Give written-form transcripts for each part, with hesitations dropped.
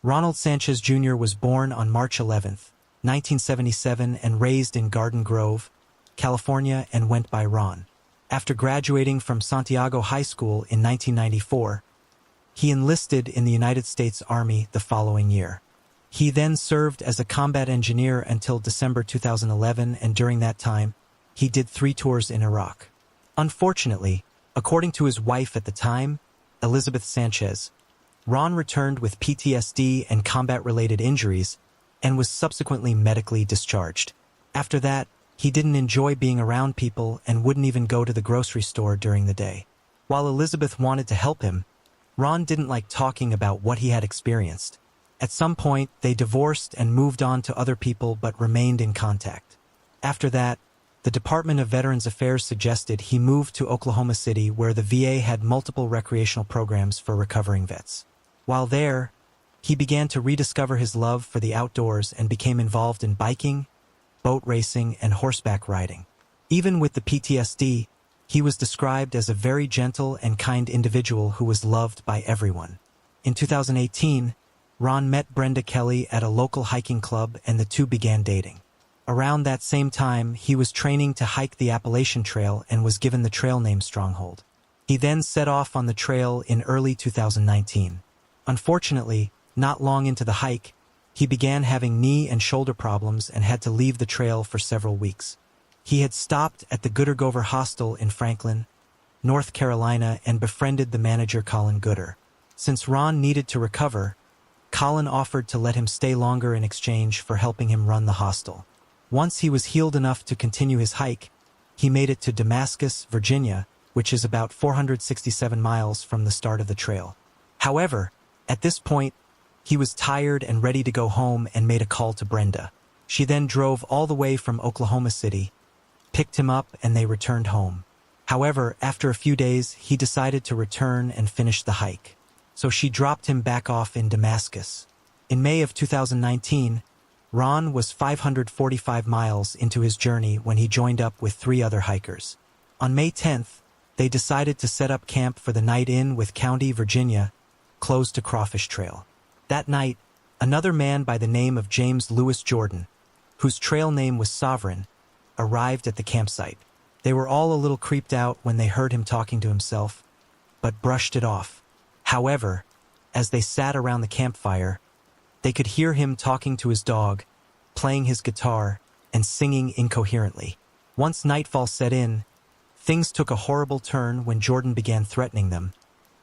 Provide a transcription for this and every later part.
Ronald Sanchez Jr. was born on March 11, 1977 and raised in Garden Grove, California and went by Ron. After graduating from Santiago High School in 1994, he enlisted in the United States Army the following year. He then served as a combat engineer until December 2011, and during that time, he did 3 tours in Iraq. Unfortunately, according to his wife at the time, Elizabeth Sanchez, Ron returned with PTSD and combat-related injuries and was subsequently medically discharged. After that, he didn't enjoy being around people and wouldn't even go to the grocery store during the day. While Elizabeth wanted to help him, Ron didn't like talking about what he had experienced. At some point, they divorced and moved on to other people but remained in contact. After that, the Department of Veterans Affairs suggested he move to Oklahoma City, where the VA had multiple recreational programs for recovering vets. While there, he began to rediscover his love for the outdoors and became involved in biking, boat racing, and horseback riding. Even with the PTSD, he was described as a very gentle and kind individual who was loved by everyone. In 2018, Ron met Brenda Kelly at a local hiking club and the two began dating. Around that same time, he was training to hike the Appalachian Trail and was given the trail name Stronghold. He then set off on the trail in early 2019. Unfortunately, not long into the hike, he began having knee and shoulder problems and had to leave the trail for several weeks. He had stopped at the Gooder-Gover Hostel in Franklin, North Carolina, and befriended the manager Colin Gooder. Since Ron needed to recover, Colin offered to let him stay longer in exchange for helping him run the hostel. Once he was healed enough to continue his hike, he made it to Damascus, Virginia, which is about 467 miles from the start of the trail. However, at this point, he was tired and ready to go home and made a call to Brenda. She then drove all the way from Oklahoma City, picked him up, and they returned home. However, after a few days, he decided to return and finish the hike. So she dropped him back off in Damascus. In May of 2019, Ron was 545 miles into his journey when he joined up with 3 other hikers. On May 10th, they decided to set up camp for the night in with County, Virginia, close to Crawfish Trail. That night, another man by the name of James Lewis Jordan, whose trail name was Sovereign, arrived at the campsite. They were all a little creeped out when they heard him talking to himself, but brushed it off. However, as they sat around the campfire, they could hear him talking to his dog, playing his guitar, and singing incoherently. Once nightfall set in, things took a horrible turn when Jordan began threatening them,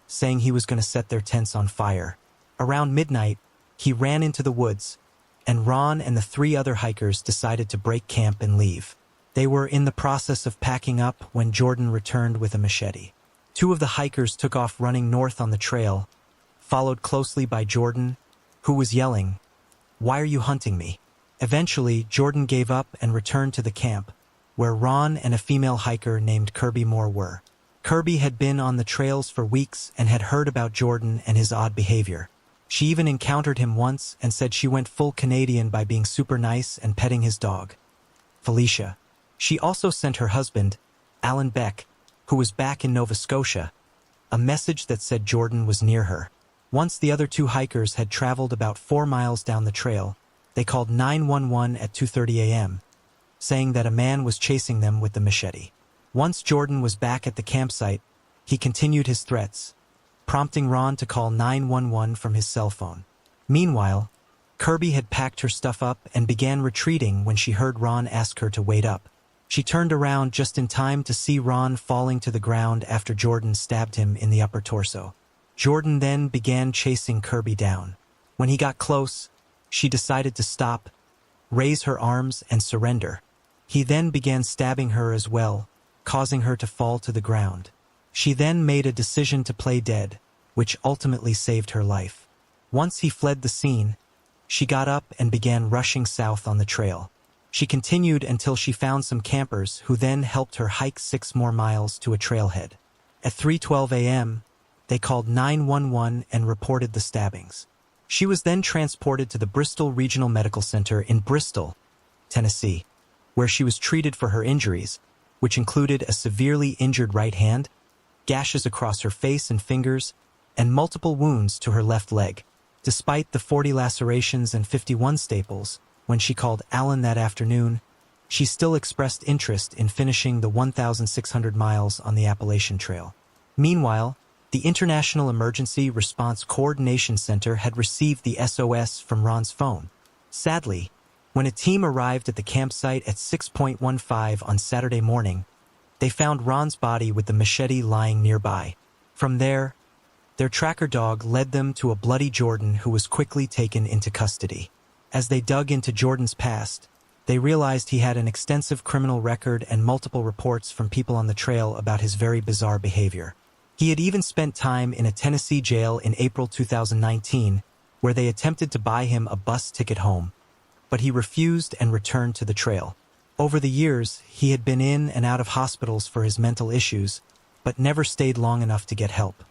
saying he was going to set their tents on fire. Around midnight, he ran into the woods, and Ron and the 3 other hikers decided to break camp and leave. They were in the process of packing up when Jordan returned with a machete. 2 of the hikers took off running north on the trail, followed closely by Jordan, who was yelling, "Why are you hunting me?" Eventually, Jordan gave up and returned to the camp, where Ron and a female hiker named Kirby Moore were. Kirby had been on the trails for weeks and had heard about Jordan and his odd behavior. She even encountered him once and said she went full Canadian by being super nice and petting his dog, Felicia. She also sent her husband, Alan Beck, who was back in Nova Scotia, a message that said Jordan was near her. Once the other 2 hikers had traveled about 4 miles down the trail, they called 911 at 2:30 a.m., saying that a man was chasing them with the machete. Once Jordan was back at the campsite, he continued his threats, prompting Ron to call 911 from his cell phone. Meanwhile, Kirby had packed her stuff up and began retreating when she heard Ron ask her to wait up. She turned around just in time to see Ron falling to the ground after Jordan stabbed him in the upper torso. Jordan then began chasing Kirby down. When he got close, she decided to stop, raise her arms, and surrender. He then began stabbing her as well, causing her to fall to the ground. She then made a decision to play dead, which ultimately saved her life. Once he fled the scene, she got up and began rushing south on the trail. She continued until she found some campers who then helped her hike 6 more miles to a trailhead. At 3:12 a.m., they called 911 and reported the stabbings. She was then transported to the Bristol Regional Medical Center in Bristol, Tennessee, where she was treated for her injuries, which included a severely injured right hand, gashes across her face and fingers, and multiple wounds to her left leg. Despite the 40 lacerations and 51 staples, when she called Alan that afternoon, she still expressed interest in finishing the 1,600 miles on the Appalachian Trail. Meanwhile, the International Emergency Response Coordination Center had received the SOS from Ron's phone. Sadly, when a team arrived at the campsite at 6:15 on Saturday morning, they found Ron's body with the machete lying nearby. From there, their tracker dog led them to a bloody Jordan who was quickly taken into custody. As they dug into Jordan's past, they realized he had an extensive criminal record and multiple reports from people on the trail about his very bizarre behavior. He had even spent time in a Tennessee jail in April 2019, where they attempted to buy him a bus ticket home, but he refused and returned to the trail. Over the years, he had been in and out of hospitals for his mental issues, but never stayed long enough to get help.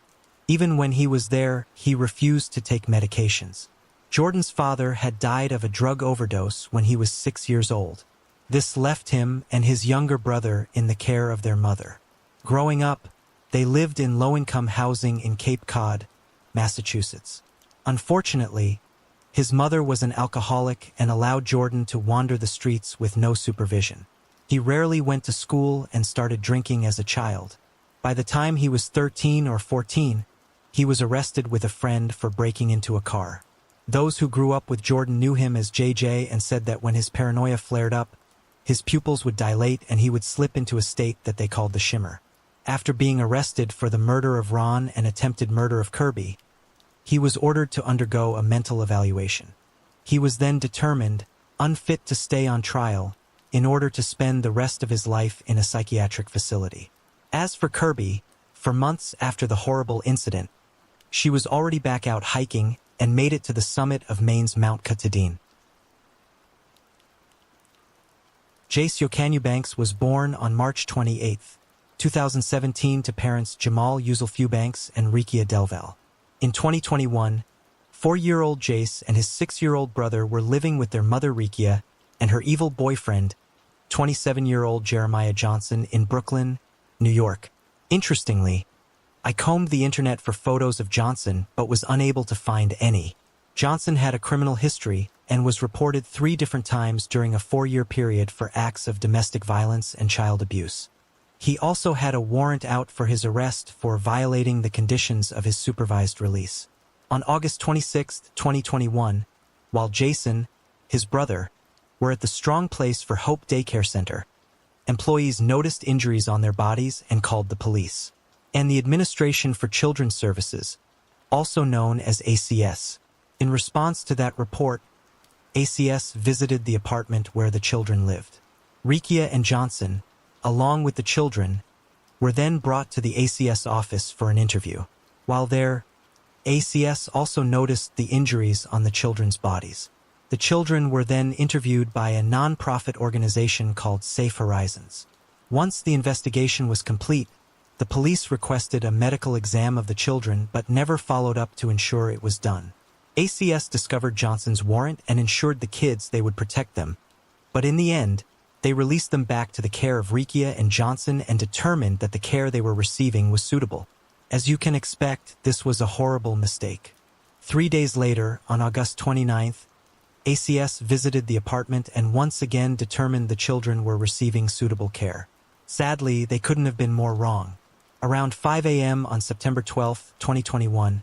Even when he was there, he refused to take medications. Jordan's father had died of a drug overdose when he was 6 years old. This left him and his younger brother in the care of their mother. Growing up, they lived in low-income housing in Cape Cod, Massachusetts. Unfortunately, his mother was an alcoholic and allowed Jordan to wander the streets with no supervision. He rarely went to school and started drinking as a child. By the time he was 13 or 14, he was arrested with a friend for breaking into a car. Those who grew up with Jordan knew him as JJ and said that when his paranoia flared up, his pupils would dilate and he would slip into a state that they called the shimmer. After being arrested for the murder of Ron and attempted murder of Kirby, he was ordered to undergo a mental evaluation. He was then determined unfit to stay on trial in order to spend the rest of his life in a psychiatric facility. As for Kirby, for months after the horrible incident, she was already back out hiking and made it to the summit of Maine's Mount Katahdin. Jace Eubanks was born on March 28, 2017 to parents Jamal Eubanks and Rikia Delval. In 2021, 4-year-old Jace and his 6-year-old brother were living with their mother Rikia and her evil boyfriend, 27-year-old Jeremiah Johnson, in Brooklyn, New York. Interestingly, I combed the internet for photos of Johnson but was unable to find any. Johnson had a criminal history and was reported 3 different times during a 4-year period for acts of domestic violence and child abuse. He also had a warrant out for his arrest for violating the conditions of his supervised release. On August 26, 2021, while Jason, his brother, were at the Strong Place for Hope Daycare Center, employees noticed injuries on their bodies and called the police. And the Administration for Children's Services, also known as ACS. In response to that report, ACS visited the apartment where the children lived. Rikia and Johnson, along with the children, were then brought to the ACS office for an interview. While there, ACS also noticed the injuries on the children's bodies. The children were then interviewed by a non-profit organization called Safe Horizons. Once the investigation was complete, the police requested a medical exam of the children but never followed up to ensure it was done. ACS discovered Johnson's warrant and ensured the kids they would protect them, but in the end, they released them back to the care of Rikia and Johnson and determined that the care they were receiving was suitable. As you can expect, this was a horrible mistake. 3 days later, on August 29th, ACS visited the apartment and once again determined the children were receiving suitable care. Sadly, they couldn't have been more wrong. Around 5 a.m. on September 12, 2021,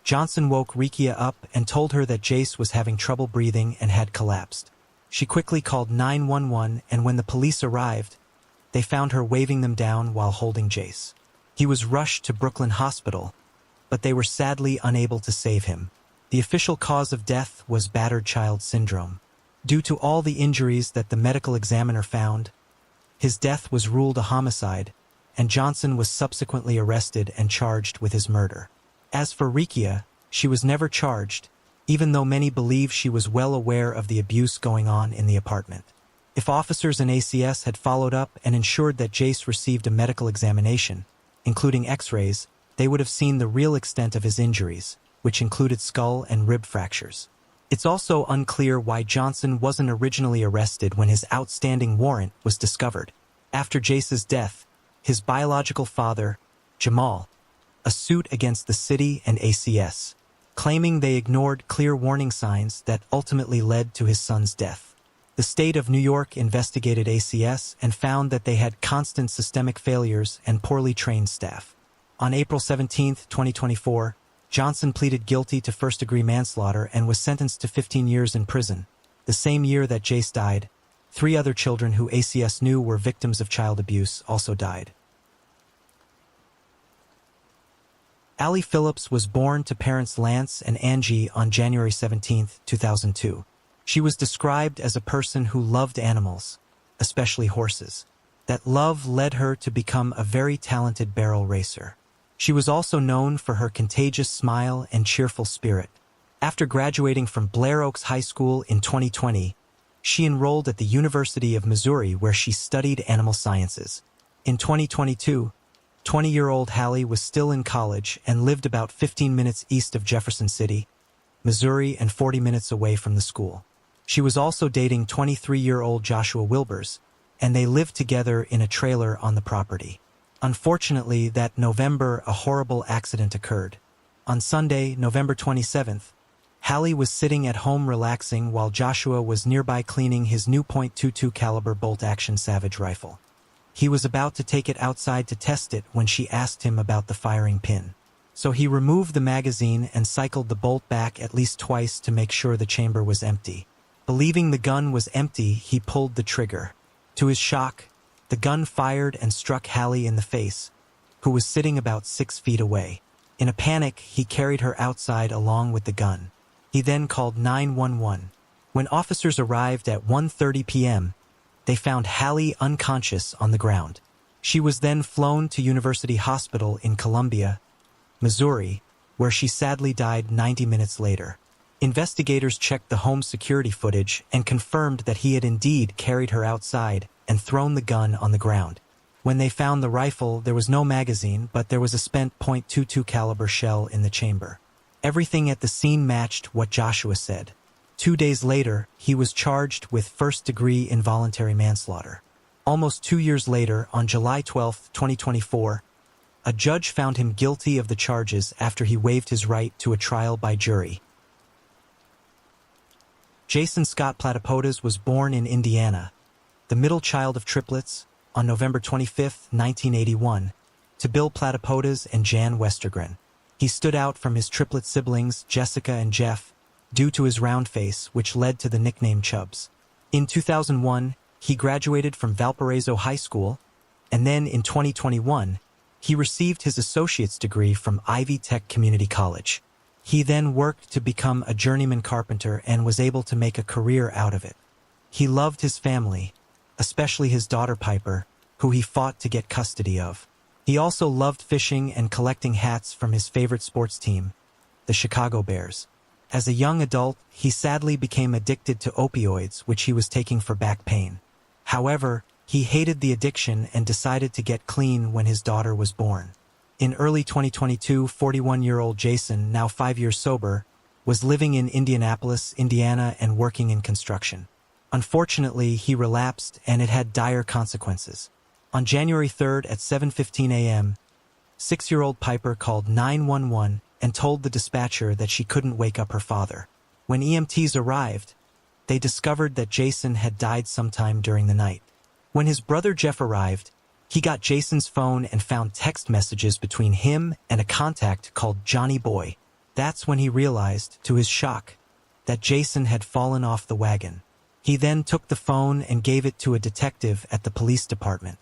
Johnson woke Rikia up and told her that Jace was having trouble breathing and had collapsed. She quickly called 911, and when the police arrived, they found her waving them down while holding Jace. He was rushed to Brooklyn Hospital, but they were sadly unable to save him. The official cause of death was battered child syndrome. Due to all the injuries that the medical examiner found, his death was ruled a homicide, and Johnson was subsequently arrested and charged with his murder. As for Rikia, she was never charged, even though many believe she was well aware of the abuse going on in the apartment. If officers in ACS had followed up and ensured that Jace received a medical examination, including x-rays, they would have seen the real extent of his injuries, which included skull and rib fractures. It's also unclear why Johnson wasn't originally arrested when his outstanding warrant was discovered. After Jace's death, his biological father, Jamal, a suit against the city and ACS, claiming they ignored clear warning signs that ultimately led to his son's death. The state of New York investigated ACS and found that they had constant systemic failures and poorly trained staff. On April 17, 2024, Johnson pleaded guilty to first-degree manslaughter and was sentenced to 15 years in prison. The same year that Jace died, 3 other children who ACS knew were victims of child abuse also died. Allie Phillips was born to parents Lance and Angie on January 17, 2002. She was described as a person who loved animals, especially horses. That love led her to become a very talented barrel racer. She was also known for her contagious smile and cheerful spirit. After graduating from Blair Oaks High School in 2020, she enrolled at the University of Missouri where she studied animal sciences. In 2022, 20-year-old Hallie was still in college and lived about 15 minutes east of Jefferson City, Missouri, and 40 minutes away from the school. She was also dating 23-year-old Joshua Wilbers, and they lived together in a trailer on the property. Unfortunately, that November, a horrible accident occurred. On Sunday, November 27th, Hallie was sitting at home relaxing while Joshua was nearby cleaning his new .22 caliber bolt-action Savage rifle. He was about to take it outside to test it when she asked him about the firing pin. So he removed the magazine and cycled the bolt back at least twice to make sure the chamber was empty. Believing the gun was empty, he pulled the trigger. To his shock, the gun fired and struck Hallie in the face, who was sitting about 6 feet away. In a panic, he carried her outside along with the gun. He then called 911. When officers arrived at 1:30 p.m., they found Hallie unconscious on the ground. She was then flown to University Hospital in Columbia, Missouri, where she sadly died 90 minutes later. Investigators checked the home security footage and confirmed that he had indeed carried her outside and thrown the gun on the ground. When they found the rifle, there was no magazine, but there was a spent .22 caliber shell in the chamber. Everything at the scene matched what Joshua said. 2 days later, he was charged with first-degree involuntary manslaughter. Almost 2 years later, on July 12, 2024, a judge found him guilty of the charges after he waived his right to a trial by jury. Jason Scott Platypodis was born in Indiana, the middle child of triplets, on November 25, 1981, to Bill Platypodis and Jan Westergren. He stood out from his triplet siblings, Jessica and Jeff, due to his round face, which led to the nickname Chubbs. In 2001, he graduated from Valparaiso High School, and then in 2021, he received his associate's degree from Ivy Tech Community College. He then worked to become a journeyman carpenter and was able to make a career out of it. He loved his family, especially his daughter Piper, who he fought to get custody of. He also loved fishing and collecting hats from his favorite sports team, the Chicago Bears. As a young adult, he sadly became addicted to opioids, which he was taking for back pain. However, he hated the addiction and decided to get clean when his daughter was born. In early 2022, 41-year-old Jason, now 5 years sober, was living in Indianapolis, Indiana, and working in construction. Unfortunately, he relapsed, and it had dire consequences. On January 3rd at 7:15 a.m., 6-year-old Piper called 911 and told the dispatcher that she couldn't wake up her father. When EMTs arrived, they discovered that Jason had died sometime during the night. When his brother Jeff arrived, he got Jason's phone and found text messages between him and a contact called Johnny Boy. That's when he realized, to his shock, that Jason had fallen off the wagon. He then took the phone and gave it to a detective at the police department.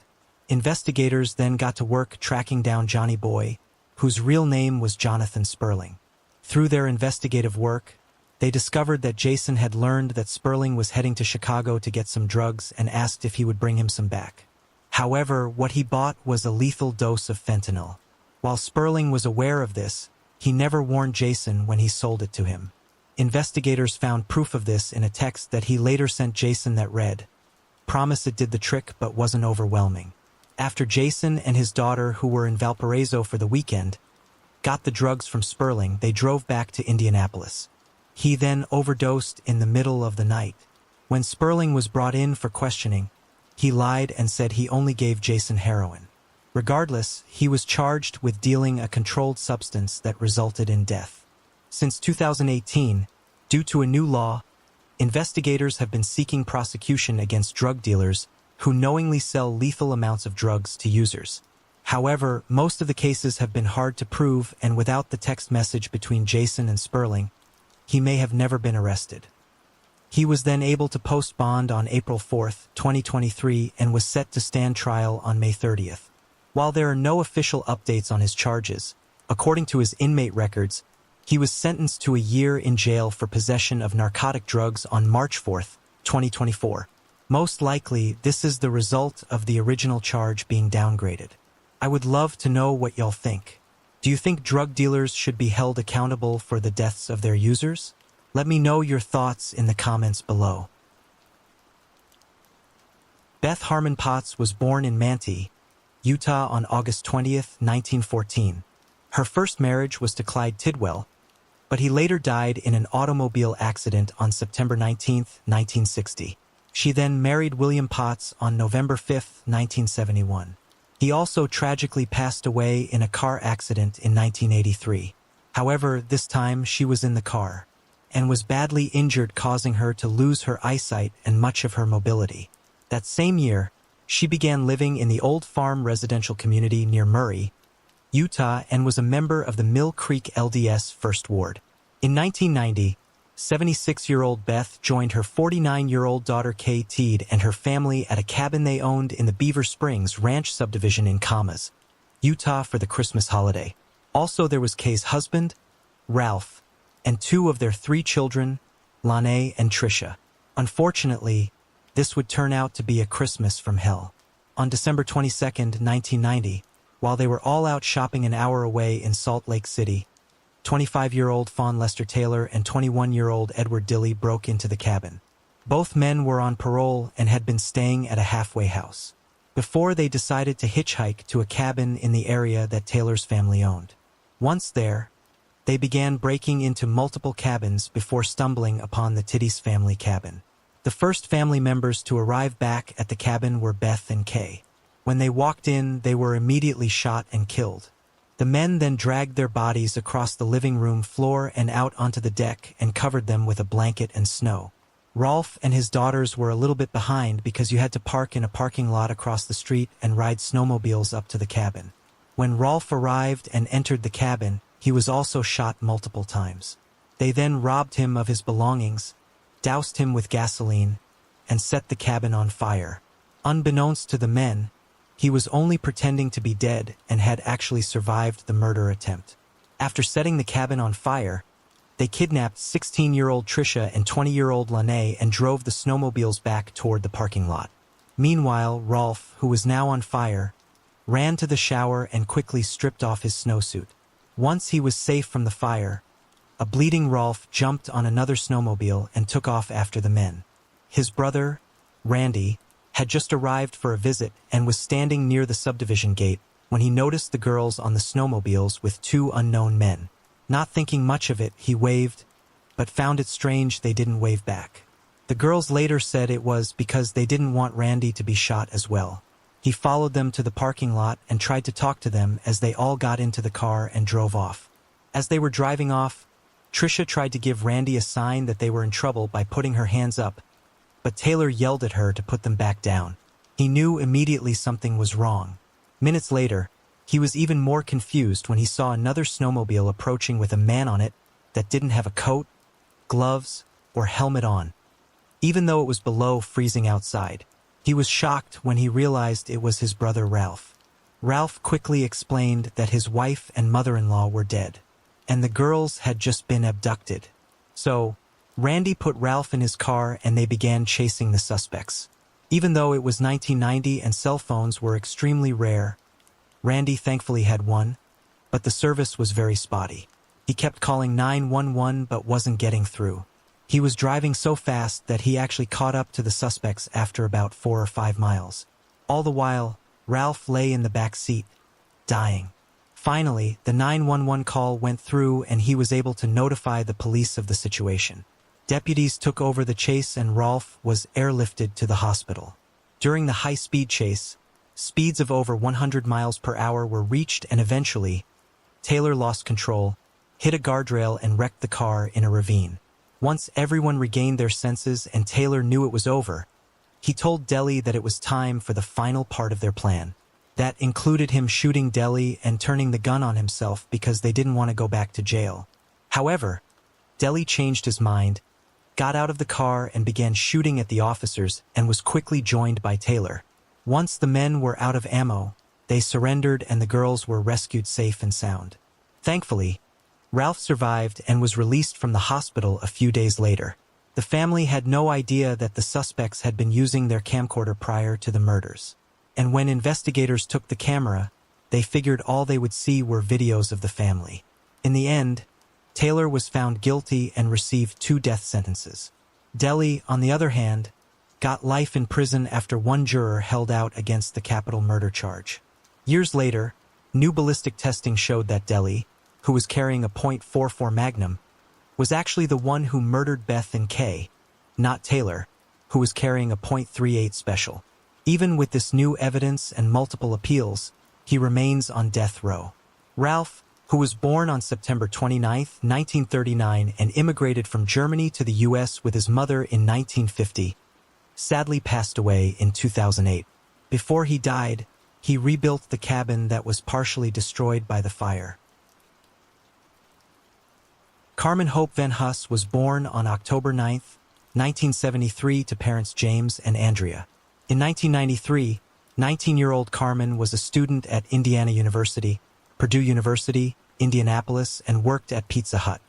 Investigators then got to work tracking down Johnny Boy, whose real name was Jonathan Sperling. Through their investigative work, they discovered that Jason had learned that Sperling was heading to Chicago to get some drugs and asked if he would bring him some back. However, what he bought was a lethal dose of fentanyl. While Sperling was aware of this, he never warned Jason when he sold it to him. Investigators found proof of this in a text that he later sent Jason that read, "Promise it did the trick but wasn't overwhelming." After Jason and his daughter, who were in Valparaiso for the weekend, got the drugs from Sperling, they drove back to Indianapolis. He then overdosed in the middle of the night. When Sperling was brought in for questioning, he lied and said he only gave Jason heroin. Regardless, he was charged with dealing a controlled substance that resulted in death. Since 2018, due to a new law, investigators have been seeking prosecution against drug dealers who knowingly sell lethal amounts of drugs to users. However, most of the cases have been hard to prove, and without the text message between Jason and Sperling, he may have never been arrested. He was then able to post bond on April 4, 2023, and was set to stand trial on May 30th. While there are no official updates on his charges, according to his inmate records, he was sentenced to a year in jail for possession of narcotic drugs on March 4, 2024. Most likely, this is the result of the original charge being downgraded. I would love to know what y'all think. Do you think drug dealers should be held accountable for the deaths of their users? Let me know your thoughts in the comments below. Beth Harmon Potts was born in Manti, Utah on August 20, 1914. Her first marriage was to Clyde Tidwell, but he later died in an automobile accident on September 19, 1960. She then married William Potts on November 5, 1971. He also tragically passed away in a car accident in 1983. However, this time she was in the car and was badly injured, causing her to lose her eyesight and much of her mobility. That same year, she began living in the Old Farm residential community near Murray, Utah, and was a member of the Mill Creek LDS First Ward. In 1990, 76-year-old Beth joined her 49-year-old daughter Kay Teed and her family at a cabin they owned in the Beaver Springs Ranch subdivision in Camas, Utah for the Christmas holiday. Also, there was Kay's husband, Ralph, and two of their three children, Lanae and Tricia. Unfortunately, this would turn out to be a Christmas from hell. On December 22, 1990, while they were all out shopping an hour away in Salt Lake City, 25-year-old Fawn Lester Taylor and 21-year-old Edward Dilley broke into the cabin. Both men were on parole and had been staying at a halfway house before they decided to hitchhike to a cabin in the area that Taylor's family owned. Once there, they began breaking into multiple cabins before stumbling upon the Tiddy's family cabin. The first family members to arrive back at the cabin were Beth and Kay. When they walked in, they were immediately shot and killed. The men then dragged their bodies across the living room floor and out onto the deck and covered them with a blanket and snow. Rolf and his daughters were a little bit behind because you had to park in a parking lot across the street and ride snowmobiles up to the cabin. When Rolf arrived and entered the cabin, he was also shot multiple times. They then robbed him of his belongings, doused him with gasoline, and set the cabin on fire. Unbeknownst to the men, he was only pretending to be dead and had actually survived the murder attempt. After setting the cabin on fire, they kidnapped 16-year-old Tricia and 20-year-old Lanae and drove the snowmobiles back toward the parking lot. Meanwhile, Rolf, who was now on fire, ran to the shower and quickly stripped off his snowsuit. Once he was safe from the fire, a bleeding Rolf jumped on another snowmobile and took off after the men. His brother, Randy, had just arrived for a visit and was standing near the subdivision gate when he noticed the girls on the snowmobiles with two unknown men. Not thinking much of it, he waved, but found it strange they didn't wave back. The girls later said it was because they didn't want Randy to be shot as well. He followed them to the parking lot and tried to talk to them as they all got into the car and drove off. As they were driving off, Tricia tried to give Randy a sign that they were in trouble by putting her hands up, but Taylor yelled at her to put them back down. He knew immediately something was wrong. Minutes later, he was even more confused when he saw another snowmobile approaching with a man on it that didn't have a coat, gloves, or helmet on. Even though it was below freezing outside, he was shocked when he realized it was his brother Ralph. Ralph quickly explained that his wife and mother-in-law were dead, and the girls had just been abducted. So, Randy put Ralph in his car and they began chasing the suspects. Even though it was 1990 and cell phones were extremely rare, Randy thankfully had one, but the service was very spotty. He kept calling 911 but wasn't getting through. He was driving so fast that he actually caught up to the suspects after about 4 or 5 miles. All the while, Ralph lay in the back seat, dying. Finally, the 911 call went through and he was able to notify the police of the situation. Deputies took over the chase and Rolf was airlifted to the hospital. During the high-speed chase, speeds of over 100 miles per hour were reached and eventually, Taylor lost control, hit a guardrail and wrecked the car in a ravine. Once everyone regained their senses and Taylor knew it was over, he told Deli that it was time for the final part of their plan. That included him shooting Deli and turning the gun on himself because they didn't want to go back to jail. However, Deli changed his mind, got out of the car and began shooting at the officers and was quickly joined by Taylor. Once the men were out of ammo, they surrendered and the girls were rescued safe and sound. Thankfully, Ralph survived and was released from the hospital a few days later. The family had no idea that the suspects had been using their camcorder prior to the murders. And when investigators took the camera, they figured all they would see were videos of the family. In the end, Taylor was found guilty and received 2 death sentences. Deli, on the other hand, got life in prison after one juror held out against the capital murder charge. Years later, new ballistic testing showed that Deli, who was carrying a .44 Magnum, was actually the one who murdered Beth and Kay, not Taylor, who was carrying a .38 Special. Even with this new evidence and multiple appeals, he remains on death row. Ralph, who was born on September 29, 1939 and immigrated from Germany to the U.S. with his mother in 1950, sadly passed away in 2008. Before he died, he rebuilt the cabin that was partially destroyed by the fire. Carmen Hope Van Huss was born on October 9, 1973 to parents James and Andrea. In 1993, 19-year-old Carmen was a student at Indiana University, Purdue University, Indianapolis, and worked at Pizza Hut.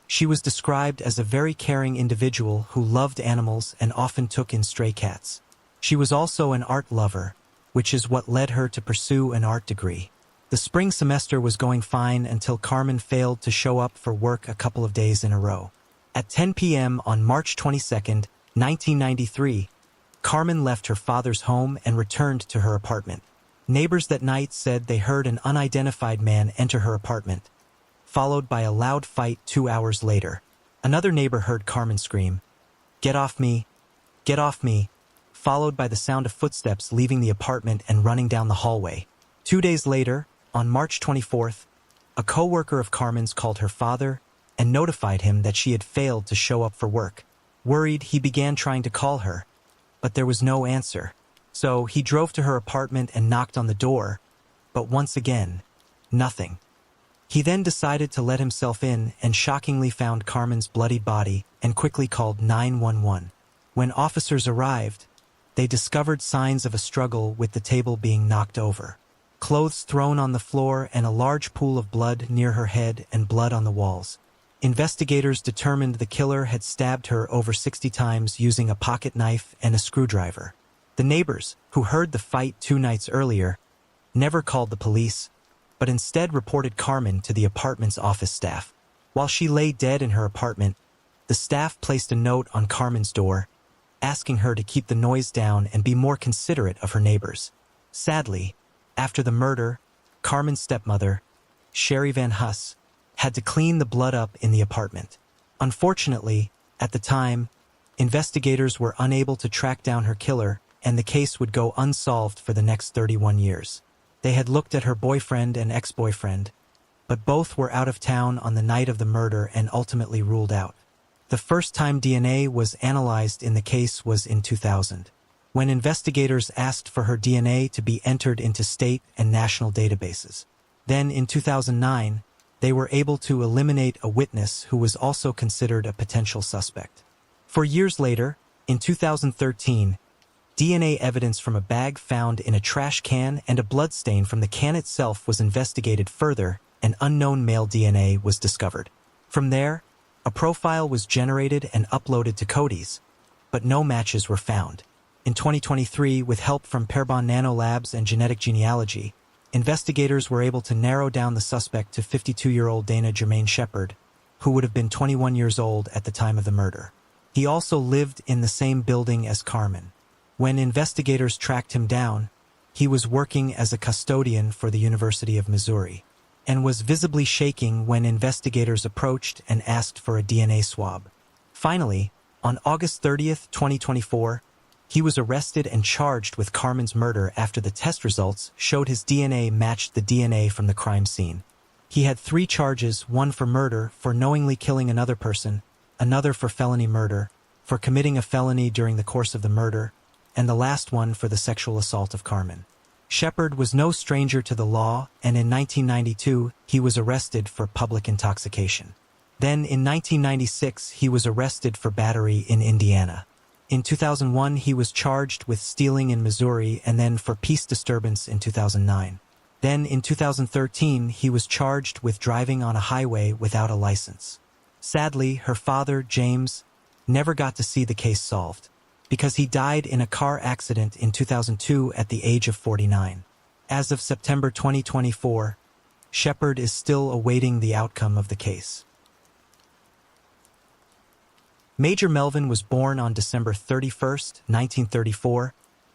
She was described as a very caring individual who loved animals and often took in stray cats. She was also an art lover, which is what led her to pursue an art degree. The spring semester was going fine until Carmen failed to show up for work a couple of days in a row. At 10 p.m. on March 22, 1993, Carmen left her father's home and returned to her apartment. Neighbors that night said they heard an unidentified man enter her apartment, followed by a loud fight 2 hours later. Another neighbor heard Carmen scream, "Get off me! Get off me!" followed by the sound of footsteps leaving the apartment and running down the hallway. 2 days later, on March 24th, a co-worker of Carmen's called her father and notified him that she had failed to show up for work. Worried, he began trying to call her, but there was no answer. So he drove to her apartment and knocked on the door, but once again, nothing. He then decided to let himself in and shockingly found Carmen's bloodied body and quickly called 911. When officers arrived, they discovered signs of a struggle with the table being knocked over, clothes thrown on the floor and a large pool of blood near her head and blood on the walls. Investigators determined the killer had stabbed her over 60 times using a pocket knife and a screwdriver. The neighbors, who heard the fight 2 nights earlier, never called the police, but instead reported Carmen to the apartment's office staff. While she lay dead in her apartment, the staff placed a note on Carmen's door, asking her to keep the noise down and be more considerate of her neighbors. Sadly, after the murder, Carmen's stepmother, Sherry Van Huss, had to clean the blood up in the apartment. Unfortunately, at the time, investigators were unable to track down her killer, and the case would go unsolved for the next 31 years. They had looked at her boyfriend and ex-boyfriend, but both were out of town on the night of the murder and ultimately ruled out. The first time DNA was analyzed in the case was in 2000, when investigators asked for her DNA to be entered into state and national databases. Then, in 2009, they were able to eliminate a witness who was also considered a potential suspect. 4 years later, in 2013, DNA evidence from a bag found in a trash can and a bloodstain from the can itself was investigated further, and unknown male DNA was discovered. From there, a profile was generated and uploaded to Cody's, but no matches were found. In 2023, with help from Pairbon Nanolabs and genetic genealogy, investigators were able to narrow down the suspect to 52-year-old Dana Jermaine Shepard, who would have been 21 years old at the time of the murder. He also lived in the same building as Carmen. When investigators tracked him down, he was working as a custodian for the University of Missouri, and was visibly shaking when investigators approached and asked for a DNA swab. Finally, on August 30th, 2024, he was arrested and charged with Carmen's murder after the test results showed his DNA matched the DNA from the crime scene. He had 3 charges, one for murder, for knowingly killing another person, another for felony murder, for committing a felony during the course of the murder, and the last one for the sexual assault of Carmen. Shepard was no stranger to the law, and in 1992, he was arrested for public intoxication. Then, in 1996, he was arrested for battery in Indiana. In 2001, he was charged with stealing in Missouri and then for peace disturbance in 2009. Then, in 2013, he was charged with driving on a highway without a license. Sadly, her father, James, never got to see the case solved, because he died in a car accident in 2002 at the age of 49. As of September 2024, Shepard is still awaiting the outcome of the case. Major Melvin was born on December 31, 1934,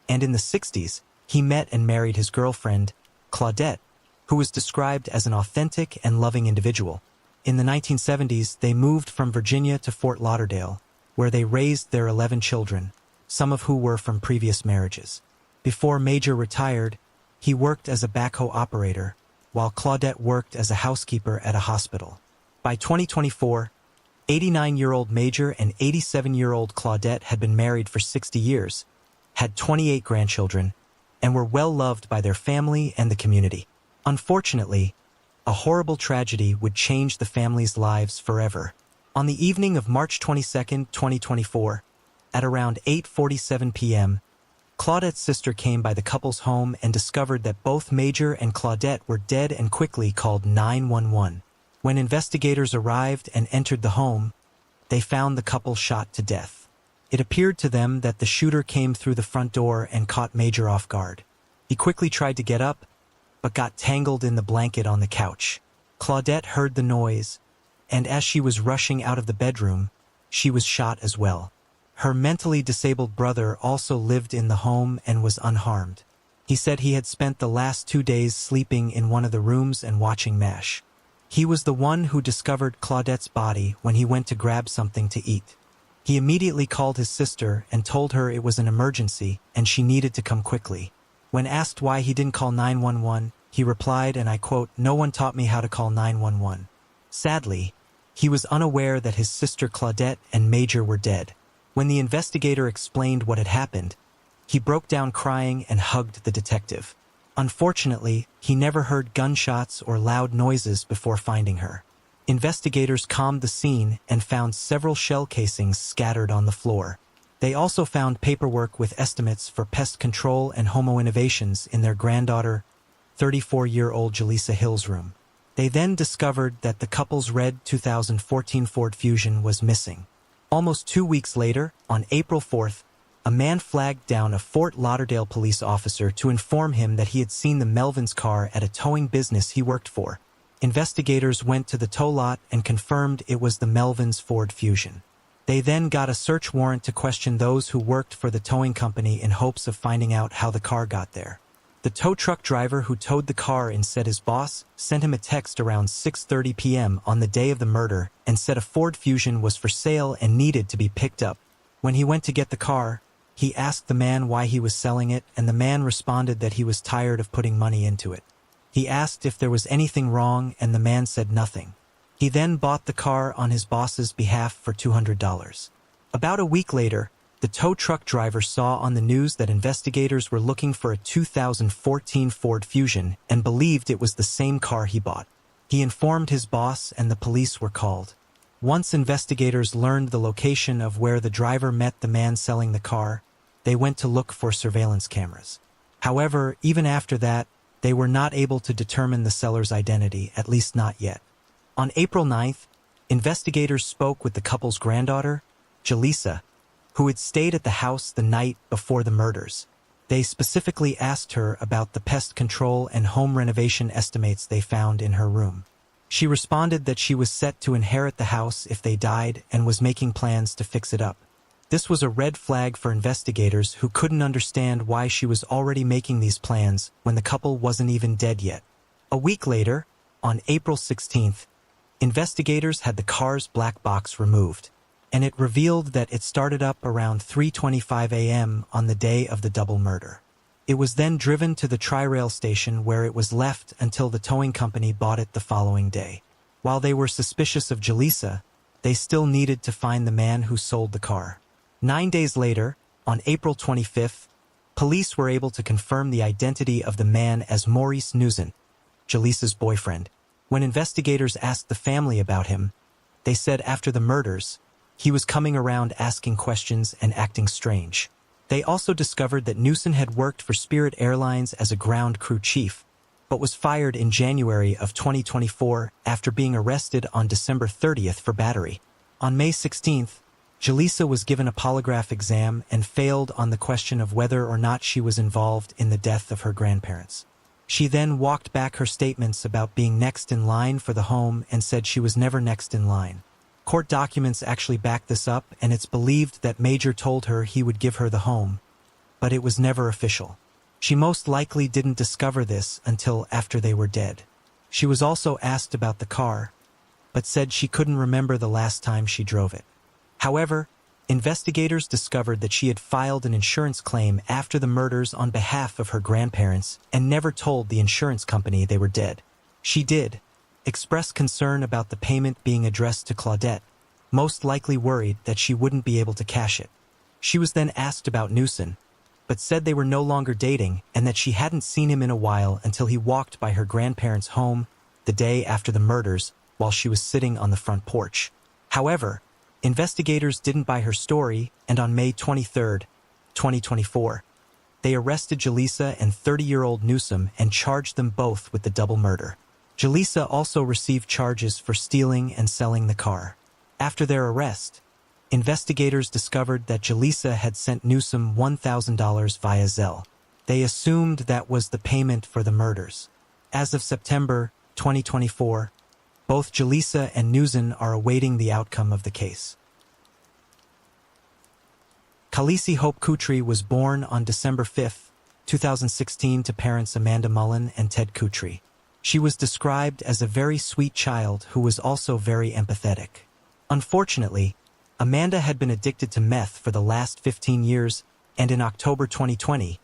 and in the 60s, he met and married his girlfriend, Claudette, who was described as an authentic and loving individual. In the 1970s, they moved from Virginia to Fort Lauderdale, where they raised their 11 children, some of who were from previous marriages. Before Major retired, he worked as a backhoe operator, while Claudette worked as a housekeeper at a hospital. By 2024, 89-year-old Major and 87-year-old Claudette had been married for 60 years, had 28 grandchildren, and were well loved by their family and the community. Unfortunately, a horrible tragedy would change the family's lives forever. On the evening of March 22, 2024, at around 8:47 p.m., Claudette's sister came by the couple's home and discovered that both Major and Claudette were dead and quickly called 911. When investigators arrived and entered the home, they found the couple shot to death. It appeared to them that the shooter came through the front door and caught Major off guard. He quickly tried to get up, but got tangled in the blanket on the couch. Claudette heard the noise, and as she was rushing out of the bedroom, she was shot as well. Her mentally disabled brother also lived in the home and was unharmed. He said he had spent the last 2 days sleeping in one of the rooms and watching MASH. He was the one who discovered Claudette's body when he went to grab something to eat. He immediately called his sister and told her it was an emergency and she needed to come quickly. When asked why he didn't call 911, he replied, and I quote, "No one taught me how to call 911. Sadly, he was unaware that his sister Claudette and Major were dead. When the investigator explained what had happened, he broke down crying and hugged the detective. Unfortunately, he never heard gunshots or loud noises before finding her. Investigators calmed the scene and found several shell casings scattered on the floor. They also found paperwork with estimates for pest control and homo innovations in their granddaughter, 34-year-old Jaleesa Hill's room. They then discovered that the couple's red 2014 Ford Fusion was missing. Almost 2 weeks later, on April 4th, a man flagged down a Fort Lauderdale police officer to inform him that he had seen the Melvins' car at a towing business he worked for. Investigators went to the tow lot and confirmed it was the Melvins' Ford Fusion. They then got a search warrant to question those who worked for the towing company in hopes of finding out how the car got there. The tow truck driver who towed the car and said his boss sent him a text around 6:30 p.m. on the day of the murder and said a Ford Fusion was for sale and needed to be picked up. When he went to get the car, he asked the man why he was selling it, and the man responded that he was tired of putting money into it. He asked if there was anything wrong, and the man said nothing. He then bought the car on his boss's behalf for $200. About a week later, the tow truck driver saw on the news that investigators were looking for a 2014 Ford Fusion and believed it was the same car he bought. He informed his boss and the police were called. Once investigators learned the location of where the driver met the man selling the car, they went to look for surveillance cameras. However, even after that, they were not able to determine the seller's identity, at least not yet. On April 9th, investigators spoke with the couple's granddaughter, Jaleesa, who had stayed at the house the night before the murders. They specifically asked her about the pest control and home renovation estimates they found in her room. She responded that she was set to inherit the house if they died and was making plans to fix it up. This was a red flag for investigators who couldn't understand why she was already making these plans when the couple wasn't even dead yet. A week later, on April 16th, investigators had the car's black box removed, and it revealed that it started up around 3:25 a.m. on the day of the double murder. It was then driven to the Tri-Rail station where it was left until the towing company bought it the following day. While they were suspicious of Jaleesa, they still needed to find the man who sold the car. 9 days later, on April 25th, police were able to confirm the identity of the man as Maurice Nuzin, Jaleesa's boyfriend. When investigators asked the family about him, they said after the murders, he was coming around asking questions and acting strange. They also discovered that Nuzin had worked for Spirit Airlines as a ground crew chief, but was fired in January of 2024 after being arrested on December 30th for battery. On May 16th, Jaleesa was given a polygraph exam and failed on the question of whether or not she was involved in the death of her grandparents. She then walked back her statements about being next in line for the home and said she was never next in line. Court documents actually back this up, and it's believed that Major told her he would give her the home, but it was never official. She most likely didn't discover this until after they were dead. She was also asked about the car, but said she couldn't remember the last time she drove it. However, investigators discovered that she had filed an insurance claim after the murders on behalf of her grandparents and never told the insurance company they were dead. She did express concern about the payment being addressed to Claudette, most likely worried that she wouldn't be able to cash it. She was then asked about Newson, but said they were no longer dating and that she hadn't seen him in a while until he walked by her grandparents' home the day after the murders while she was sitting on the front porch. However, investigators didn't buy her story, and on May 23, 2024, they arrested Jaleesa and 30-year-old Newsom and charged them both with the double murder. Jaleesa also received charges for stealing and selling the car. After their arrest, investigators discovered that Jaleesa had sent Newsom $1,000 via Zelle. They assumed that was the payment for the murders. As of September 2024, both Jaleesa and Newsom are awaiting the outcome of the case. Khaleesi Hope Kutry was born on December 5, 2016 to parents Amanda Mullen and Ted Kutry. She was described as a very sweet child who was also very empathetic. Unfortunately, Amanda had been addicted to meth for the last 15 years, and in October 2020,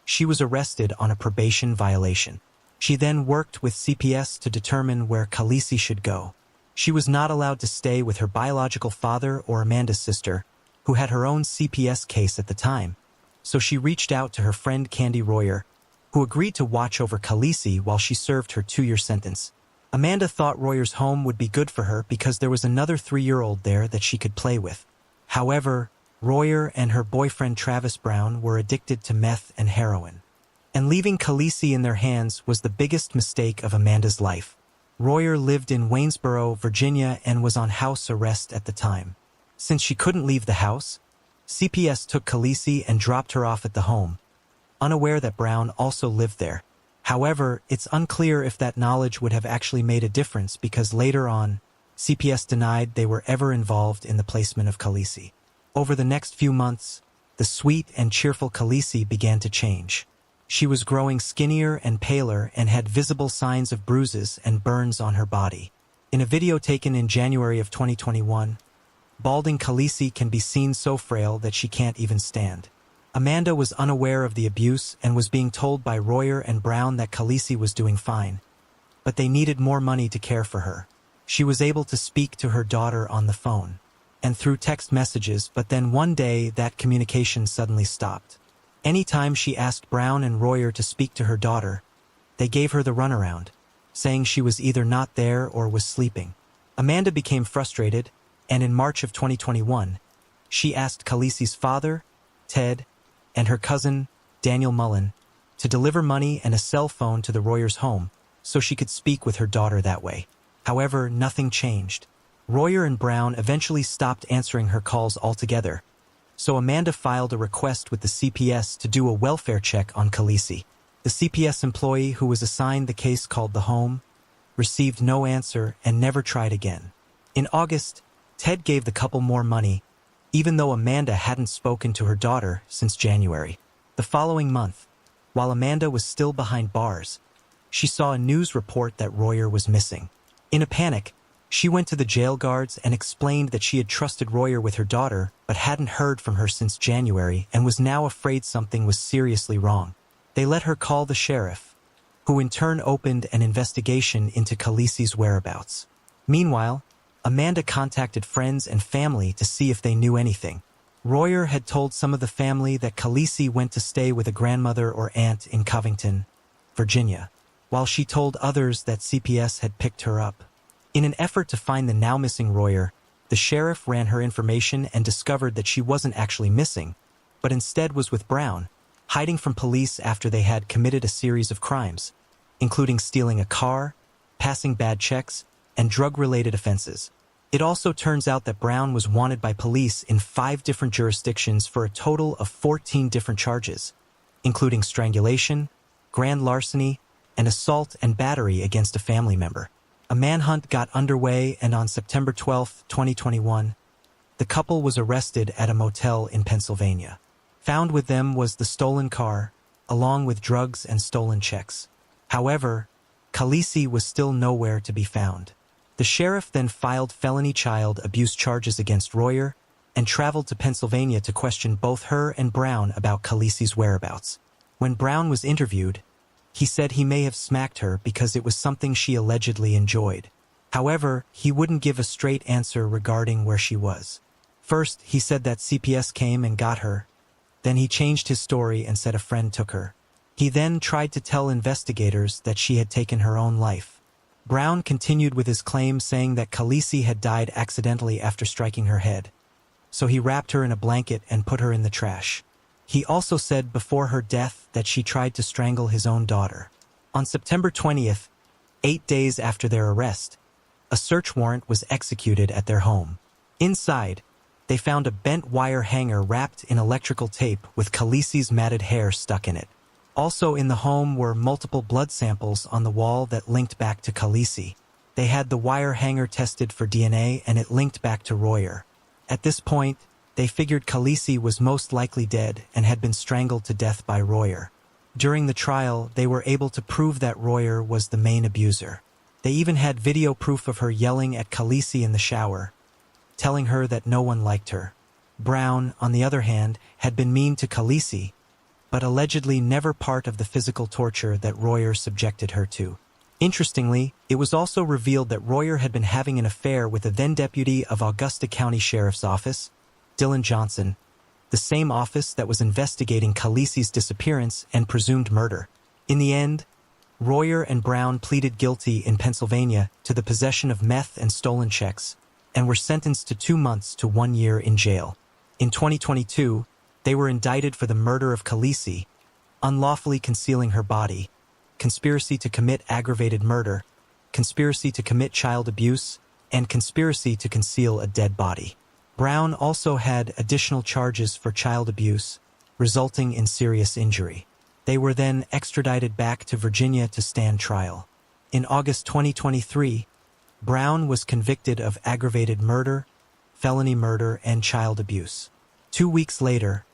she was arrested on a probation violation. She then worked with CPS to determine where Khaleesi should go. She was not allowed to stay with her biological father or Amanda's sister, who had her own CPS case at the time, so she reached out to her friend Candy Royer, who agreed to watch over Khaleesi while she served her 2-year sentence. Amanda thought Royer's home would be good for her because there was another 3-year-old there that she could play with. However, Royer and her boyfriend Travis Brown were addicted to meth and heroin, and leaving Khaleesi in their hands was the biggest mistake of Amanda's life. Royer lived in Waynesboro, Virginia, and was on house arrest at the time. Since she couldn't leave the house, CPS took Khaleesi and dropped her off at the home, unaware that Brown also lived there. However, it's unclear if that knowledge would have actually made a difference because later on, CPS denied they were ever involved in the placement of Khaleesi. Over the next few months, the sweet and cheerful Khaleesi began to change. She was growing skinnier and paler and had visible signs of bruises and burns on her body. In a video taken in January of 2021, balding Khaleesi can be seen so frail that she can't even stand. Amanda was unaware of the abuse and was being told by Royer and Brown that Khaleesi was doing fine, but they needed more money to care for her. She was able to speak to her daughter on the phone and through text messages, but then one day that communication suddenly stopped. Anytime she asked Brown and Royer to speak to her daughter, they gave her the runaround, saying she was either not there or was sleeping. Amanda became frustrated, and in March of 2021, she asked Khaleesi's father, Ted, and her cousin, Daniel Mullen, to deliver money and a cell phone to the Royers' home so she could speak with her daughter that way. However, nothing changed. Royer and Brown eventually stopped answering her calls altogether, so Amanda filed a request with the CPS to do a welfare check on Khaleesi. The CPS employee who was assigned the case called the home received no answer and never tried again. In August, Ted gave the couple more money, even though Amanda hadn't spoken to her daughter since January. The following month, while Amanda was still behind bars, she saw a news report that Royer was missing. In a panic, she went to the jail guards and explained that she had trusted Royer with her daughter but hadn't heard from her since January and was now afraid something was seriously wrong. They let her call the sheriff, who in turn opened an investigation into Khaleesi's whereabouts. Meanwhile, Amanda contacted friends and family to see if they knew anything. Royer had told some of the family that Khaleesi went to stay with a grandmother or aunt in Covington, Virginia, while she told others that CPS had picked her up. In an effort to find the now-missing Royer, the sheriff ran her information and discovered that she wasn't actually missing, but instead was with Brown, hiding from police after they had committed a series of crimes, including stealing a car, passing bad checks, and drug-related offenses. It also turns out that Brown was wanted by police in 5 different jurisdictions for a total of 14 different charges, including strangulation, grand larceny, and assault and battery against a family member. A manhunt got underway, and on September 12, 2021, the couple was arrested at a motel in Pennsylvania. Found with them was the stolen car, along with drugs and stolen checks. However, Khaleesi was still nowhere to be found. The sheriff then filed felony child abuse charges against Royer and traveled to Pennsylvania to question both her and Brown about Khaleesi's whereabouts. When Brown was interviewed, he said he may have smacked her because it was something she allegedly enjoyed. However, he wouldn't give a straight answer regarding where she was. First, he said that CPS came and got her. Then he changed his story and said a friend took her. He then tried to tell investigators that she had taken her own life. Brown continued with his claim, saying that Khaleesi had died accidentally after striking her head, so he wrapped her in a blanket and put her in the trash. He also said before her death that she tried to strangle his own daughter. On September 20th, 8 days after their arrest, a search warrant was executed at their home. Inside, they found a bent wire hanger wrapped in electrical tape with Khaleesi's matted hair stuck in it. Also in the home were multiple blood samples on the wall that linked back to Khaleesi. They had the wire hanger tested for DNA and it linked back to Royer. At this point, they figured Khaleesi was most likely dead and had been strangled to death by Royer. During the trial, they were able to prove that Royer was the main abuser. They even had video proof of her yelling at Khaleesi in the shower, telling her that no one liked her. Brown, on the other hand, had been mean to Khaleesi, but allegedly never part of the physical torture that Royer subjected her to. Interestingly, it was also revealed that Royer had been having an affair with the then-deputy of Augusta County Sheriff's Office, Dylan Johnson, the same office that was investigating Khaleesi's disappearance and presumed murder. In the end, Royer and Brown pleaded guilty in Pennsylvania to the possession of meth and stolen checks, and were sentenced to 2 months to 1 year in jail. In 2022, they were indicted for the murder of Khaleesi, unlawfully concealing her body, conspiracy to commit aggravated murder, conspiracy to commit child abuse, and conspiracy to conceal a dead body. Brown also had additional charges for child abuse, resulting in serious injury. They were then extradited back to Virginia to stand trial. In August 2023, Brown was convicted of aggravated murder, felony murder, and child abuse. 2 weeks later,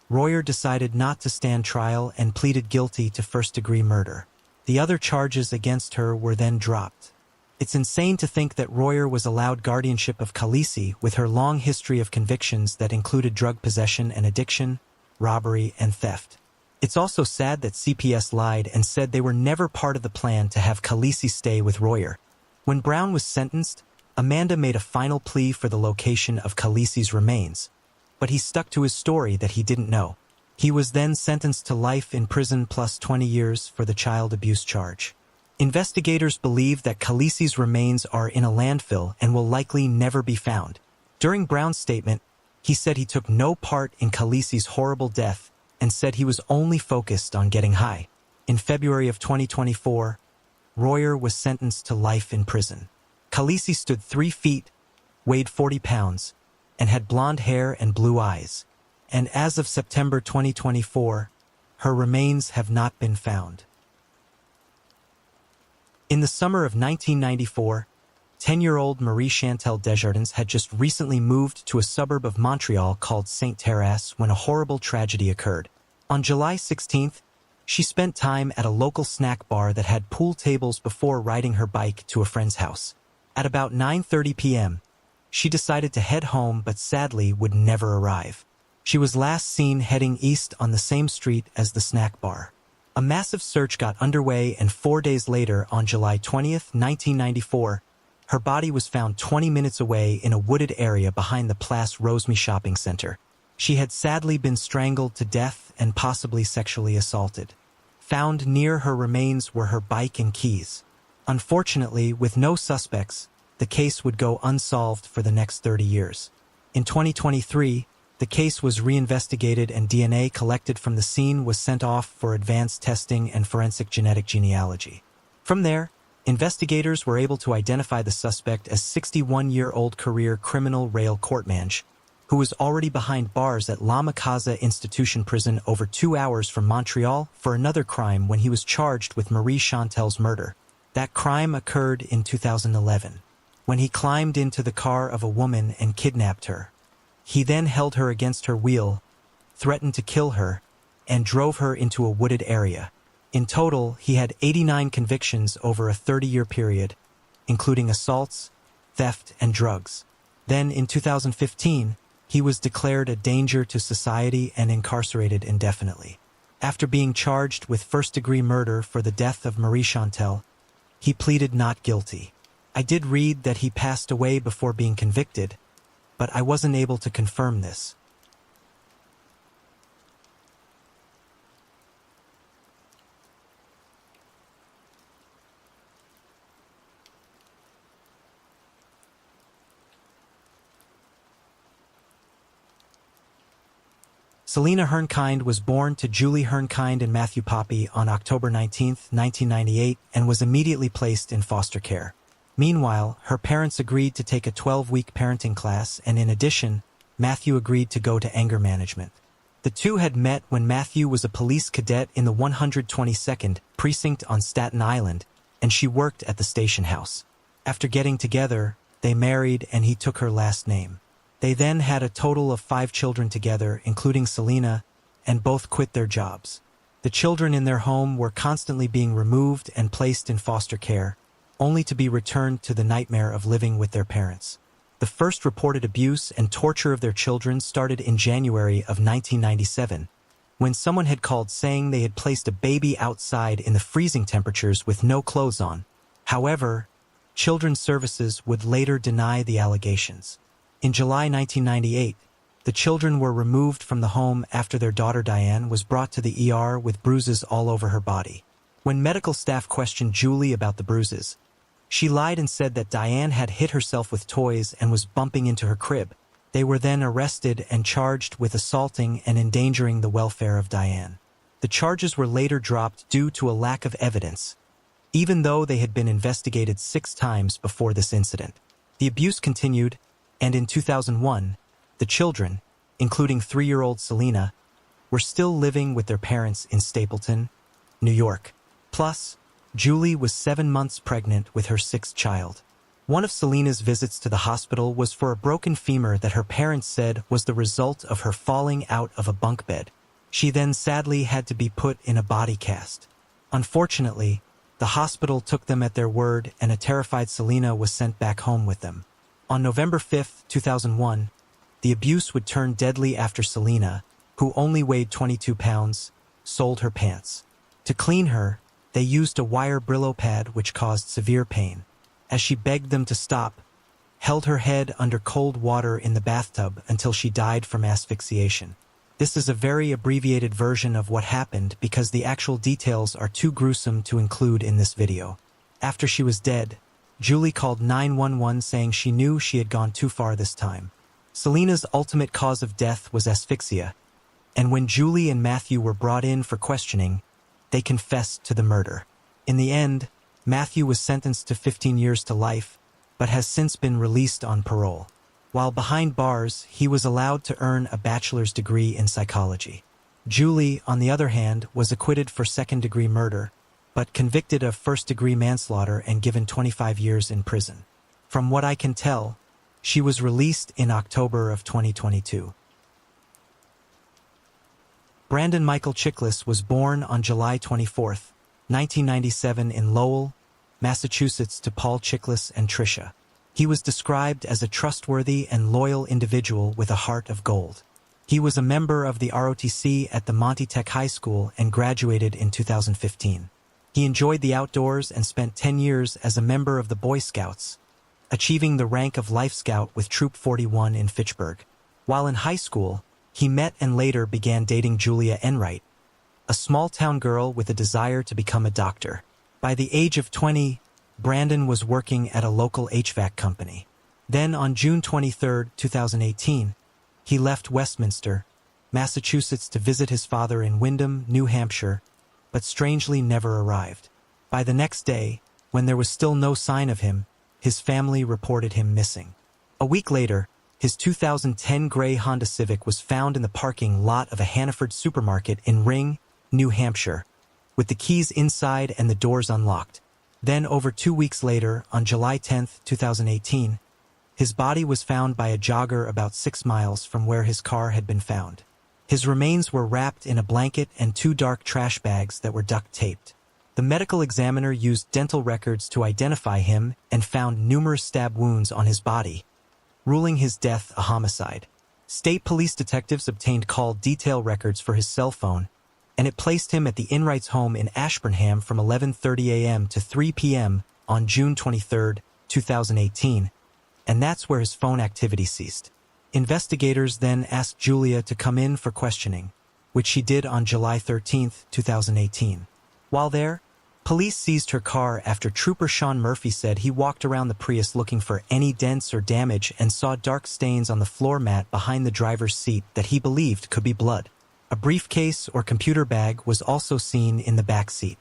Royer decided not to stand trial and pleaded guilty to first-degree murder. The other charges against her were then dropped. It's insane to think that Royer was allowed guardianship of Khaleesi with her long history of convictions that included drug possession and addiction, robbery, and theft. It's also sad that CPS lied and said they were never part of the plan to have Khaleesi stay with Royer. When Brown was sentenced, Amanda made a final plea for the location of Khaleesi's remains, but he stuck to his story that he didn't know. He was then sentenced to life in prison plus 20 years for the child abuse charge. Investigators believe that Khaleesi's remains are in a landfill and will likely never be found. During Brown's statement, he said he took no part in Khaleesi's horrible death and said he was only focused on getting high. In February of 2024, Royer was sentenced to life in prison. Khaleesi stood 3 feet, weighed 40 pounds, and had blonde hair and blue eyes. And as of September 2024, her remains have not been found. In the summer of 1994, 10-year-old Marie Chantal Desjardins had just recently moved to a suburb of Montreal called Sainte-Thérèse when a horrible tragedy occurred. On July 16th, she spent time at a local snack bar that had pool tables before riding her bike to a friend's house. At about 9:30 p.m., she decided to head home but sadly would never arrive. She was last seen heading east on the same street as the snack bar. A massive search got underway, and 4 days later, on July 20th, 1994, her body was found 20 minutes away in a wooded area behind the Place Rosemy shopping center. She had sadly been strangled to death and possibly sexually assaulted. Found near her remains were her bike and keys. Unfortunately, with no suspects, the case would go unsolved for the next 30 years. In 2023, the case was reinvestigated and DNA collected from the scene was sent off for advanced testing and forensic genetic genealogy. From there, investigators were able to identify the suspect as 61-year-old career criminal Rail Courtmange, who was already behind bars at La Casa Institution Prison over 2 hours from Montreal for another crime when he was charged with Marie Chantel's murder. That crime occurred in 2011, when he climbed into the car of a woman and kidnapped her. He then held her against her wheel, threatened to kill her, and drove her into a wooded area. In total, he had 89 convictions over a 30-year period, including assaults, theft, and drugs. Then, in 2015, he was declared a danger to society and incarcerated indefinitely. After being charged with first-degree murder for the death of Marie Chantel, he pleaded not guilty. I did read that he passed away before being convicted, but I wasn't able to confirm this. Selena Hernkind was born to Julie Hernkind and Matthew Poppy on October 19, 1998, and was immediately placed in foster care. Meanwhile, her parents agreed to take a 12-week parenting class, and in addition, Matthew agreed to go to anger management. The two had met when Matthew was a police cadet in the 122nd Precinct on Staten Island, and she worked at the station house. After getting together, they married and he took her last name. They then had a total of 5 children together, including Selena, and both quit their jobs. The children in their home were constantly being removed and placed in foster care, only to be returned to the nightmare of living with their parents. The first reported abuse and torture of their children started in January of 1997, when someone had called saying they had placed a baby outside in the freezing temperatures with no clothes on. However, Children's Services would later deny the allegations. In July 1998, the children were removed from the home after their daughter Diane was brought to the ER with bruises all over her body. When medical staff questioned Julie about the bruises, she lied and said that Diane had hit herself with toys and was bumping into her crib. They were then arrested and charged with assaulting and endangering the welfare of Diane. The charges were later dropped due to a lack of evidence, even though they had been investigated 6 times before this incident. The abuse continued, and in 2001, the children, including 3-year-old Selena, were still living with their parents in Stapleton, New York. Plus, Julie was 7 months pregnant with her 6th child. One of Selena's visits to the hospital was for a broken femur that her parents said was the result of her falling out of a bunk bed. She then sadly had to be put in a body cast. Unfortunately, the hospital took them at their word, and a terrified Selena was sent back home with them. On November 5, 2001, the abuse would turn deadly after Selena, who only weighed 22 pounds, sold her pants. To clean her, they used a wire Brillo pad which caused severe pain. As she begged them to stop, held her head under cold water in the bathtub until she died from asphyxiation. This is a very abbreviated version of what happened because the actual details are too gruesome to include in this video. After she was dead, Julie called 911 saying she knew she had gone too far this time. Selena's ultimate cause of death was asphyxia, and when Julie and Matthew were brought in for questioning, they confessed to the murder. In the end, Matthew was sentenced to 15 years to life, but has since been released on parole. While behind bars, he was allowed to earn a bachelor's degree in psychology. Julie, on the other hand, was acquitted for second-degree murder, but convicted of first-degree manslaughter and given 25 years in prison. From what I can tell, she was released in October of 2022. Brandon Michael Chiklis was born on July 24, 1997 in Lowell, Massachusetts to Paul Chiklis and Tricia. He was described as a trustworthy and loyal individual with a heart of gold. He was a member of the ROTC at the Monty Tech High School and graduated in 2015. He enjoyed the outdoors and spent 10 years as a member of the Boy Scouts, achieving the rank of Life Scout with Troop 41 in Fitchburg. While in high school, he met and later began dating Julia Enright, a small-town girl with a desire to become a doctor. By the age of 20, Brandon was working at a local HVAC company. Then on June 23, 2018, he left Westminster, Massachusetts to visit his father in Windham, New Hampshire, but strangely never arrived. By the next day, when there was still no sign of him, his family reported him missing. A week later, his 2010 gray Honda Civic was found in the parking lot of a Hannaford supermarket in Ring, New Hampshire, with the keys inside and the doors unlocked. Then, over 2 weeks later, on July 10, 2018, his body was found by a jogger about 6 miles from where his car had been found. His remains were wrapped in a blanket and 2 dark trash bags that were duct-taped. The medical examiner used dental records to identify him and found numerous stab wounds on his body, ruling his death a homicide. State police detectives obtained call detail records for his cell phone, and it placed him at the Enrights' home in Ashburnham from 11:30 a.m. to 3 p.m. on June 23, 2018, and that's where his phone activity ceased. Investigators then asked Julia to come in for questioning, which she did on July 13, 2018. While there, police seized her car after Trooper Sean Murphy said he walked around the Prius looking for any dents or damage and saw dark stains on the floor mat behind the driver's seat that he believed could be blood. A briefcase or computer bag was also seen in the back seat.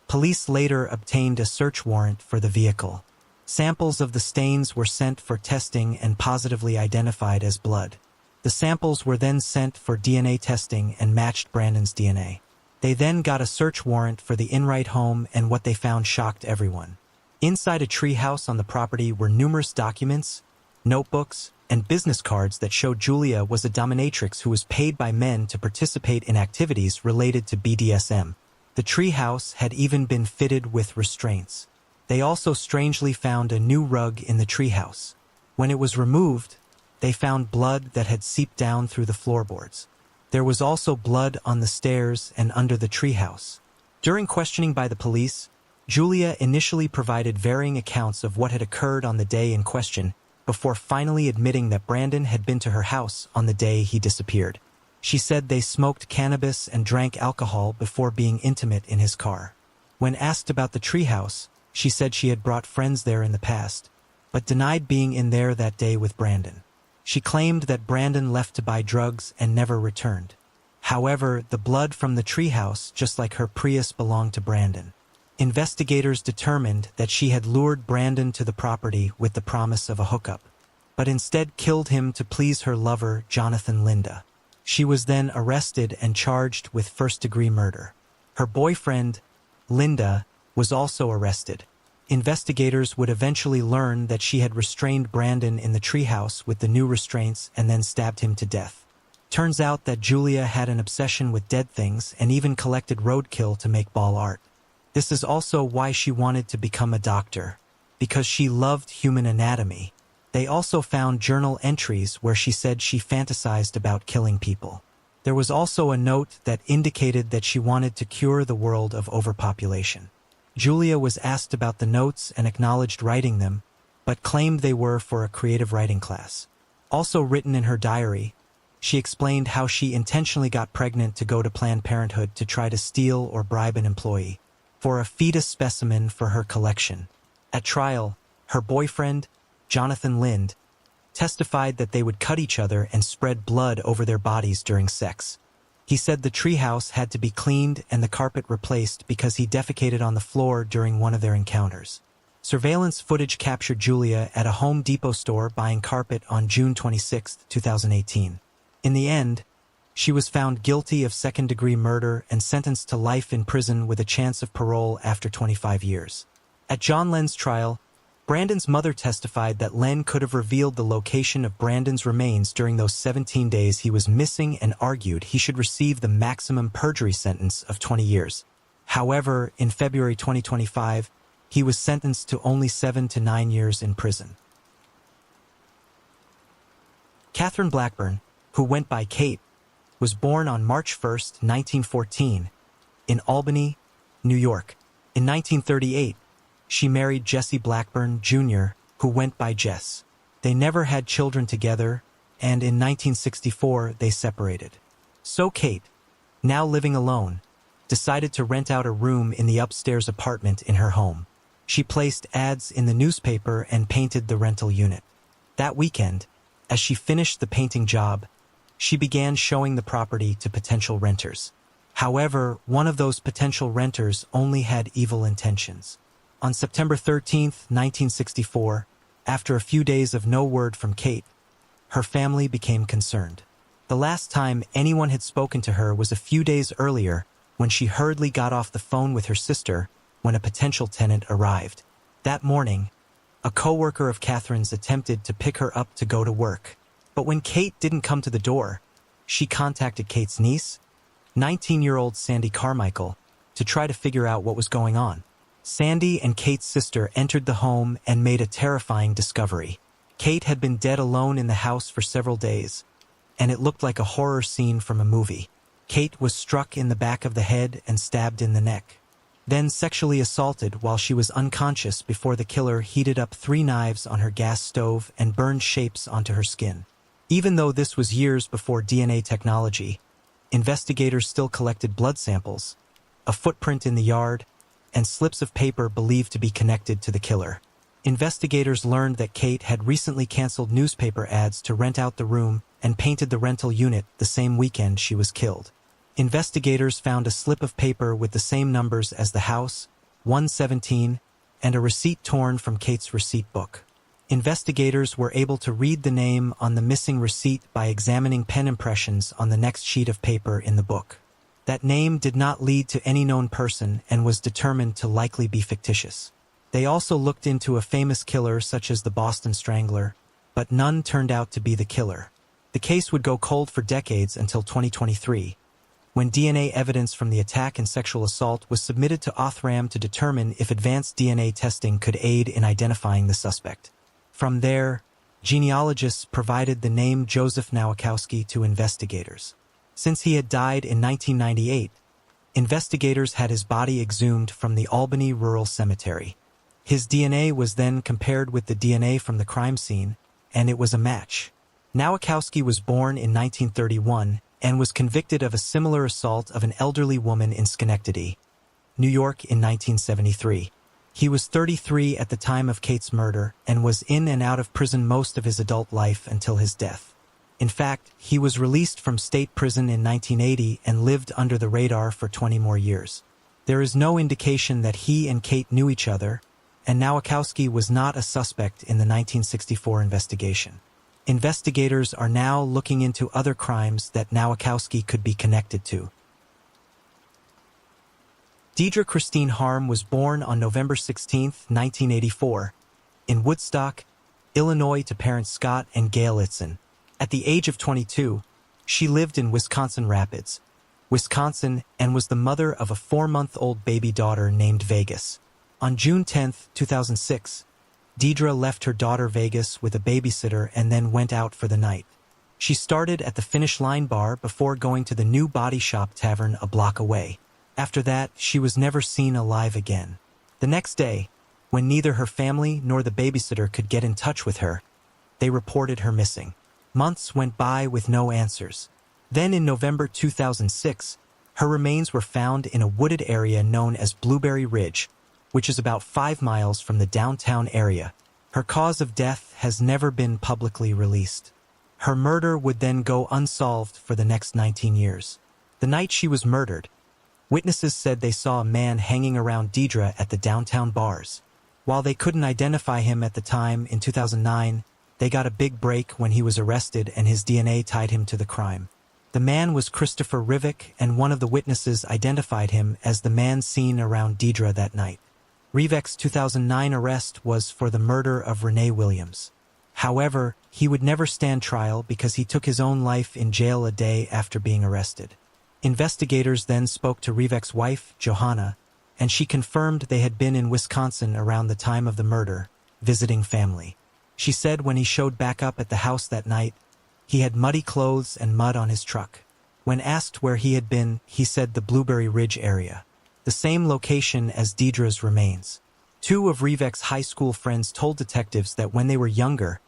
Police later obtained a search warrant for the vehicle. Samples of the stains were sent for testing and positively identified as blood. The samples were then sent for DNA testing and matched Brandon's DNA. They then got a search warrant for the Enright home, and what they found shocked everyone. Inside a treehouse on the property were numerous documents, notebooks, and business cards that showed Julia was a dominatrix who was paid by men to participate in activities related to BDSM. The treehouse had even been fitted with restraints. They also strangely found a new rug in the treehouse. When it was removed, they found blood that had seeped down through the floorboards. There was also blood on the stairs and under the treehouse. During questioning by the police, Julia initially provided varying accounts of what had occurred on the day in question, before finally admitting that Brandon had been to her house on the day he disappeared. She said they smoked cannabis and drank alcohol before being intimate in his car. When asked about the treehouse, she said she had brought friends there in the past, but denied being in there that day with Brandon. She claimed that Brandon left to buy drugs and never returned. However, the blood from the treehouse, just like her Prius, belonged to Brandon. Investigators determined that she had lured Brandon to the property with the promise of a hookup, but instead killed him to please her lover, Jonathan Linda. She was then arrested and charged with first-degree murder. Her boyfriend, Linda, was also arrested. Investigators would eventually learn that she had restrained Brandon in the treehouse with the new restraints and then stabbed him to death. Turns out that Julia had an obsession with dead things and even collected roadkill to make ball art. This is also why she wanted to become a doctor, because she loved human anatomy. They also found journal entries where she said she fantasized about killing people. There was also a note that indicated that she wanted to cure the world of overpopulation. Julia was asked about the notes and acknowledged writing them, but claimed they were for a creative writing class. Also written in her diary, she explained how she intentionally got pregnant to go to Planned Parenthood to try to steal or bribe an employee for a fetus specimen for her collection. At trial, her boyfriend, Jonathan Lind, testified that they would cut each other and spread blood over their bodies during sex. He said the treehouse had to be cleaned and the carpet replaced because he defecated on the floor during one of their encounters. Surveillance footage captured Julia at a Home Depot store buying carpet on June 26, 2018. In the end, she was found guilty of second-degree murder and sentenced to life in prison with a chance of parole after 25 years. At John Lenn's trial, Brandon's mother testified that Lenn could have revealed the location of Brandon's remains during those 17 days he was missing and argued he should receive the maximum perjury sentence of 20 years. However, in February 2025, he was sentenced to only 7 to 9 years in prison. Catherine Blackburn, who went by Kate, was born on March 1, 1914, in Albany, New York. In 1938, she married Jesse Blackburn, Jr., who went by Jess. They never had children together, and in 1964 they separated. So Kate, now living alone, decided to rent out a room in the upstairs apartment in her home. She placed ads in the newspaper and painted the rental unit. That weekend, as she finished the painting job, she began showing the property to potential renters. However, one of those potential renters only had evil intentions. On September 13, 1964, after a few days of no word from Kate, her family became concerned. The last time anyone had spoken to her was a few days earlier when she hurriedly got off the phone with her sister when a potential tenant arrived. That morning, a coworker of Catherine's attempted to pick her up to go to work. But when Kate didn't come to the door, she contacted Kate's niece, 19-year-old Sandy Carmichael, to try to figure out what was going on. Sandy and Kate's sister entered the home and made a terrifying discovery. Kate had been dead alone in the house for several days, and it looked like a horror scene from a movie. Kate was struck in the back of the head and stabbed in the neck, then sexually assaulted while she was unconscious before the killer heated up 3 knives on her gas stove and burned shapes onto her skin. Even though this was years before DNA technology, investigators still collected blood samples, a footprint in the yard, and slips of paper believed to be connected to the killer. Investigators learned that Kate had recently canceled newspaper ads to rent out the room and painted the rental unit the same weekend she was killed. Investigators found a slip of paper with the same numbers as the house, 117, and a receipt torn from Kate's receipt book. Investigators were able to read the name on the missing receipt by examining pen impressions on the next sheet of paper in the book. That name did not lead to any known person and was determined to likely be fictitious. They also looked into a famous killer such as the Boston Strangler, but none turned out to be the killer. The case would go cold for decades until 2023, when DNA evidence from the attack and sexual assault was submitted to Othram to determine if advanced DNA testing could aid in identifying the suspect. From there, genealogists provided the name Joseph Nowakowski to investigators. Since he had died in 1998, investigators had his body exhumed from the Albany Rural Cemetery. His DNA was then compared with the DNA from the crime scene, and it was a match. Nowakowski was born in 1931 and was convicted of a similar assault of an elderly woman in Schenectady, New York in 1973. He was 33 at the time of Kate's murder and was in and out of prison most of his adult life until his death. In fact, he was released from state prison in 1980 and lived under the radar for 20 more years. There is no indication that he and Kate knew each other, and Nowakowski was not a suspect in the 1964 investigation. Investigators are now looking into other crimes that Nowakowski could be connected to. Deidre Christine Harm was born on November 16, 1984, in Woodstock, Illinois to parents Scott and Gail Itzen. At the age of 22, she lived in Wisconsin Rapids, Wisconsin, and was the mother of a 4-month-old baby daughter named Vegas. On June 10, 2006, Deidre left her daughter Vegas with a babysitter and then went out for the night. She started at the Finish Line bar before going to the New Body Shop Tavern a block away. After that, she was never seen alive again. The next day, when neither her family nor the babysitter could get in touch with her, they reported her missing. Months went by with no answers. Then in November 2006, her remains were found in a wooded area known as Blueberry Ridge, which is about 5 miles from the downtown area. Her cause of death has never been publicly released. Her murder would then go unsolved for the next 19 years. The night she was murdered, witnesses said they saw a man hanging around Deidre at the downtown bars. While they couldn't identify him at the time, in 2009, they got a big break when he was arrested and his DNA tied him to the crime. The man was Christopher Rivik, and one of the witnesses identified him as the man seen around Deidre that night. Rivik's 2009 arrest was for the murder of Renee Williams. However, he would never stand trial because he took his own life in jail a day after being arrested. Investigators then spoke to Rivik's wife, Johanna, and she confirmed they had been in Wisconsin around the time of the murder, visiting family. She said when he showed back up at the house that night, he had muddy clothes and mud on his truck. When asked where he had been, he said the Blueberry Ridge area, the same location as Deidre's remains. Two of Rivek's high school friends told detectives that when they were younger,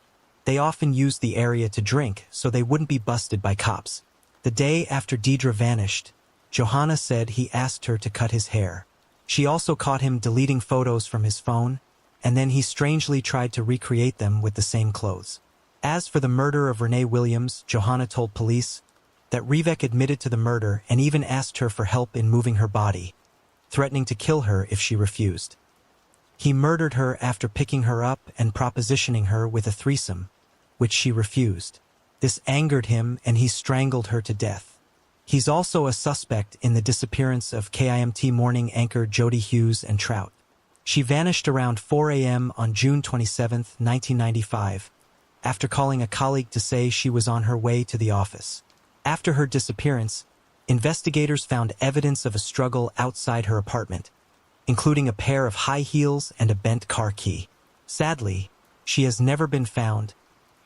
they often used the area to drink so they wouldn't be busted by cops. The day after Deidre vanished, Johanna said he asked her to cut his hair. She also caught him deleting photos from his phone, and then he strangely tried to recreate them with the same clothes. As for the murder of Renee Williams, Johanna told police that Rivek admitted to the murder and even asked her for help in moving her body, threatening to kill her if she refused. He murdered her after picking her up and propositioning her with a threesome, which she refused. This angered him and he strangled her to death. He's also a suspect in the disappearance of KIMT morning anchor Jody Hughes and Trout. She vanished around 4 a.m. on June 27, 1995, after calling a colleague to say she was on her way to the office. After her disappearance, investigators found evidence of a struggle outside her apartment, including a pair of high heels and a bent car key. Sadly, she has never been found,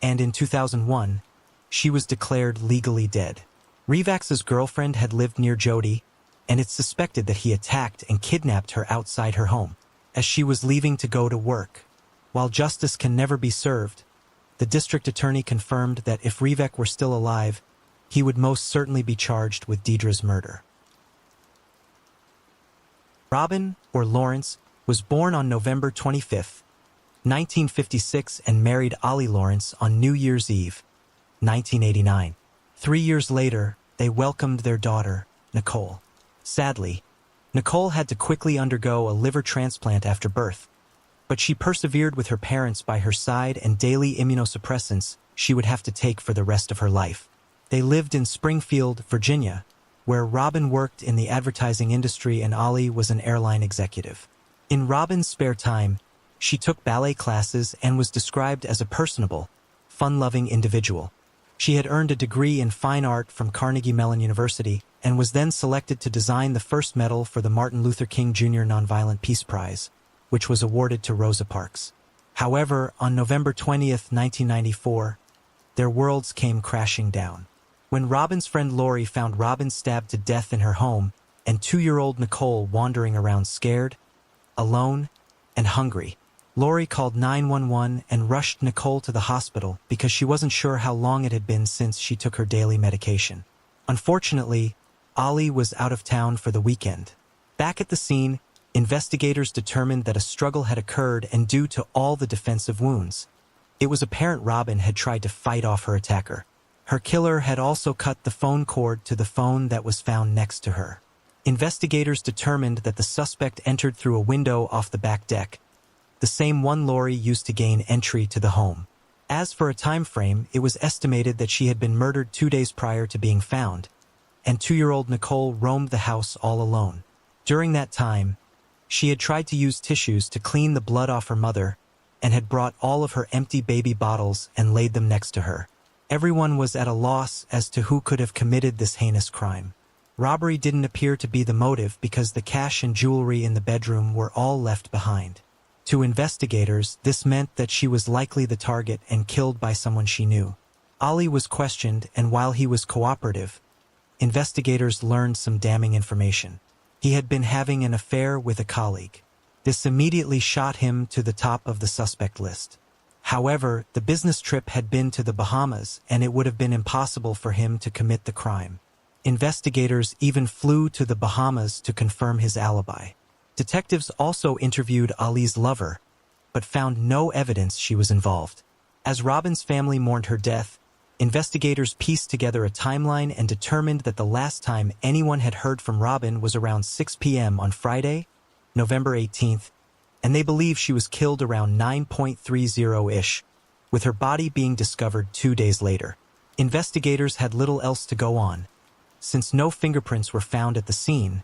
and in 2001, she was declared legally dead. Rivek's girlfriend had lived near Jody, and it's suspected that he attacked and kidnapped her outside her home as she was leaving to go to work. While justice can never be served, the district attorney confirmed that if Rivek were still alive, he would most certainly be charged with Deidre's murder. Robin, or Lawrence, was born on November 25, 1956 and married Ollie Lawrence on New Year's Eve, 1989. 3 years later, they welcomed their daughter, Nicole. Sadly, Nicole had to quickly undergo a liver transplant after birth, but she persevered with her parents by her side and daily immunosuppressants she would have to take for the rest of her life. They lived in Springfield, Virginia, where Robin worked in the advertising industry and Ollie was an airline executive. In Robin's spare time, she took ballet classes and was described as a personable, fun-loving individual. She had earned a degree in fine art from Carnegie Mellon University and was then selected to design the first medal for the Martin Luther King Jr. Nonviolent Peace Prize, which was awarded to Rosa Parks. However, on November 20, 1994, their worlds came crashing down. When Robin's friend Lori found Robin stabbed to death in her home and 2-year-old Nicole wandering around scared, alone, and hungry, Lori called 911 and rushed Nicole to the hospital because she wasn't sure how long it had been since she took her daily medication. Unfortunately, Ollie was out of town for the weekend. Back at the scene, investigators determined that a struggle had occurred and due to all the defensive wounds, it was apparent Robin had tried to fight off her attacker. Her killer had also cut the phone cord to the phone that was found next to her. Investigators determined that the suspect entered through a window off the back deck, the same one Lori used to gain entry to the home. As for a time frame, it was estimated that she had been murdered 2 days prior to being found, and 2-year-old Nicole roamed the house all alone. During that time, she had tried to use tissues to clean the blood off her mother and had brought all of her empty baby bottles and laid them next to her. Everyone was at a loss as to who could have committed this heinous crime. Robbery didn't appear to be the motive because the cash and jewelry in the bedroom were all left behind. To investigators, this meant that she was likely the target and killed by someone she knew. Ollie was questioned, and while he was cooperative, investigators learned some damning information. He had been having an affair with a colleague. This immediately shot him to the top of the suspect list. However, the business trip had been to the Bahamas, and it would have been impossible for him to commit the crime. Investigators even flew to the Bahamas to confirm his alibi. Detectives also interviewed Ali's lover, but found no evidence she was involved. As Robin's family mourned her death, investigators pieced together a timeline and determined that the last time anyone had heard from Robin was around 6 p.m. on Friday, November 18th, and they believe she was killed around 9:30-ish, with her body being discovered 2 days later. Investigators had little else to go on, since no fingerprints were found at the scene,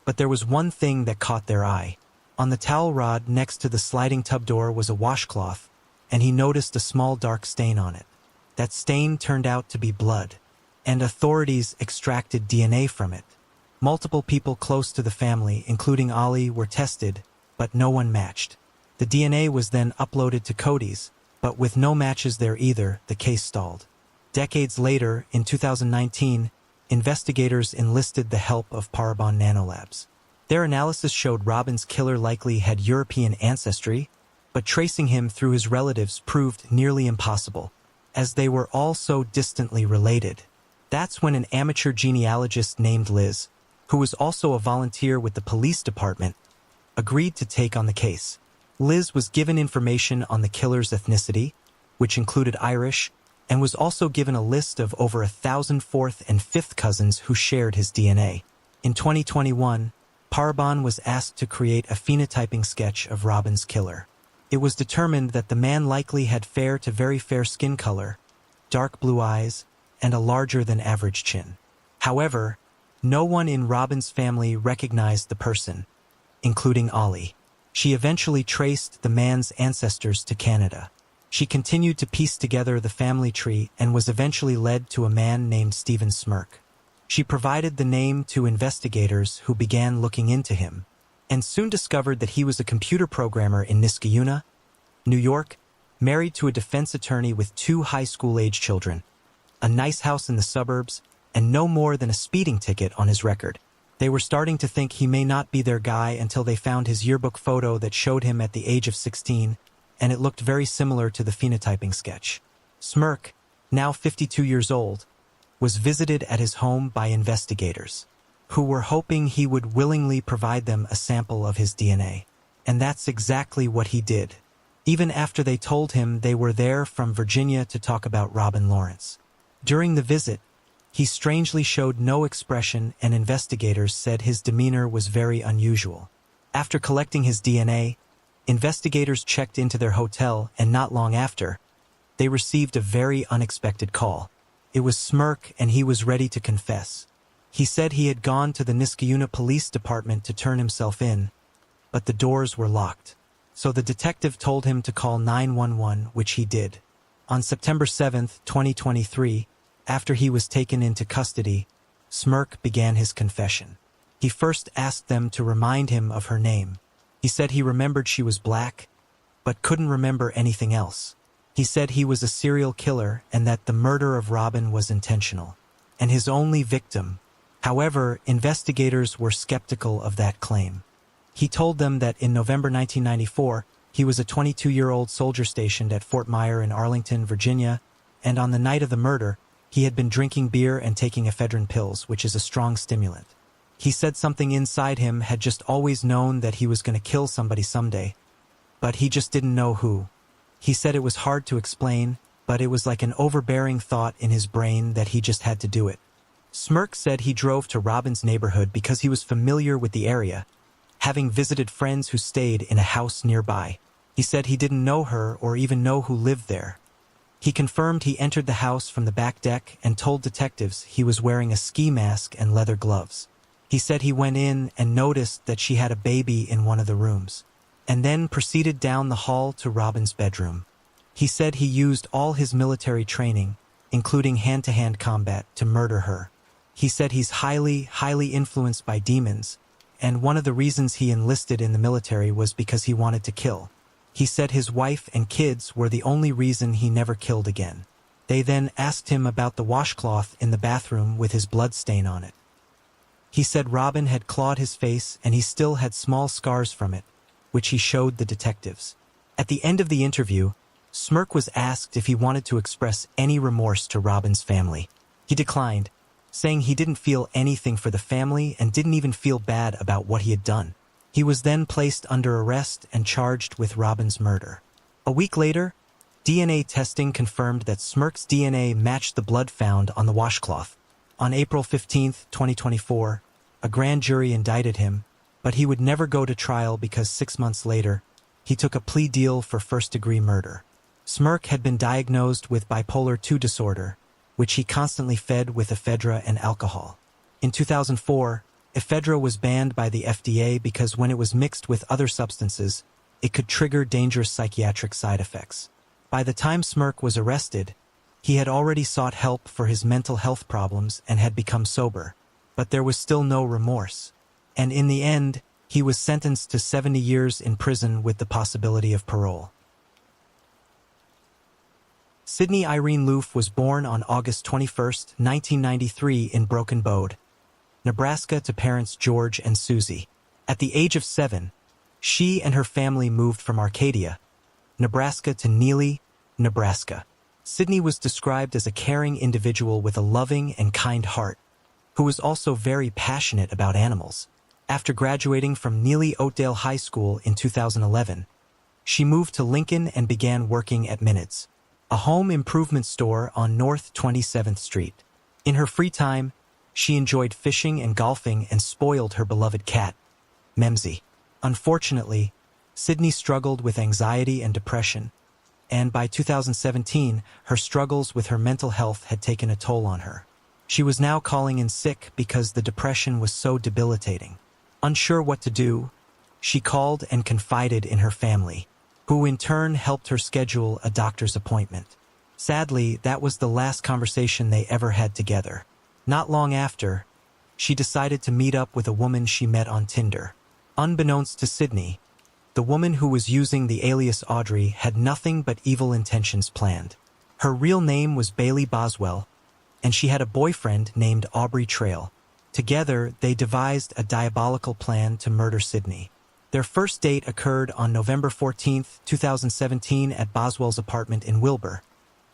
but there was one thing that caught their eye. On the towel rod next to the sliding tub door was a washcloth, and he noticed a small dark stain on it. That stain turned out to be blood, and authorities extracted DNA from it. Multiple people close to the family, including Ollie, were tested, but no one matched. The DNA was then uploaded to Cody's, but with no matches there either, the case stalled. Decades later, in 2019, investigators enlisted the help of Parabon Nanolabs. Their analysis showed Robin's killer likely had European ancestry, but tracing him through his relatives proved nearly impossible, as they were all so distantly related. That's when an amateur genealogist named Liz, who was also a volunteer with the police department, agreed to take on the case. Liz was given information on the killer's ethnicity, which included Irish, and was also given a list of over 1,000 fourth and fifth cousins who shared his DNA. In 2021, Parabon was asked to create a phenotyping sketch of Robin's killer. It was determined that the man likely had fair to very fair skin color, dark blue eyes, and a larger-than-average chin. However, no one in Robin's family recognized the person, including Ollie. She eventually traced the man's ancestors to Canada. She continued to piece together the family tree and was eventually led to a man named Stephen Smirk. She provided the name to investigators who began looking into him, and soon discovered that he was a computer programmer in Niskayuna, New York, married to a defense attorney with 2 high school-age children, a nice house in the suburbs, and no more than a speeding ticket on his record. They were starting to think he may not be their guy until they found his yearbook photo that showed him at the age of 16, and it looked very similar to the phenotyping sketch. Smirk, now 52 years old, was visited at his home by investigators, who were hoping he would willingly provide them a sample of his DNA. And that's exactly what he did, even after they told him they were there from Virginia to talk about Robin Lawrence. During the visit, he strangely showed no expression, and investigators said his demeanor was very unusual. After collecting his DNA, investigators checked into their hotel, and not long after, they received a very unexpected call. It was Smirk, and he was ready to confess. He said he had gone to the Niskayuna Police Department to turn himself in, but the doors were locked. So the detective told him to call 911, which he did. On September 7, 2023, after he was taken into custody, Smirk began his confession. He first asked them to remind him of her name. He said he remembered she was black, but couldn't remember anything else. He said he was a serial killer and that the murder of Robin was intentional, and his only victim. However, investigators were skeptical of that claim. He told them that in November 1994, he was a 22-year-old soldier stationed at Fort Myer in Arlington, Virginia, and on the night of the murder, he had been drinking beer and taking ephedrine pills, which is a strong stimulant. He said something inside him had just always known that he was going to kill somebody someday, but he just didn't know who. He said it was hard to explain, but it was like an overbearing thought in his brain that he just had to do it. Smirk said he drove to Robin's neighborhood because he was familiar with the area, having visited friends who stayed in a house nearby. He said he didn't know her or even know who lived there. He confirmed he entered the house from the back deck and told detectives he was wearing a ski mask and leather gloves. He said he went in and noticed that she had a baby in one of the rooms, and then proceeded down the hall to Robin's bedroom. He said he used all his military training, including hand-to-hand combat, to murder her. He said he's highly influenced by demons, and one of the reasons he enlisted in the military was because he wanted to kill. He said his wife and kids were the only reason he never killed again. They then asked him about the washcloth in the bathroom with his blood stain on it. He said Robin had clawed his face and he still had small scars from it, which he showed the detectives. At the end of the interview, Smirk was asked if he wanted to express any remorse to Robin's family. He declined, saying he didn't feel anything for the family and didn't even feel bad about what he had done. He was then placed under arrest and charged with Robin's murder. A week later, DNA testing confirmed that Smirk's DNA matched the blood found on the washcloth. On April 15, 2024, a grand jury indicted him, but he would never go to trial because 6 months later, he took a plea deal for first-degree murder. Smirk had been diagnosed with bipolar II disorder, which he constantly fed with ephedra and alcohol. In 2004, ephedra was banned by the FDA because when it was mixed with other substances, it could trigger dangerous psychiatric side effects. By the time Smirk was arrested, he had already sought help for his mental health problems and had become sober, but there was still no remorse. And in the end, he was sentenced to 70 years in prison with the possibility of parole. Sydney Irene Loof was born on August 21, 1993 in Broken Bow, Nebraska to parents George and Susie. At the age of 7, she and her family moved from Arcadia, Nebraska to Neely, Nebraska. Sydney was described as a caring individual with a loving and kind heart, who was also very passionate about animals. After graduating from Neely Oakdale High School in 2011, she moved to Lincoln and began working at Minutes, a home improvement store on North 27th Street. In her free time, she enjoyed fishing and golfing and spoiled her beloved cat, Memsy. Unfortunately, Sydney struggled with anxiety and depression, and by 2017, her struggles with her mental health had taken a toll on her. She was now calling in sick because the depression was so debilitating. Unsure what to do, she called and confided in her family, who in turn helped her schedule a doctor's appointment. Sadly, that was the last conversation they ever had together. Not long after, she decided to meet up with a woman she met on Tinder. Unbeknownst to Sydney, the woman who was using the alias Audrey had nothing but evil intentions planned. Her real name was Bailey Boswell, and she had a boyfriend named Aubrey Trail. Together, they devised a diabolical plan to murder Sydney. Their first date occurred on November 14, 2017 at Boswell's apartment in Wilbur,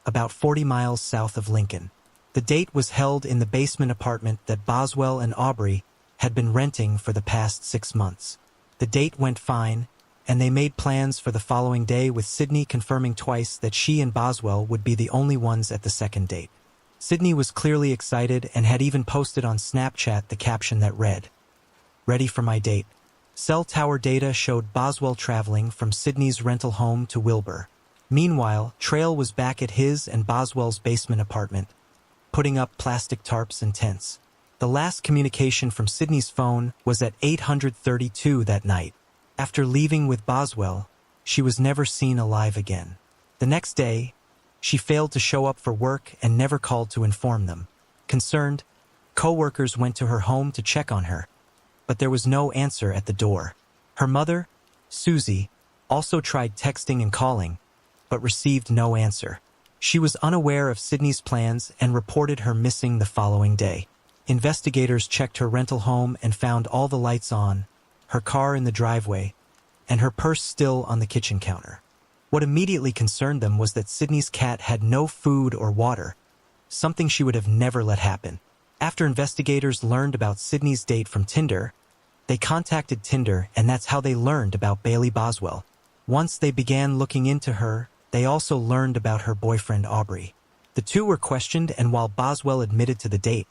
about 40 miles south of Lincoln. The date was held in the basement apartment that Boswell and Aubrey had been renting for the past 6 months. The date went fine, and they made plans for the following day, with Sydney confirming twice that she and Boswell would be the only ones at the second date. Sydney was clearly excited and had even posted on Snapchat the caption that read, "Ready for my date." Cell tower data showed Boswell traveling from Sydney's rental home to Wilbur. Meanwhile, Trail was back at his and Boswell's basement apartment, putting up plastic tarps and tents. The last communication from Sydney's phone was at 8:32 that night. After leaving with Boswell, she was never seen alive again. The next day, she failed to show up for work and never called to inform them. Concerned, co-workers went to her home to check on her, but there was no answer at the door. Her mother, Susie, also tried texting and calling, but received no answer. She was unaware of Sydney's plans and reported her missing the following day. Investigators checked her rental home and found all the lights on, her car in the driveway, and her purse still on the kitchen counter. What immediately concerned them was that Sydney's cat had no food or water, something she would have never let happen. After investigators learned about Sydney's date from Tinder, they contacted Tinder, and that's how they learned about Bailey Boswell. Once they began looking into her, they also learned about her boyfriend Aubrey. The two were questioned, and while Boswell admitted to the date,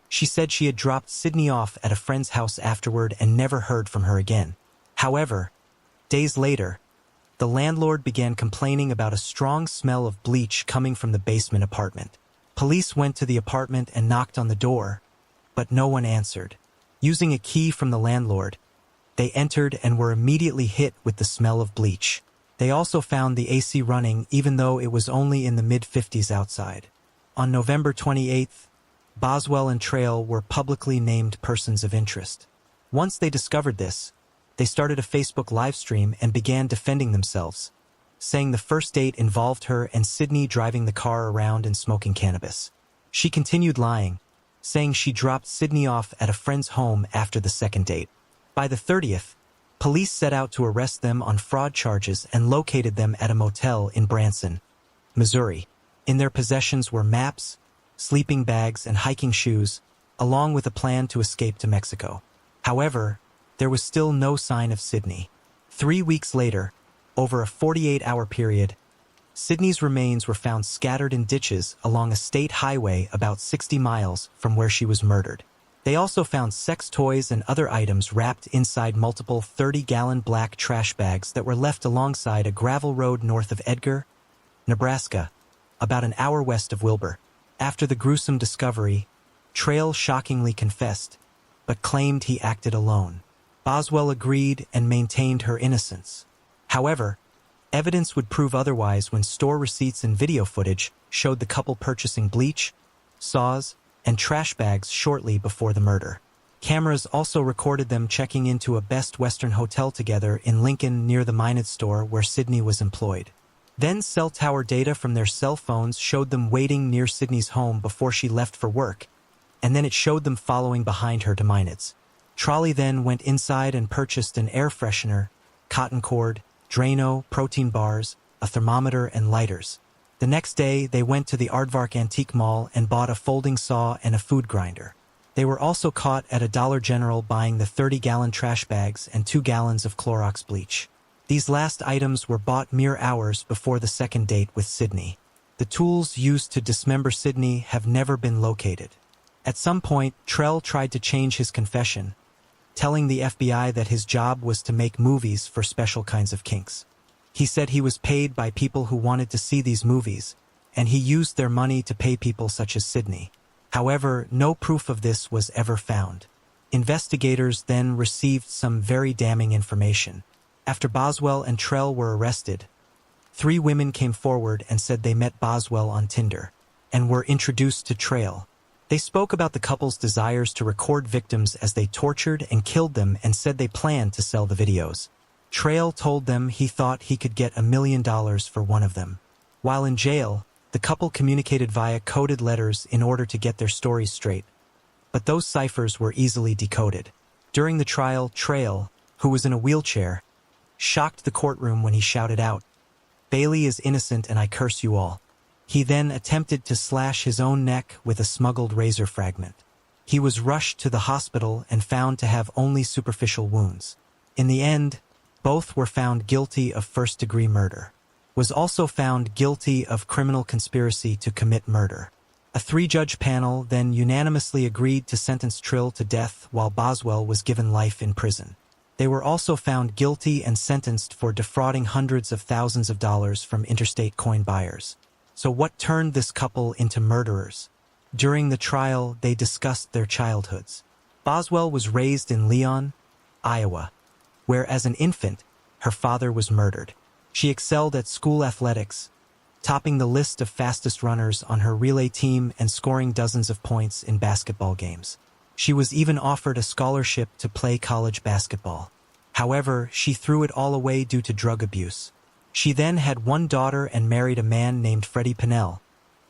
she said she had dropped Sydney off at a friend's house afterward and never heard from her again. However, days later, the landlord began complaining about a strong smell of bleach coming from the basement apartment. Police went to the apartment and knocked on the door, but no one answered. Using a key from the landlord, they entered and were immediately hit with the smell of bleach. They also found the AC running even though it was only in the mid-50s outside. On November 28th, Boswell and Trail were publicly named persons of interest. Once they discovered this, they started a Facebook live stream and began defending themselves, saying the first date involved her and Sydney driving the car around and smoking cannabis. She continued lying, saying she dropped Sydney off at a friend's home after the second date. By the 30th, police set out to arrest them on fraud charges and located them at a motel in Branson, Missouri. In their possessions were maps, sleeping bags, and hiking shoes, along with a plan to escape to Mexico. However, there was still no sign of Sydney. 3 weeks later, over a 48-hour period, Sydney's remains were found scattered in ditches along a state highway about 60 miles from where she was murdered. They also found sex toys and other items wrapped inside multiple 30-gallon black trash bags that were left alongside a gravel road north of Edgar, Nebraska, about an hour west of Wilbur. After the gruesome discovery, Trail shockingly confessed, but claimed he acted alone. Boswell agreed and maintained her innocence. However, evidence would prove otherwise when store receipts and video footage showed the couple purchasing bleach, saws, and trash bags shortly before the murder. Cameras also recorded them checking into a Best Western hotel together in Lincoln near the Minot store where Sydney was employed. Then cell tower data from their cell phones showed them waiting near Sydney's home before she left for work, and then it showed them following behind her to Minet's. Trolley then went inside and purchased an air freshener, cotton cord, Drano, protein bars, a thermometer, and lighters. The next day, they went to the Aardvark Antique Mall and bought a folding saw and a food grinder. They were also caught at a Dollar General buying the 30-gallon trash bags and 2 gallons of Clorox bleach. These last items were bought mere hours before the second date with Sydney. The tools used to dismember Sydney have never been located. At some point, Trell tried to change his confession, telling the FBI that his job was to make movies for special kinds of kinks. He said he was paid by people who wanted to see these movies, and he used their money to pay people such as Sydney. However, no proof of this was ever found. Investigators then received some very damning information. After Boswell and Trell were arrested, 3 women came forward and said they met Boswell on Tinder and were introduced to Trell. They spoke about the couple's desires to record victims as they tortured and killed them and said they planned to sell the videos. Trell told them he thought he could get $1 million for one of them. While in jail, the couple communicated via coded letters in order to get their stories straight, but those ciphers were easily decoded. During the trial, Trell, who was in a wheelchair, shocked the courtroom when he shouted out, "Bailey is innocent and I curse you all." He then attempted to slash his own neck with a smuggled razor fragment. He was rushed to the hospital and found to have only superficial wounds. In the end, both were found guilty of first-degree murder. Was also found guilty of criminal conspiracy to commit murder. A 3-judge panel then unanimously agreed to sentence Trell to death while Boswell was given life in prison. They were also found guilty and sentenced for defrauding hundreds of thousands of dollars from interstate coin buyers. So what turned this couple into murderers? During the trial, they discussed their childhoods. Boswell was raised in Leon, Iowa, where as an infant, her father was murdered. She excelled at school athletics, topping the list of fastest runners on her relay team and scoring dozens of points in basketball games. She was even offered a scholarship to play college basketball. However, she threw it all away due to drug abuse. She then had 1 daughter and married a man named Freddie Pinnell,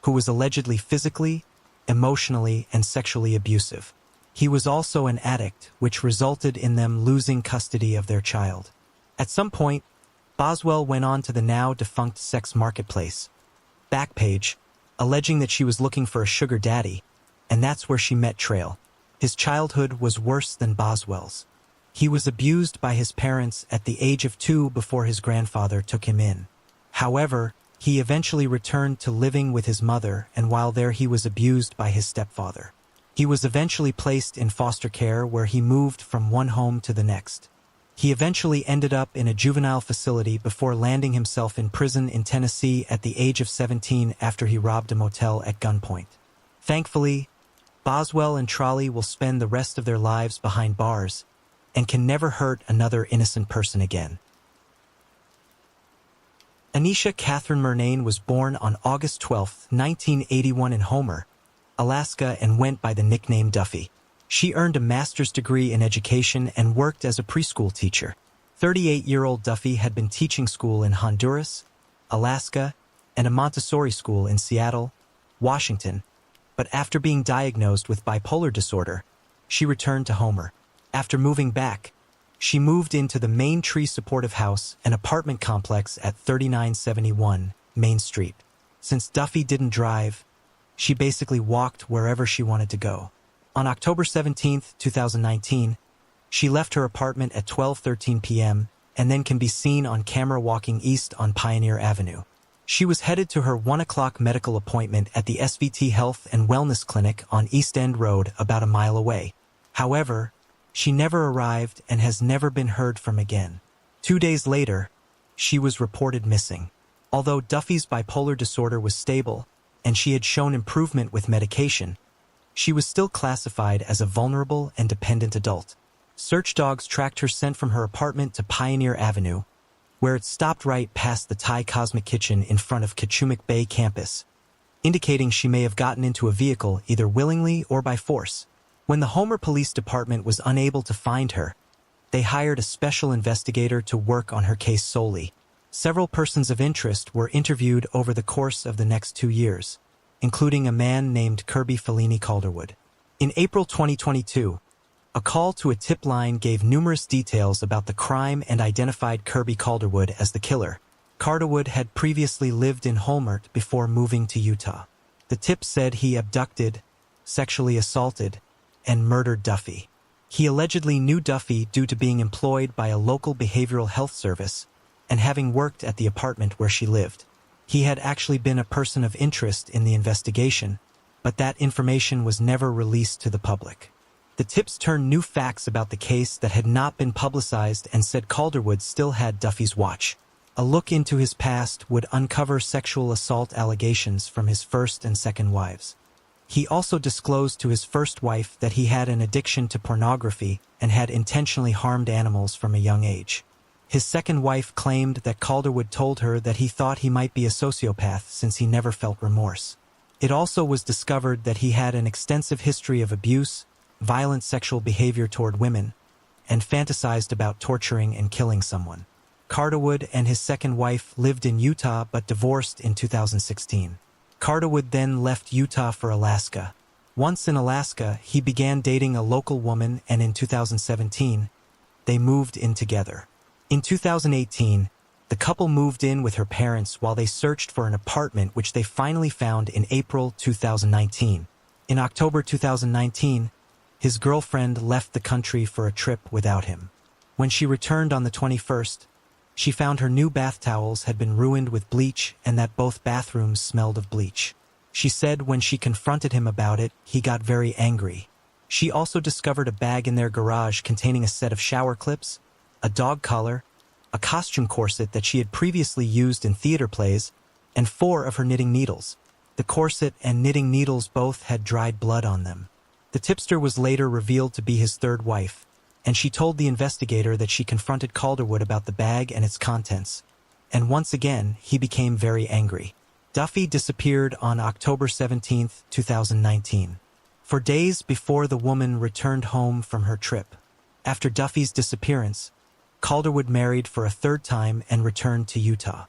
who was allegedly physically, emotionally, and sexually abusive. He was also an addict, which resulted in them losing custody of their child. At some point, Boswell went on to the now-defunct sex marketplace, Backpage, alleging that she was looking for a sugar daddy, and that's where she met Trell. His childhood was worse than Boswell's. He was abused by his parents at the age of 2 before his grandfather took him in. However, he eventually returned to living with his mother, and while there he was abused by his stepfather. He was eventually placed in foster care where he moved from one home to the next. He eventually ended up in a juvenile facility before landing himself in prison in Tennessee at the age of 17 after he robbed a motel at gunpoint. Thankfully, Boswell and Trolley will spend the rest of their lives behind bars and can never hurt another innocent person again. Anisha Catherine Murnane was born on August 12, 1981 in Homer, Alaska, and went by the nickname Duffy. She earned a master's degree in education and worked as a preschool teacher. 38-year-old Duffy had been teaching school in Honduras, Alaska, and a Montessori school in Seattle, Washington, but after being diagnosed with bipolar disorder, she returned to Homer. After moving back, she moved into the Main Tree Supportive House, an apartment complex at 3971 Main Street. Since Duffy didn't drive, she basically walked wherever she wanted to go. On October 17, 2019, she left her apartment at 12:13 p.m. and then can be seen on camera walking east on Pioneer Avenue. She was headed to her 1 o'clock medical appointment at the SVT Health and Wellness Clinic on East End Road, about a mile away. However, she never arrived and has never been heard from again. 2 days later, she was reported missing. Although Duffy's bipolar disorder was stable and she had shown improvement with medication, she was still classified as a vulnerable and dependent adult. Search dogs tracked her scent from her apartment to Pioneer Avenue, where it stopped right past the Thai Cosmic Kitchen in front of Kachumak Bay campus, indicating she may have gotten into a vehicle either willingly or by force. When the Homer Police Department was unable to find her, they hired a special investigator to work on her case solely. Several persons of interest were interviewed over the course of the next 2 years, including a man named Kirby Fellini Calderwood. In April 2022, a call to a tip line gave numerous details about the crime and identified Kirby Calderwood as the killer. Calderwood had previously lived in Holmert before moving to Utah. The tip said he abducted, sexually assaulted, and murdered Duffy. He allegedly knew Duffy due to being employed by a local behavioral health service and having worked at the apartment where she lived. He had actually been a person of interest in the investigation, but that information was never released to the public. The tips turned new facts about the case that had not been publicized and said Calderwood still had Duffy's watch. A look into his past would uncover sexual assault allegations from his first and second wives. He also disclosed to his first wife that he had an addiction to pornography and had intentionally harmed animals from a young age. His second wife claimed that Calderwood told her that he thought he might be a sociopath since he never felt remorse. It also was discovered that he had an extensive history of abuse, violent sexual behavior toward women, and fantasized about torturing and killing someone. Calderwood and his second wife lived in Utah but divorced in 2016. Calderwood then left Utah for Alaska. Once in Alaska, he began dating a local woman, and in 2017, they moved in together. In 2018, the couple moved in with her parents while they searched for an apartment which they finally found in April 2019. In October 2019, his girlfriend left the country for a trip without him. When she returned on the 21st, she found her new bath towels had been ruined with bleach and that both bathrooms smelled of bleach. She said when she confronted him about it, he got very angry. She also discovered a bag in their garage containing a set of shower clips, a dog collar, a costume corset that she had previously used in theater plays, and 4 of her knitting needles. The corset and knitting needles both had dried blood on them. The tipster was later revealed to be his third wife, and she told the investigator that she confronted Calderwood about the bag and its contents. And once again, he became very angry. Duffy disappeared on October 17, 2019. For days before the woman returned home from her trip. After Duffy's disappearance, Calderwood married for a third time and returned to Utah.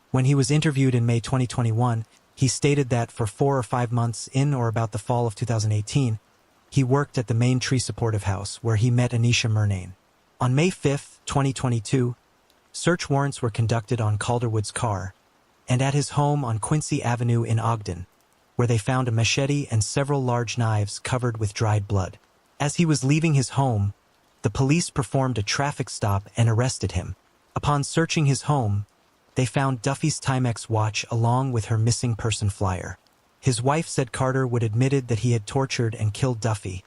When he was interviewed in May 2021, he stated that for 4 or 5 months in or about the fall of 2018, he worked at the Main Tree Supportive House where he met Anisha Murnane. On May 5, 2022, search warrants were conducted on Calderwood's car and at his home on Quincy Avenue in Ogden, where they found a machete and several large knives covered with dried blood. As he was leaving his home, the police performed a traffic stop and arrested him. Upon searching his home, they found Duffy's Timex watch along with her missing person flyer. His wife said Calderwood admitted that he had tortured and killed Duffy,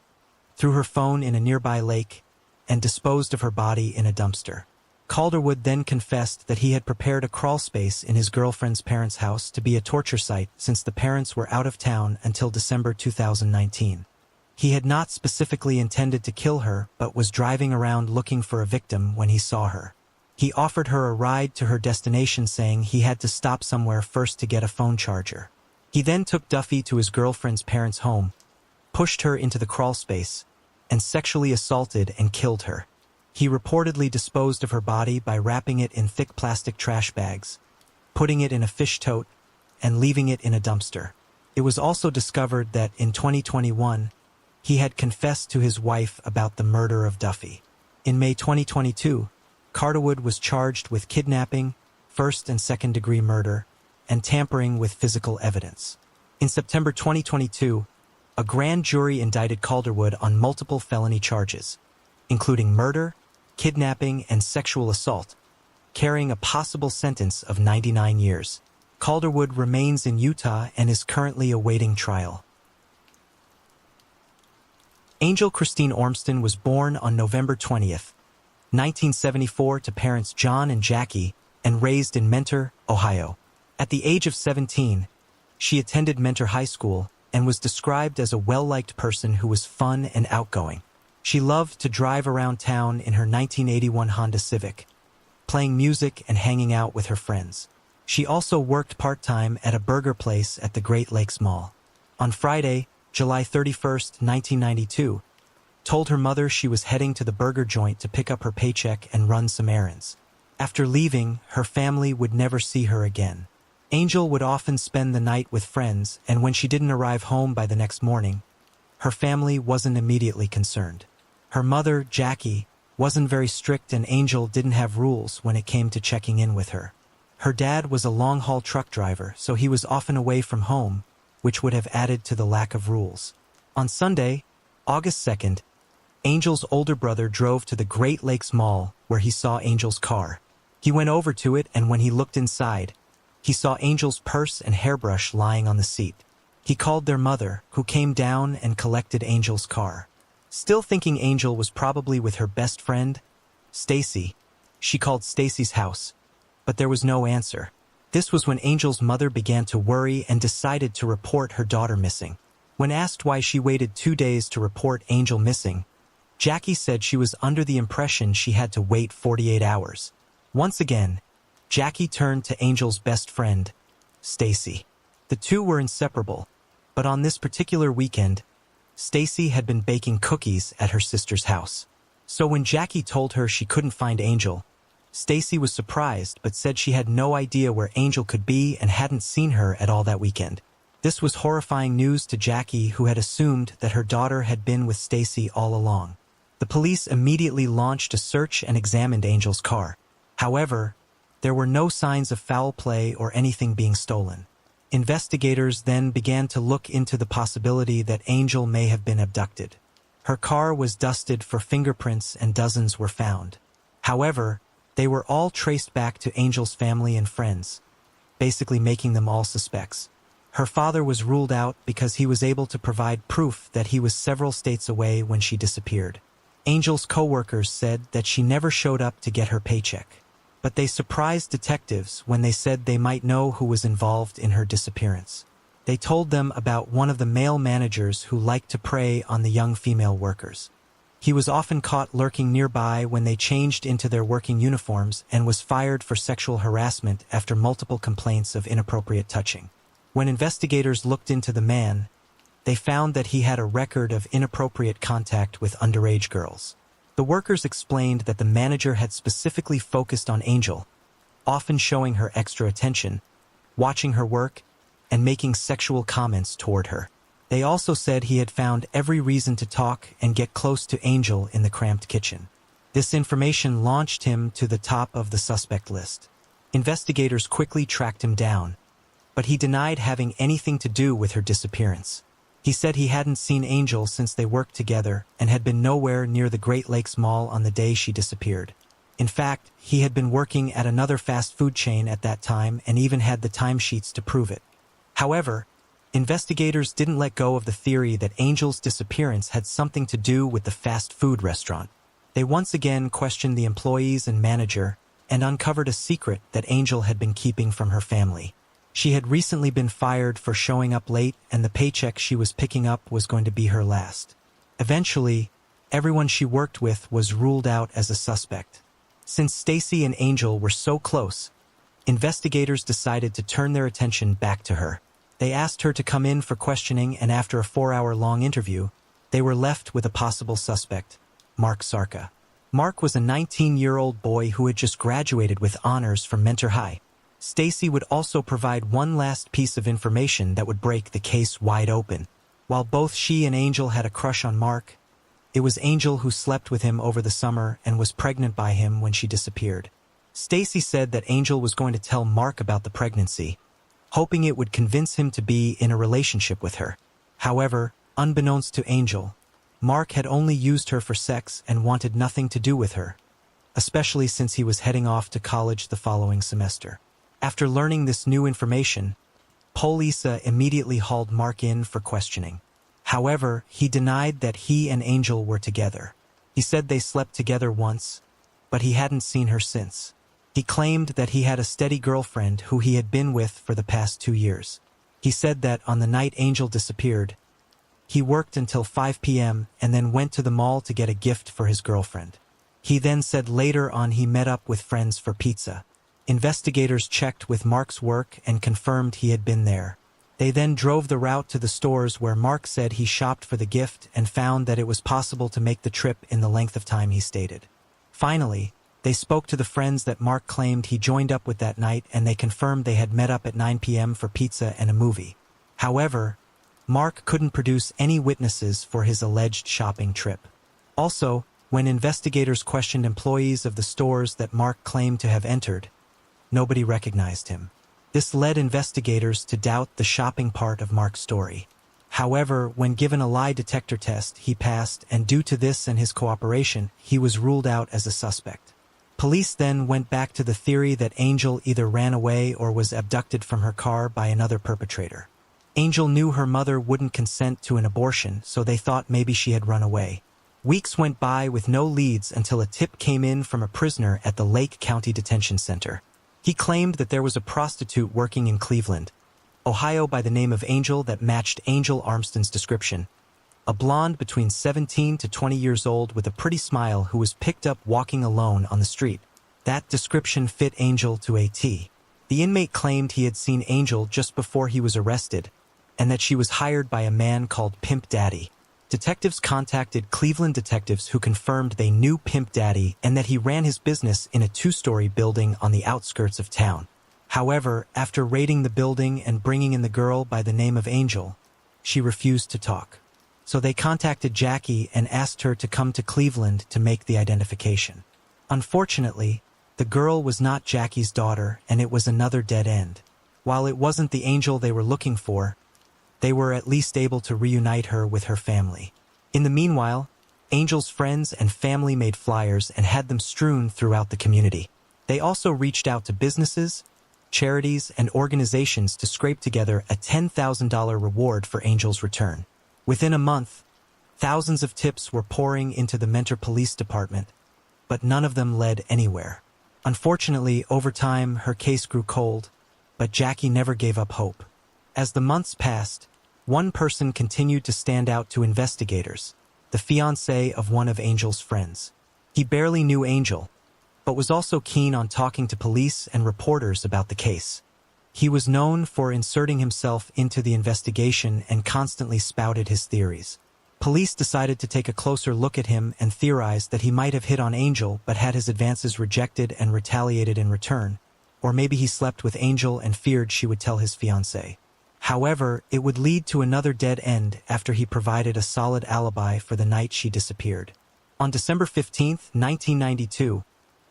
threw her phone in a nearby lake, and disposed of her body in a dumpster. Calderwood then confessed that he had prepared a crawl space in his girlfriend's parents' house to be a torture site since the parents were out of town until December 2019. He had not specifically intended to kill her but was driving around looking for a victim when he saw her. He offered her a ride to her destination saying he had to stop somewhere first to get a phone charger. He then took Duffy to his girlfriend's parents' home, pushed her into the crawl space, and sexually assaulted and killed her. He reportedly disposed of her body by wrapping it in thick plastic trash bags, putting it in a fish tote, and leaving it in a dumpster. It was also discovered that in 2021, he had confessed to his wife about the murder of Duffy. In May 2022, Calderwood was charged with kidnapping, first and second-degree murder, and tampering with physical evidence. In September 2022, a grand jury indicted Calderwood on multiple felony charges, including murder, kidnapping, and sexual assault, carrying a possible sentence of 99 years. Calderwood remains in Utah and is currently awaiting trial. Angel Christine Ormston was born on November 20th, 1974 to parents John and Jackie and raised in Mentor, Ohio. At the age of 17, she attended Mentor High School and was described as a well-liked person who was fun and outgoing. She loved to drive around town in her 1981 Honda Civic, playing music and hanging out with her friends. She also worked part-time at a burger place at the Great Lakes Mall. On Friday, July 31st, 1992, told her mother she was heading to the burger joint to pick up her paycheck and run some errands. After leaving, her family would never see her again. Angel would often spend the night with friends, and when she didn't arrive home by the next morning, her family wasn't immediately concerned. Her mother, Jackie, wasn't very strict, and Angel didn't have rules when it came to checking in with her. Her dad was a long-haul truck driver, so he was often away from home, which would have added to the lack of rules. On Sunday, August 2nd, Angel's older brother drove to the Great Lakes Mall where he saw Angel's car. He went over to it, and when he looked inside, he saw Angel's purse and hairbrush lying on the seat. He called their mother, who came down and collected Angel's car. Still thinking Angel was probably with her best friend, Stacy, she called Stacy's house, but there was no answer. This was when Angel's mother began to worry and decided to report her daughter missing. When asked why she waited 2 days to report Angel missing, Jackie said she was under the impression she had to wait 48 hours. Once again, Jackie turned to Angel's best friend, Stacy. The two were inseparable, but on this particular weekend, Stacy had been baking cookies at her sister's house. So when Jackie told her she couldn't find Angel, Stacy was surprised but said she had no idea where Angel could be and hadn't seen her at all that weekend. This was horrifying news to Jackie, who had assumed that her daughter had been with Stacy all along. The police immediately launched a search and examined Angel's car. However, there were no signs of foul play or anything being stolen. Investigators then began to look into the possibility that Angel may have been abducted. Her car was dusted for fingerprints and dozens were found. However, they were all traced back to Angel's family and friends, basically making them all suspects. Her father was ruled out because he was able to provide proof that he was several states away when she disappeared. Angel's co-workers said that she never showed up to get her paycheck, but they surprised detectives when they said they might know who was involved in her disappearance. They told them about one of the male managers who liked to prey on the young female workers. He was often caught lurking nearby when they changed into their working uniforms and was fired for sexual harassment after multiple complaints of inappropriate touching. When investigators looked into the man, they found that he had a record of inappropriate contact with underage girls. The workers explained that the manager had specifically focused on Angel, often showing her extra attention, watching her work, and making sexual comments toward her. They also said he had found every reason to talk and get close to Angel in the cramped kitchen. This information launched him to the top of the suspect list. Investigators quickly tracked him down, but he denied having anything to do with her disappearance. He said he hadn't seen Angel since they worked together and had been nowhere near the Great Lakes Mall on the day she disappeared. In fact, he had been working at another fast food chain at that time and even had the timesheets to prove it. However, investigators didn't let go of the theory that Angel's disappearance had something to do with the fast food restaurant. They once again questioned the employees and manager and uncovered a secret that Angel had been keeping from her family. She had recently been fired for showing up late, and the paycheck she was picking up was going to be her last. Eventually, everyone she worked with was ruled out as a suspect. Since Stacy and Angel were so close, investigators decided to turn their attention back to her. They asked her to come in for questioning, and after a 4-hour-long interview, they were left with a possible suspect, Mark Sarka. Mark was a 19-year-old boy who had just graduated with honors from Mentor High. Stacy would also provide one last piece of information that would break the case wide open. While both she and Angel had a crush on Mark, it was Angel who slept with him over the summer and was pregnant by him when she disappeared. Stacy said that Angel was going to tell Mark about the pregnancy, hoping it would convince him to be in a relationship with her. However, unbeknownst to Angel, Mark had only used her for sex and wanted nothing to do with her, especially since he was heading off to college the following semester. After learning this new information, Polisa immediately hauled Mark in for questioning. However, he denied that he and Angel were together. He said they slept together once, but he hadn't seen her since. He claimed that he had a steady girlfriend who he had been with for the past 2 years. He said that on the night Angel disappeared, he worked until 5 p.m. and then went to the mall to get a gift for his girlfriend. He then said later on he met up with friends for pizza. Investigators checked with Mark's work and confirmed he had been there. They then drove the route to the stores where Mark said he shopped for the gift and found that it was possible to make the trip in the length of time he stated. Finally, They spoke to the friends that Mark claimed he joined up with that night, and they confirmed they had met up at 9 p.m. for pizza and a movie. However, Mark couldn't produce any witnesses for his alleged shopping trip. Also, when investigators questioned employees of the stores that Mark claimed to have entered, nobody recognized him. This led investigators to doubt the shopping part of Mark's story. However, when given a lie detector test, he passed, and due to this and his cooperation, he was ruled out as a suspect. Police then went back to the theory that Angel either ran away or was abducted from her car by another perpetrator. Angel knew her mother wouldn't consent to an abortion, so they thought maybe she had run away. Weeks went by with no leads until a tip came in from a prisoner at the Lake County Detention Center. He claimed that there was a prostitute working in Cleveland, Ohio by the name of Angel that matched Angel Armstrong's description. A blonde between 17 to 20 years old with a pretty smile who was picked up walking alone on the street. That description fit Angel to a T. The inmate claimed he had seen Angel just before he was arrested, and that she was hired by a man called Pimp Daddy. Detectives contacted Cleveland detectives who confirmed they knew Pimp Daddy and that he ran his business in a 2-story building on the outskirts of town. However, after raiding the building and bringing in the girl by the name of Angel, she refused to talk. So they contacted Jackie and asked her to come to Cleveland to make the identification. Unfortunately, the girl was not Jackie's daughter, and it was another dead end. While it wasn't the Angel they were looking for, they were at least able to reunite her with her family. In the meanwhile, Angel's friends and family made flyers and had them strewn throughout the community. They also reached out to businesses, charities, and organizations to scrape together a $10,000 reward for Angel's return. Within a month, thousands of tips were pouring into the Mentor Police Department, but none of them led anywhere. Unfortunately, over time, her case grew cold, but Jackie never gave up hope. As the months passed, one person continued to stand out to investigators, the fiancé of one of Angel's friends. He barely knew Angel, but was also keen on talking to police and reporters about the case. He was known for inserting himself into the investigation and constantly spouted his theories. Police decided to take a closer look at him and theorized that he might have hit on Angel but had his advances rejected and retaliated in return, or maybe he slept with Angel and feared she would tell his fiancé. However, it would lead to another dead end after he provided a solid alibi for the night she disappeared. On December 15, 1992,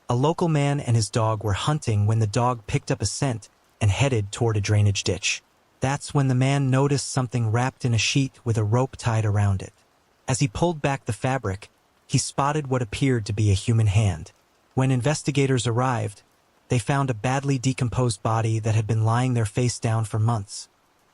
a local man and his dog were hunting when the dog picked up a scent and headed toward a drainage ditch. That's when the man noticed something wrapped in a sheet with a rope tied around it. As he pulled back the fabric, he spotted what appeared to be a human hand. When investigators arrived, they found a badly decomposed body that had been lying there face down for months,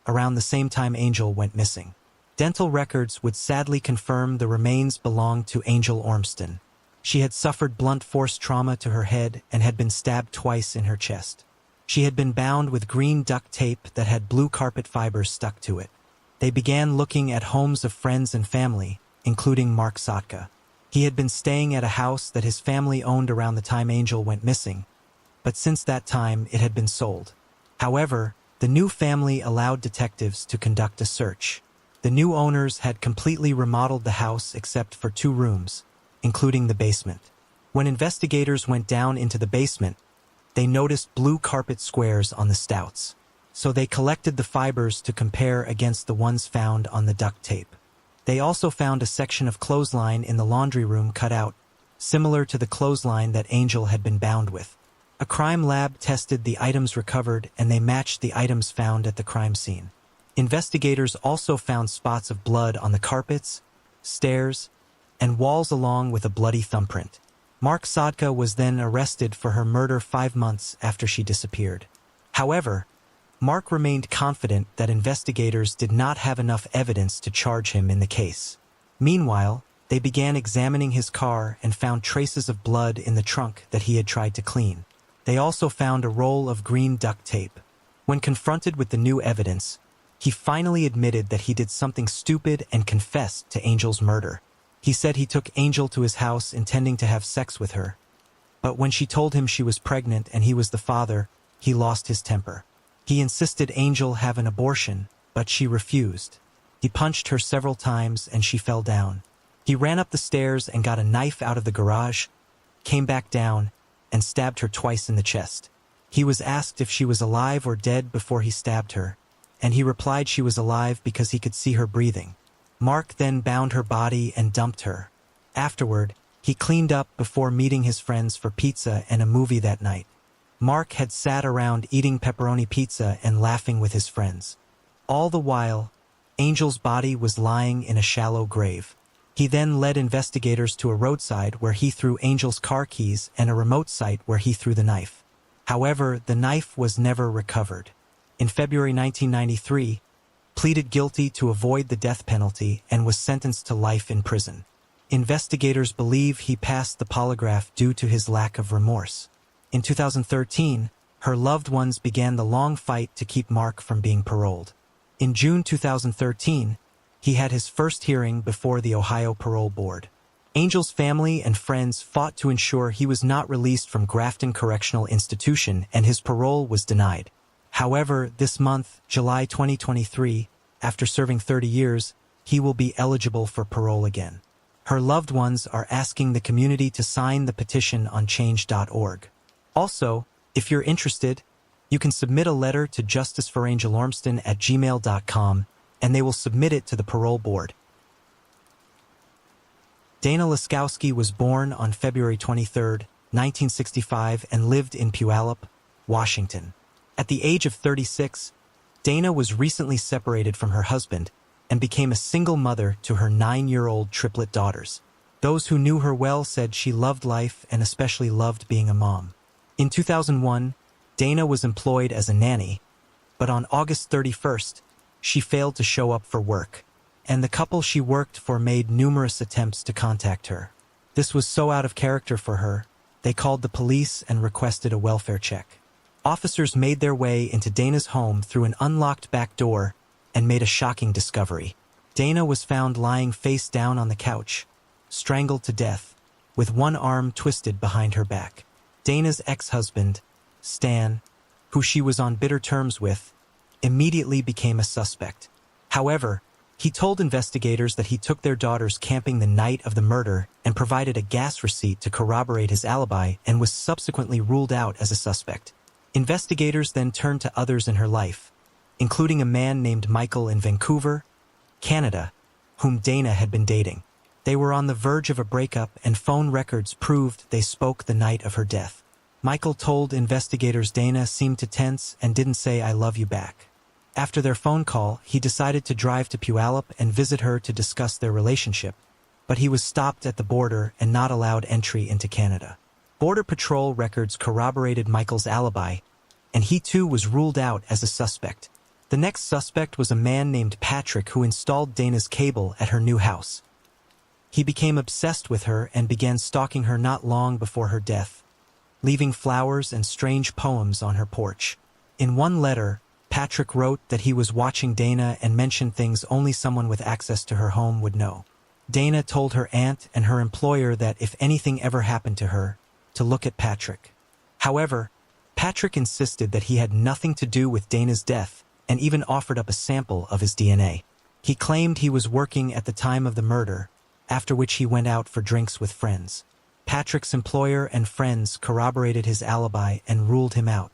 around the same time Angel went missing. Dental records would sadly confirm the remains belonged to Angel Ormston. She had suffered blunt force trauma to her head and had been stabbed twice in her chest. She had been bound with green duct tape that had blue carpet fibers stuck to it. They began looking at homes of friends and family, including Mark Sotka. He had been staying at a house that his family owned around the time Angel went missing, but since that time it had been sold. However, the new family allowed detectives to conduct a search. The new owners had completely remodeled the house except for 2 rooms, including the basement. When investigators went down into the basement, they noticed blue carpet squares on the stouts. So they collected the fibers to compare against the ones found on the duct tape. They also found a section of clothesline in the laundry room cut out, similar to the clothesline that Angel had been bound with. A crime lab tested the items recovered and they matched the items found at the crime scene. Investigators also found spots of blood on the carpets, stairs, and walls along with a bloody thumbprint. Mark Sotka was then arrested for her murder 5 months after she disappeared. However, Mark remained confident that investigators did not have enough evidence to charge him in the case. Meanwhile, they began examining his car and found traces of blood in the trunk that he had tried to clean. They also found a roll of green duct tape. When confronted with the new evidence, he finally admitted that he did something stupid and confessed to Angel's murder. He said he took Angel to his house intending to have sex with her, but when she told him she was pregnant and he was the father, he lost his temper. He insisted Angel have an abortion, but she refused. He punched her several times and she fell down. He ran up the stairs and got a knife out of the garage, came back down, and stabbed her twice in the chest. He was asked if she was alive or dead before he stabbed her, and he replied she was alive because he could see her breathing. Mark then bound her body and dumped her. Afterward, he cleaned up before meeting his friends for pizza and a movie that night. Mark had sat around eating pepperoni pizza and laughing with his friends. All the while, Angel's body was lying in a shallow grave. He then led investigators to a roadside where he threw Angel's car keys and a remote site where he threw the knife. However, the knife was never recovered. In February 1993, pleaded guilty to avoid the death penalty and was sentenced to life in prison. Investigators believe he passed the polygraph due to his lack of remorse. In 2013, her loved ones began the long fight to keep Mark from being paroled. In June 2013, he had his first hearing before the Ohio Parole Board. Angel's family and friends fought to ensure he was not released from Grafton Correctional Institution and his parole was denied. However, this month, July 2023, after serving 30 years, he will be eligible for parole again. Her loved ones are asking the community to sign the petition on change.org. Also, if you're interested, you can submit a letter to justiceforangelormston@gmail.com and they will submit it to the parole board. Dana Laskowski was born on February 23, 1965 and lived in Puyallup, Washington. At the age of 36, Dana was recently separated from her husband and became a single mother to her 9-year-old triplet daughters. Those who knew her well said she loved life and especially loved being a mom. In 2001, Dana was employed as a nanny, but on August 31st, she failed to show up for work, and the couple she worked for made numerous attempts to contact her. This was so out of character for her, they called the police and requested a welfare check. Officers made their way into Dana's home through an unlocked back door and made a shocking discovery. Dana was found lying face down on the couch, strangled to death, with one arm twisted behind her back. Dana's ex-husband, Stan, who she was on bitter terms with, immediately became a suspect. However, he told investigators that he took their daughters camping the night of the murder and provided a gas receipt to corroborate his alibi and was subsequently ruled out as a suspect. Investigators then turned to others in her life, including a man named Michael in Vancouver, Canada, whom Dana had been dating. They were on the verge of a breakup and phone records proved they spoke the night of her death. Michael told investigators Dana seemed to tense and didn't say "I love you" back. After their phone call, he decided to drive to Puyallup and visit her to discuss their relationship, but he was stopped at the border and not allowed entry into Canada. Border Patrol records corroborated Michael's alibi, and he too was ruled out as a suspect. The next suspect was a man named Patrick who installed Dana's cable at her new house. He became obsessed with her and began stalking her not long before her death, leaving flowers and strange poems on her porch. In one letter, Patrick wrote that he was watching Dana and mentioned things only someone with access to her home would know. Dana told her aunt and her employer that if anything ever happened to her, to look at Patrick. However, Patrick insisted that he had nothing to do with Dana's death and even offered up a sample of his DNA. He claimed he was working at the time of the murder, after which he went out for drinks with friends. Patrick's employer and friends corroborated his alibi and ruled him out.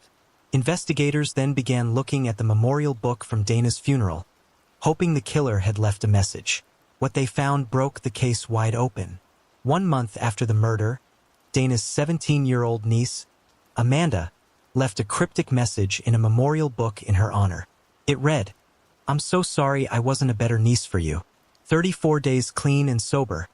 Investigators then began looking at the memorial book from Dana's funeral, hoping the killer had left a message. What they found broke the case wide open. 1 month after the murder, Dana's 17-year-old niece, Amanda, left a cryptic message in a memorial book in her honor. It read, "I'm so sorry I wasn't a better niece for you. 34 days clean and sober.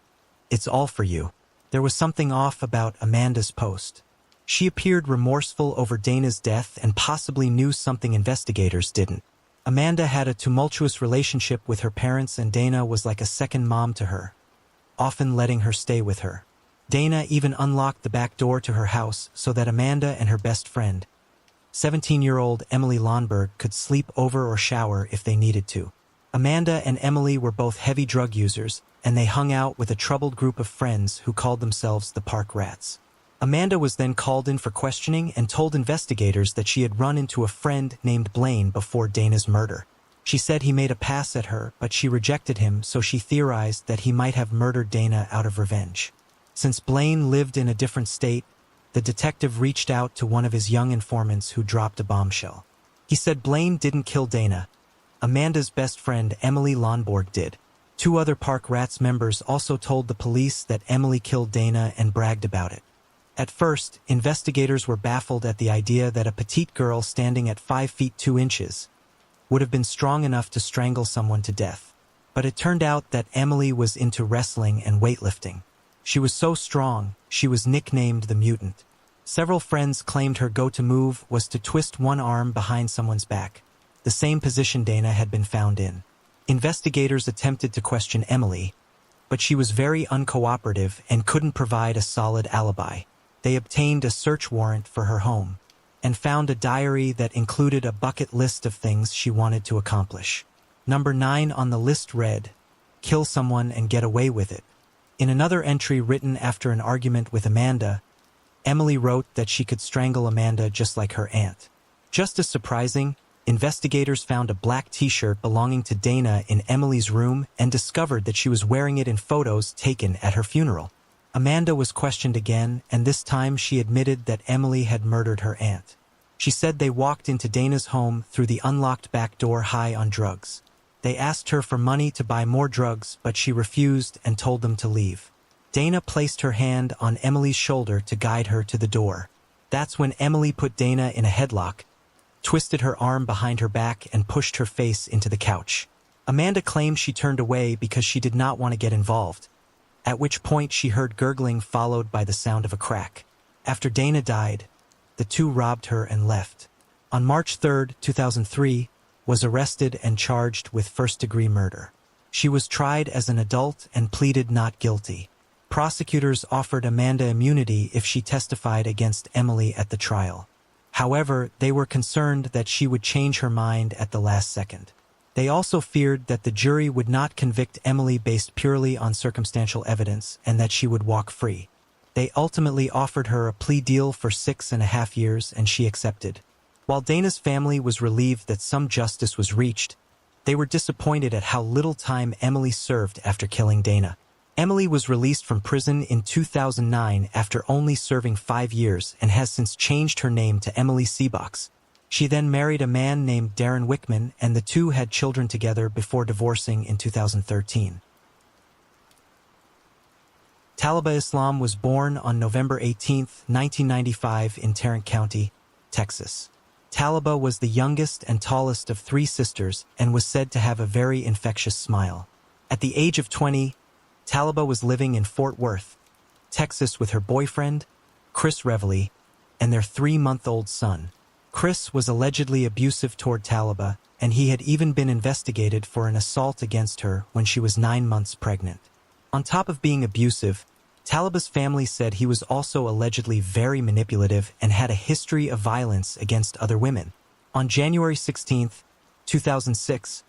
It's all for you." There was something off about Amanda's post. She appeared remorseful over Dana's death and possibly knew something investigators didn't. Amanda had a tumultuous relationship with her parents and Dana was like a second mom to her, often letting her stay with her. Dana even unlocked the back door to her house so that Amanda and her best friend, 17-year-old Emily Lonberg, could sleep over or shower if they needed to. Amanda and Emily were both heavy drug users, and they hung out with a troubled group of friends who called themselves the Park Rats. Amanda was then called in for questioning and told investigators that she had run into a friend named Blaine before Dana's murder. She said he made a pass at her, but she rejected him, so she theorized that he might have murdered Dana out of revenge. Since Blaine lived in a different state, the detective reached out to one of his young informants who dropped a bombshell. He said Blaine didn't kill Dana. Amanda's best friend Emily Lonborg did. Two other Park Rats members also told the police that Emily killed Dana and bragged about it. At first, investigators were baffled at the idea that a petite girl standing at 5 feet 2 inches would have been strong enough to strangle someone to death. But it turned out that Emily was into wrestling and weightlifting. She was so strong, she was nicknamed the Mutant. Several friends claimed her go-to move was to twist one arm behind someone's back, the same position Dana had been found in. Investigators attempted to question Emily, but she was very uncooperative and couldn't provide a solid alibi. They obtained a search warrant for her home and found a diary that included a bucket list of things she wanted to accomplish. Number 9 on the list read, "Kill someone and get away with it." In another entry written after an argument with Amanda, Emily wrote that she could strangle Amanda just like her aunt. Just as surprising, investigators found a black t-shirt belonging to Dana in Emily's room and discovered that she was wearing it in photos taken at her funeral. Amanda was questioned again, and this time she admitted that Emily had murdered her aunt. She said they walked into Dana's home through the unlocked back door high on drugs. They asked her for money to buy more drugs, but she refused and told them to leave. Dana placed her hand on Emily's shoulder to guide her to the door. That's when Emily put Dana in a headlock, twisted her arm behind her back, and pushed her face into the couch. Amanda claimed she turned away because she did not want to get involved, at which point she heard gurgling followed by the sound of a crack. After Dana died, the two robbed her and left. On March 3, 2003, was arrested and charged with first-degree murder. She was tried as an adult and pleaded not guilty. Prosecutors offered Amanda immunity if she testified against Emily at the trial. However, they were concerned that she would change her mind at the last second. They also feared that the jury would not convict Emily based purely on circumstantial evidence and that she would walk free. They ultimately offered her a plea deal for 6.5 years, and she accepted. While Dana's family was relieved that some justice was reached, they were disappointed at how little time Emily served after killing Dana. Emily was released from prison in 2009 after only serving 5 years and has since changed her name to Emily Seabox. She then married a man named Darren Wickman, and the two had children together before divorcing in 2013. Talaba Islam was born on November 18, 1995 in Tarrant County, Texas. Talaba was the youngest and tallest of 3 sisters and was said to have a very infectious smile. At the age of 20, Talaba was living in Fort Worth, Texas with her boyfriend, Chris Reveley, and their 3-month-old son. Chris was allegedly abusive toward Talaba, and he had even been investigated for an assault against her when she was 9 months pregnant. On top of being abusive, Talaba's family said he was also allegedly very manipulative and had a history of violence against other women. On January 16, 2006,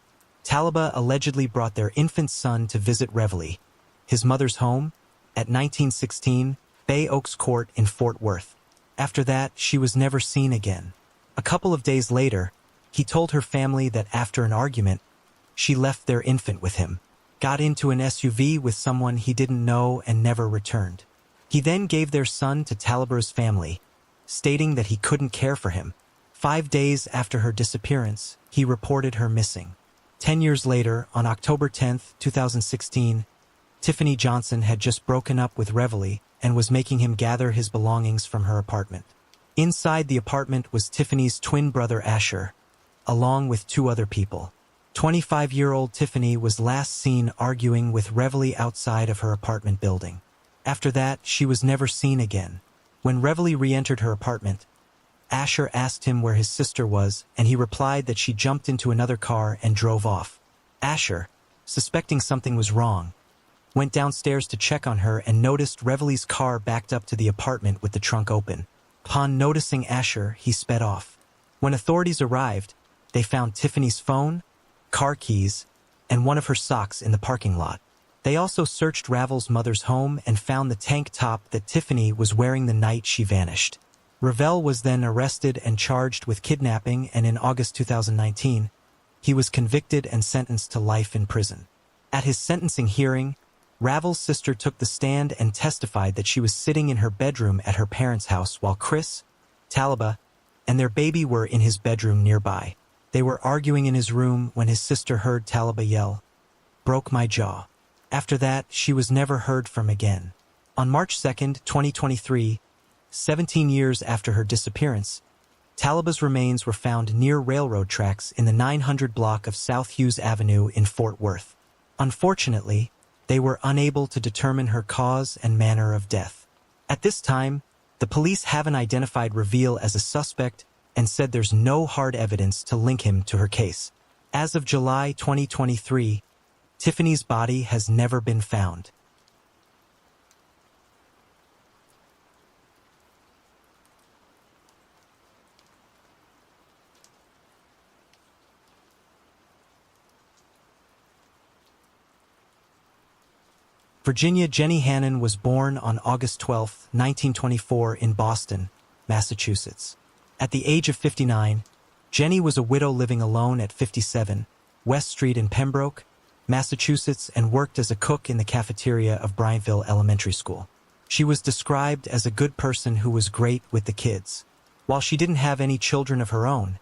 Talaba allegedly brought their infant son to visit Reveley, his mother's home, at 1916 Bay Oaks Court in Fort Worth. After that, she was never seen again. A couple of days later, he told her family that after an argument, she left their infant with him, got into an SUV with someone he didn't know, and never returned. He then gave their son to Talaba's family, stating that he couldn't care for him. 5 days after her disappearance, he reported her missing. 10 years later, on October 10, 2016, Tiffany Johnson had just broken up with Reveley and was making him gather his belongings from her apartment. Inside the apartment was Tiffany's twin brother Asher, along with 2 other people. 25-year-old Tiffany was last seen arguing with Reveley outside of her apartment building. After that, she was never seen again. When Reveley re-entered her apartment, Asher asked him where his sister was, and he replied that she jumped into another car and drove off. Asher, suspecting something was wrong, went downstairs to check on her and noticed Reveley's car backed up to the apartment with the trunk open. Upon noticing Asher, he sped off. When authorities arrived, they found Tiffany's phone, car keys, and one of her socks in the parking lot. They also searched Ravel's mother's home and found the tank top that Tiffany was wearing the night she vanished. Ravel was then arrested and charged with kidnapping, and in August 2019, he was convicted and sentenced to life in prison. At his sentencing hearing, Ravel's sister took the stand and testified that she was sitting in her bedroom at her parents' house while Chris, Talaba, and their baby were in his bedroom nearby. They were arguing in his room when his sister heard Talaba yell, "Broke my jaw." After that, she was never heard from again. On March 2, 2023, 17 years after her disappearance, Talaba's remains were found near railroad tracks in the 900 block of South Hughes Avenue in Fort Worth. Unfortunately, they were unable to determine her cause and manner of death. At this time, the police haven't identified Ravel as a suspect and said there's no hard evidence to link him to her case. As of July 2023, Tiffany's body has never been found. Virginia Jenny Hannon was born on August 12, 1924 in Boston, Massachusetts. At the age of 59, Jenny was a widow living alone at 57 West Street in Pembroke, Massachusetts, and worked as a cook in the cafeteria of Bryantville Elementary School. She was described as a good person who was great with the kids. While she didn't have any children of her own,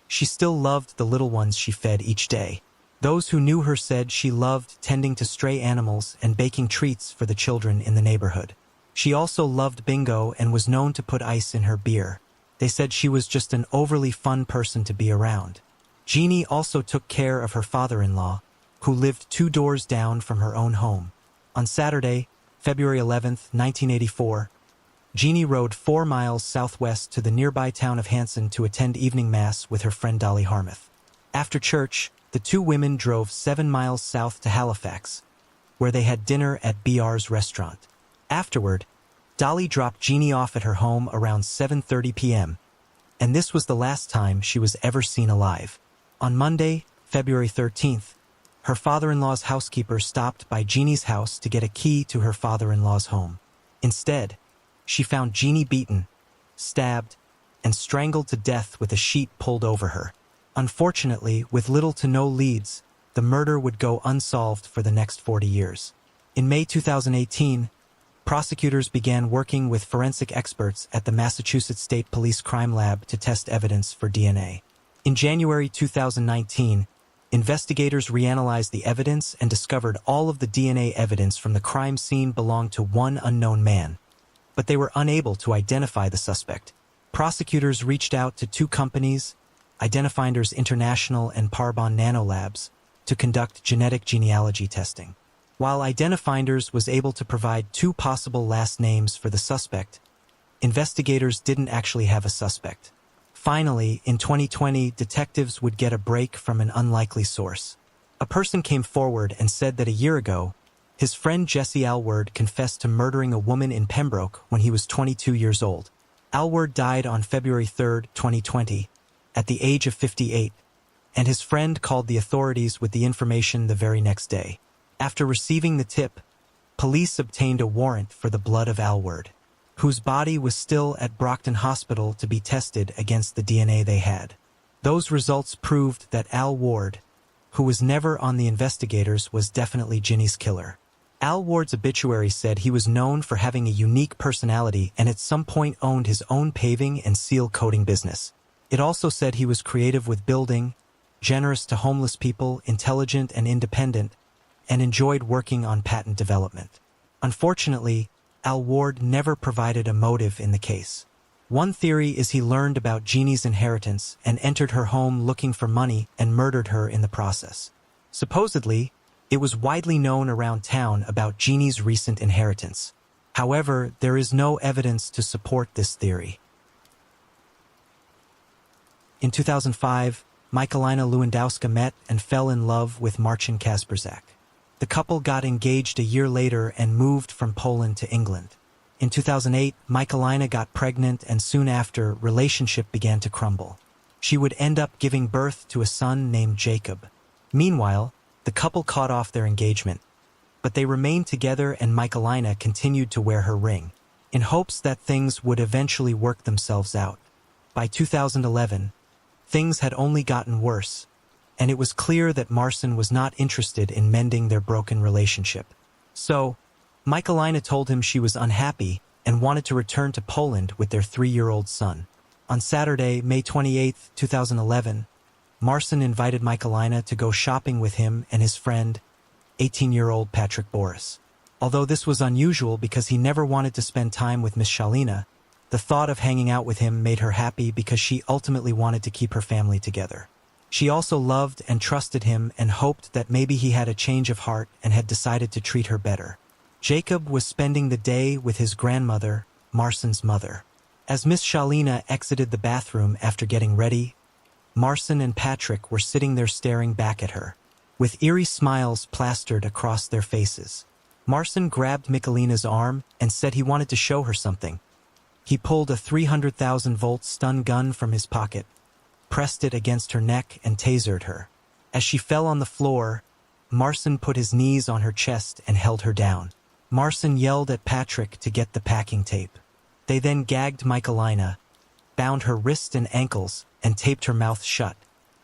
she still loved the little ones she fed each day. Those who knew her said she loved tending to stray animals and baking treats for the children in the neighborhood. She also loved bingo and was known to put ice in her beer. They said she was just an overly fun person to be around. Jeannie also took care of her father-in-law, who lived 2 doors down from her own home. On Saturday, February 11, 1984, Jeannie rode 4 miles southwest to the nearby town of Hanson to attend evening mass with her friend Dolly Harmuth. After church, the 2 women drove 7 miles south to Halifax, where they had dinner at BR's restaurant. Afterward, Dolly dropped Jeannie off at her home around 7:30 p.m., and this was the last time she was ever seen alive. On Monday, February 13th, her father-in-law's housekeeper stopped by Jeannie's house to get a key to her father-in-law's home. Instead, she found Jeannie beaten, stabbed, and strangled to death with a sheet pulled over her. Unfortunately, with little to no leads, the murder would go unsolved for the next 40 years. In May 2018, prosecutors began working with forensic experts at the Massachusetts State Police Crime Lab to test evidence for DNA. In January 2019, investigators reanalyzed the evidence and discovered all of the DNA evidence from the crime scene belonged to one unknown man, but they were unable to identify the suspect. Prosecutors reached out to 2 companies, Identifinders International and Parbon Nanolabs, to conduct genetic genealogy testing. While Identifinders was able to provide 2 possible last names for the suspect, investigators didn't actually have a suspect. Finally, in 2020, detectives would get a break from an unlikely source. A person came forward and said that a year ago, his friend Jesse Alward confessed to murdering a woman in Pembroke when he was 22 years old. Alward died on February 3, 2020, at the age of 58, and his friend called the authorities with the information the very next day. After receiving the tip, police obtained a warrant for the blood of Alward, whose body was still at Brockton Hospital to be tested against the DNA they had. Those results proved that Al Ward, who was never on the investigators, was definitely Ginny's killer. Al Ward's obituary said he was known for having a unique personality and at some point owned his own paving and seal coating business. It also said he was creative with building, generous to homeless people, intelligent and independent, and enjoyed working on patent development. Unfortunately, Al Ward never provided a motive in the case. One theory is he learned about Jeannie's inheritance and entered her home looking for money and murdered her in the process. Supposedly, it was widely known around town about Jeannie's recent inheritance. However, there is no evidence to support this theory. In 2005, Michalina Lewandowska met and fell in love with Marcin Kasperzak. The couple got engaged a year later and moved from Poland to England. In 2008, Michalina got pregnant and soon after, relationship began to crumble. She would end up giving birth to a son named Jacob. Meanwhile, the couple caught off their engagement, but they remained together and Michalina continued to wear her ring, in hopes that things would eventually work themselves out. By 2011, things had only gotten worse, and it was clear that Marcin was not interested in mending their broken relationship. So, Michalina told him she was unhappy and wanted to return to Poland with their 3-year-old son. On Saturday, May 28, 2011, Marcin invited Michalina to go shopping with him and his friend, 18-year-old Patrick Boris. Although this was unusual because he never wanted to spend time with Miss Shalina, the thought of hanging out with him made her happy because she ultimately wanted to keep her family together. She also loved and trusted him and hoped that maybe he had a change of heart and had decided to treat her better. Jacob was spending the day with his grandmother, Marcin's mother. As Miss Shalina exited the bathroom after getting ready, Marcin and Patrick were sitting there staring back at her, with eerie smiles plastered across their faces. Marcin grabbed Michalina's arm and said he wanted to show her something. He pulled a 300,000-volt stun gun from his pocket, pressed it against her neck and tasered her. As she fell on the floor, Marcin put his knees on her chest and held her down. Marcin yelled at Patrick to get the packing tape. They then gagged Michalina, bound her wrists and ankles, and taped her mouth shut.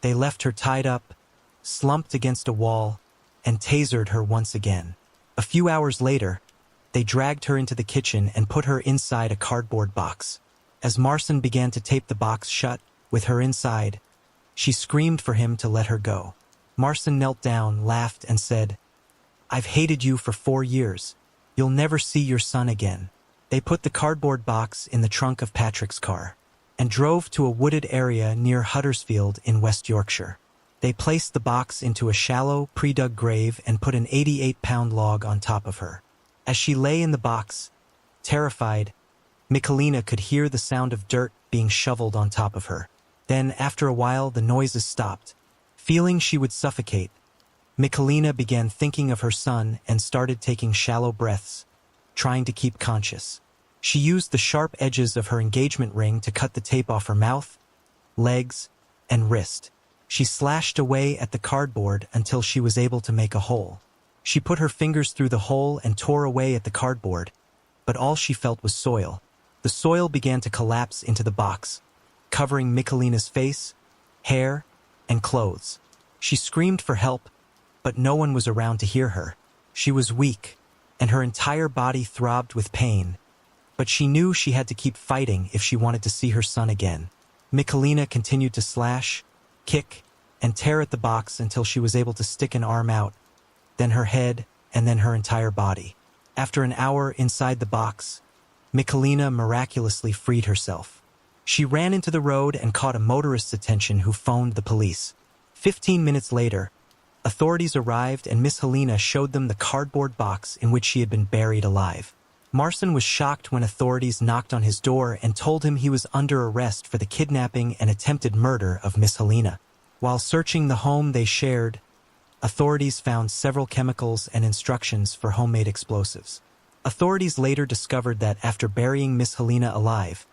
They left her tied up, slumped against a wall, and tasered her once again. A few hours later, they dragged her into the kitchen and put her inside a cardboard box. As Marcin began to tape the box shut, with her inside, she screamed for him to let her go. Marcin knelt down, laughed, and said, "I've hated you for 4 years. You'll never see your son again." They put the cardboard box in the trunk of Patrick's car and drove to a wooded area near Huddersfield in West Yorkshire. They placed the box into a shallow, pre-dug grave and put an 88-pound log on top of her. As she lay in the box, terrified, Michalina could hear the sound of dirt being shoveled on top of her. Then, after a while, the noises stopped. Feeling she would suffocate, Michalina began thinking of her son and started taking shallow breaths, trying to keep conscious. She used the sharp edges of her engagement ring to cut the tape off her mouth, legs, and wrist. She slashed away at the cardboard until she was able to make a hole. She put her fingers through the hole and tore away at the cardboard, but all she felt was soil. The soil began to collapse into the box, covering Michalina's face, hair, and clothes. She screamed for help, but no one was around to hear her. She was weak, and her entire body throbbed with pain, but she knew she had to keep fighting if she wanted to see her son again. Michalina continued to slash, kick, and tear at the box until she was able to stick an arm out, then her head, and then her entire body. After an hour inside the box, Michalina miraculously freed herself. She ran into the road and caught a motorist's attention who phoned the police. 15 minutes later, authorities arrived and Miss Helena showed them the cardboard box in which she had been buried alive. Marcin was shocked when authorities knocked on his door and told him he was under arrest for the kidnapping and attempted murder of Miss Helena. While searching the home they shared, authorities found several chemicals and instructions for homemade explosives. Authorities later discovered that after burying Miss Helena alive,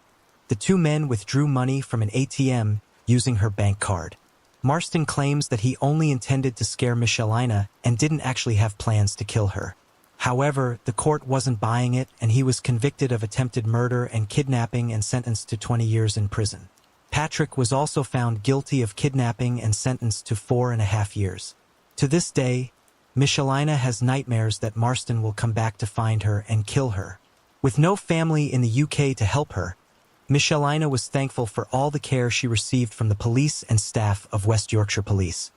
the two men withdrew money from an ATM using her bank card. Marston claims that he only intended to scare Miss Helena and didn't actually have plans to kill her. However, the court wasn't buying it, and he was convicted of attempted murder and kidnapping and sentenced to 20 years in prison. Patrick was also found guilty of kidnapping and sentenced to 4.5 years. To this day, Miss Helena has nightmares that Marston will come back to find her and kill her. With no family in the UK to help her, Miss Helena was thankful for all the care she received from the police and staff of West Yorkshire Police.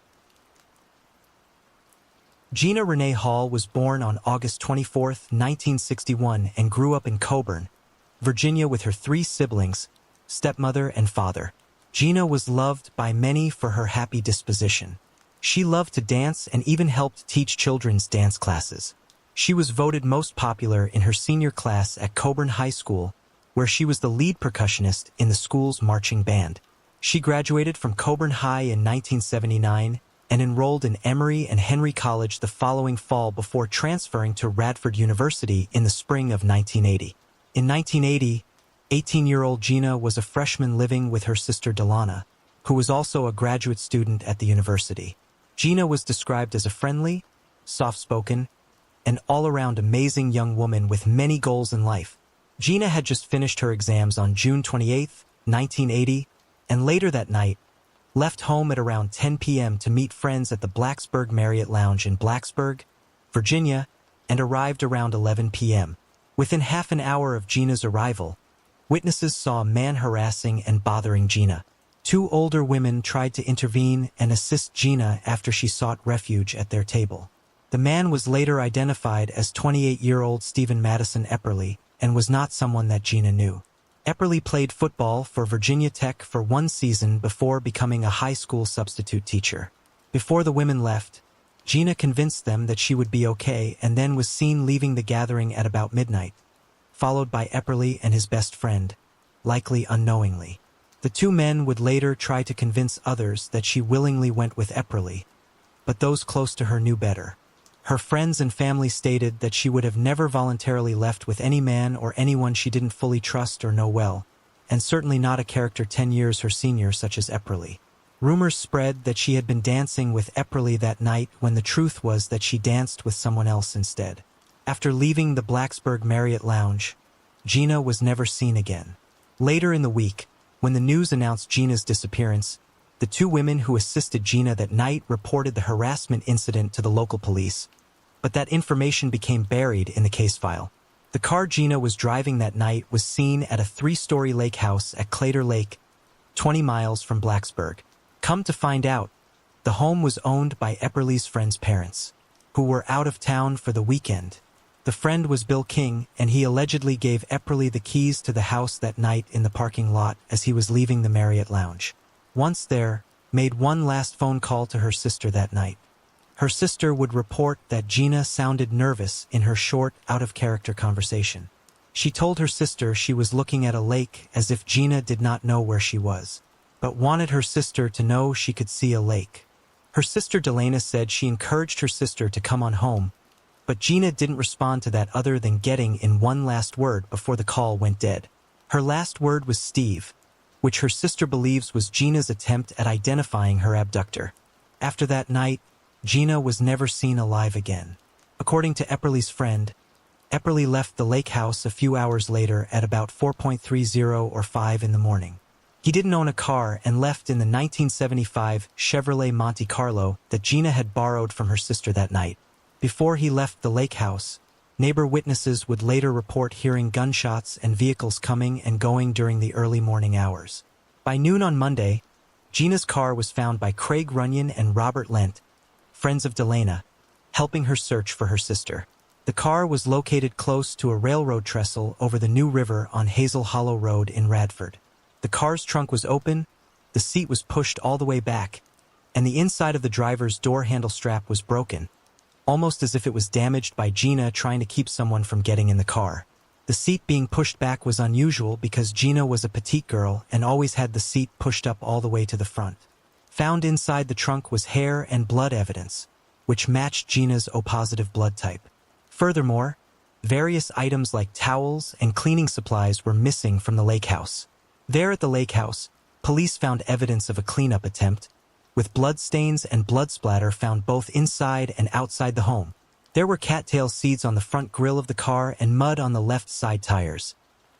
Gina Renee Hall was born on August 24, 1961 and grew up in Coburn, Virginia with her 3 siblings, stepmother and father. Gina was loved by many for her happy disposition. She loved to dance and even helped teach children's dance classes. She was voted most popular in her senior class at Coburn High School, where she was the lead percussionist in the school's marching band. She graduated from Coburn High in 1979 and enrolled in Emory and Henry College the following fall before transferring to Radford University in the spring of 1980. In 1980, 18-year-old Gina was a freshman living with her sister Delana, who was also a graduate student at the university. Gina was described as a friendly, soft-spoken, and all-around amazing young woman with many goals in life. Gina had just finished her exams on June 28, 1980, and later that night, left home at around 10 p.m. to meet friends at the Blacksburg Marriott Lounge in Blacksburg, Virginia, and arrived around 11 p.m. Within half an hour of Gina's arrival, witnesses saw a man harassing and bothering Gina. Two older women tried to intervene and assist Gina after she sought refuge at their table. The man was later identified as 28-year-old Stephen Madison Epperly and was not someone that Gina knew. Epperly played football for Virginia Tech for one season before becoming a high school substitute teacher. Before the women left, Gina convinced them that she would be okay and then was seen leaving the gathering at about midnight, followed by Epperly and his best friend, likely unknowingly. The two men would later try to convince others that she willingly went with Epperly, but those close to her knew better. Her friends and family stated that she would have never voluntarily left with any man or anyone she didn't fully trust or know well, and certainly not a character 10 years her senior such as Epperly. Rumors spread that she had been dancing with Epperly that night when the truth was that she danced with someone else instead. After leaving the Blacksburg Marriott Lounge, Gina was never seen again. Later in the week, when the news announced Gina's disappearance, the two women who assisted Gina that night reported the harassment incident to the local police, but that information became buried in the case file. The car Gina was driving that night was seen at a 3-story lake house at Claytor Lake, 20 miles from Blacksburg. Come to find out, the home was owned by Epperly's friend's parents, who were out of town for the weekend. The friend was Bill King, and he allegedly gave Epperly the keys to the house that night in the parking lot as he was leaving the Marriott Lounge. Once there, made one last phone call to her sister that night. Her sister would report that Gina sounded nervous in her short, out-of-character conversation. She told her sister she was looking at a lake as if Gina did not know where she was, but wanted her sister to know she could see a lake. Her sister Delana said she encouraged her sister to come on home, but Gina didn't respond to that other than getting in one last word before the call went dead. Her last word was Steve, which her sister believes was Gina's attempt at identifying her abductor. After that night, Gina was never seen alive again. According to Epperly's friend, Epperly left the lake house a few hours later at about 4:30 or 5 in the morning. He didn't own a car and left in the 1975 Chevrolet Monte Carlo that Gina had borrowed from her sister that night. Before he left the lake house, neighbor witnesses would later report hearing gunshots and vehicles coming and going during the early morning hours. By noon on Monday, Gina's car was found by Craig Runyon and Robert Lent, friends of Delana, helping her search for her sister. The car was located close to a railroad trestle over the New River on Hazel Hollow Road in Radford. The car's trunk was open, the seat was pushed all the way back, and the inside of the driver's door handle strap was broken, almost as if it was damaged by Gina trying to keep someone from getting in the car. The seat being pushed back was unusual because Gina was a petite girl and always had the seat pushed up all the way to the front. Found inside the trunk was hair and blood evidence, which matched Gina's O-positive blood type. Furthermore, various items like towels and cleaning supplies were missing from the lake house. There at the lake house, police found evidence of a cleanup attempt, with blood stains and blood splatter found both inside and outside the home. There were cattail seeds on the front grille of the car and mud on the left side tires,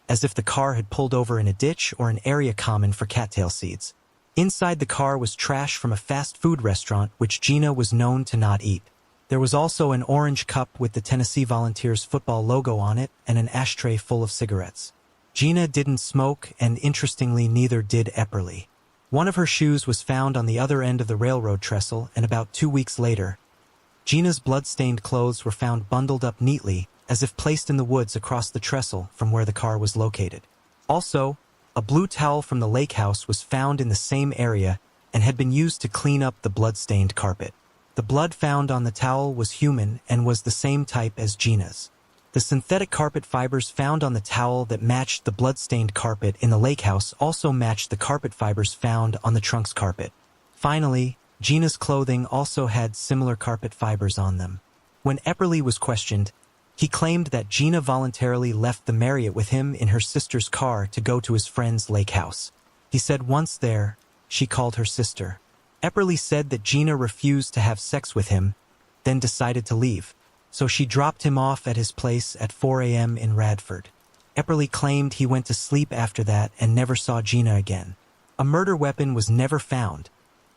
as if the car had pulled over in a ditch or an area common for cattail seeds. Inside the car was trash from a fast food restaurant which Gina was known to not eat. There was also an orange cup with the Tennessee Volunteers football logo on it and an ashtray full of cigarettes. Gina didn't smoke, and interestingly neither did Epperly. One of her shoes was found on the other end of the railroad trestle, and about 2 weeks later, Gina's blood-stained clothes were found bundled up neatly, as if placed in the woods across the trestle from where the car was located. Also, a blue towel from the lake house was found in the same area and had been used to clean up the blood-stained carpet. The blood found on the towel was human and was the same type as Gina's. The synthetic carpet fibers found on the towel that matched the blood-stained carpet in the lake house also matched the carpet fibers found on the trunk's carpet. Finally, Gina's clothing also had similar carpet fibers on them. When Epperly was questioned, he claimed that Gina voluntarily left the Marriott with him in her sister's car to go to his friend's lake house. He said once there, she called her sister. Epperly said that Gina refused to have sex with him, then decided to leave, so she dropped him off at his place at 4 a.m. in Radford. Epperly claimed he went to sleep after that and never saw Gina again. A murder weapon was never found,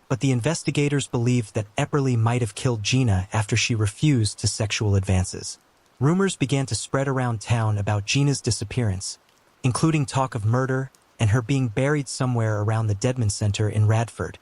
but the investigators believed that Epperly might have killed Gina after she refused to sexual advances. Rumors began to spread around town about Gina's disappearance, including talk of murder and her being buried somewhere around the Deadman Center in Radford,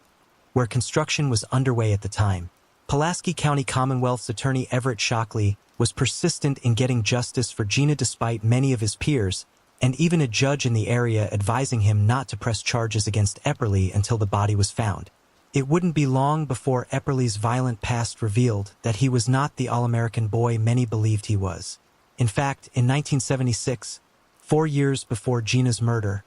where construction was underway at the time. Pulaski County Commonwealth's attorney Everett Shockley was persistent in getting justice for Gina despite many of his peers, and even a judge in the area advising him not to press charges against Epperly until the body was found. It wouldn't be long before Epperly's violent past revealed that he was not the all-American boy many believed he was. In fact, in 1976, 4 years before Gina's murder,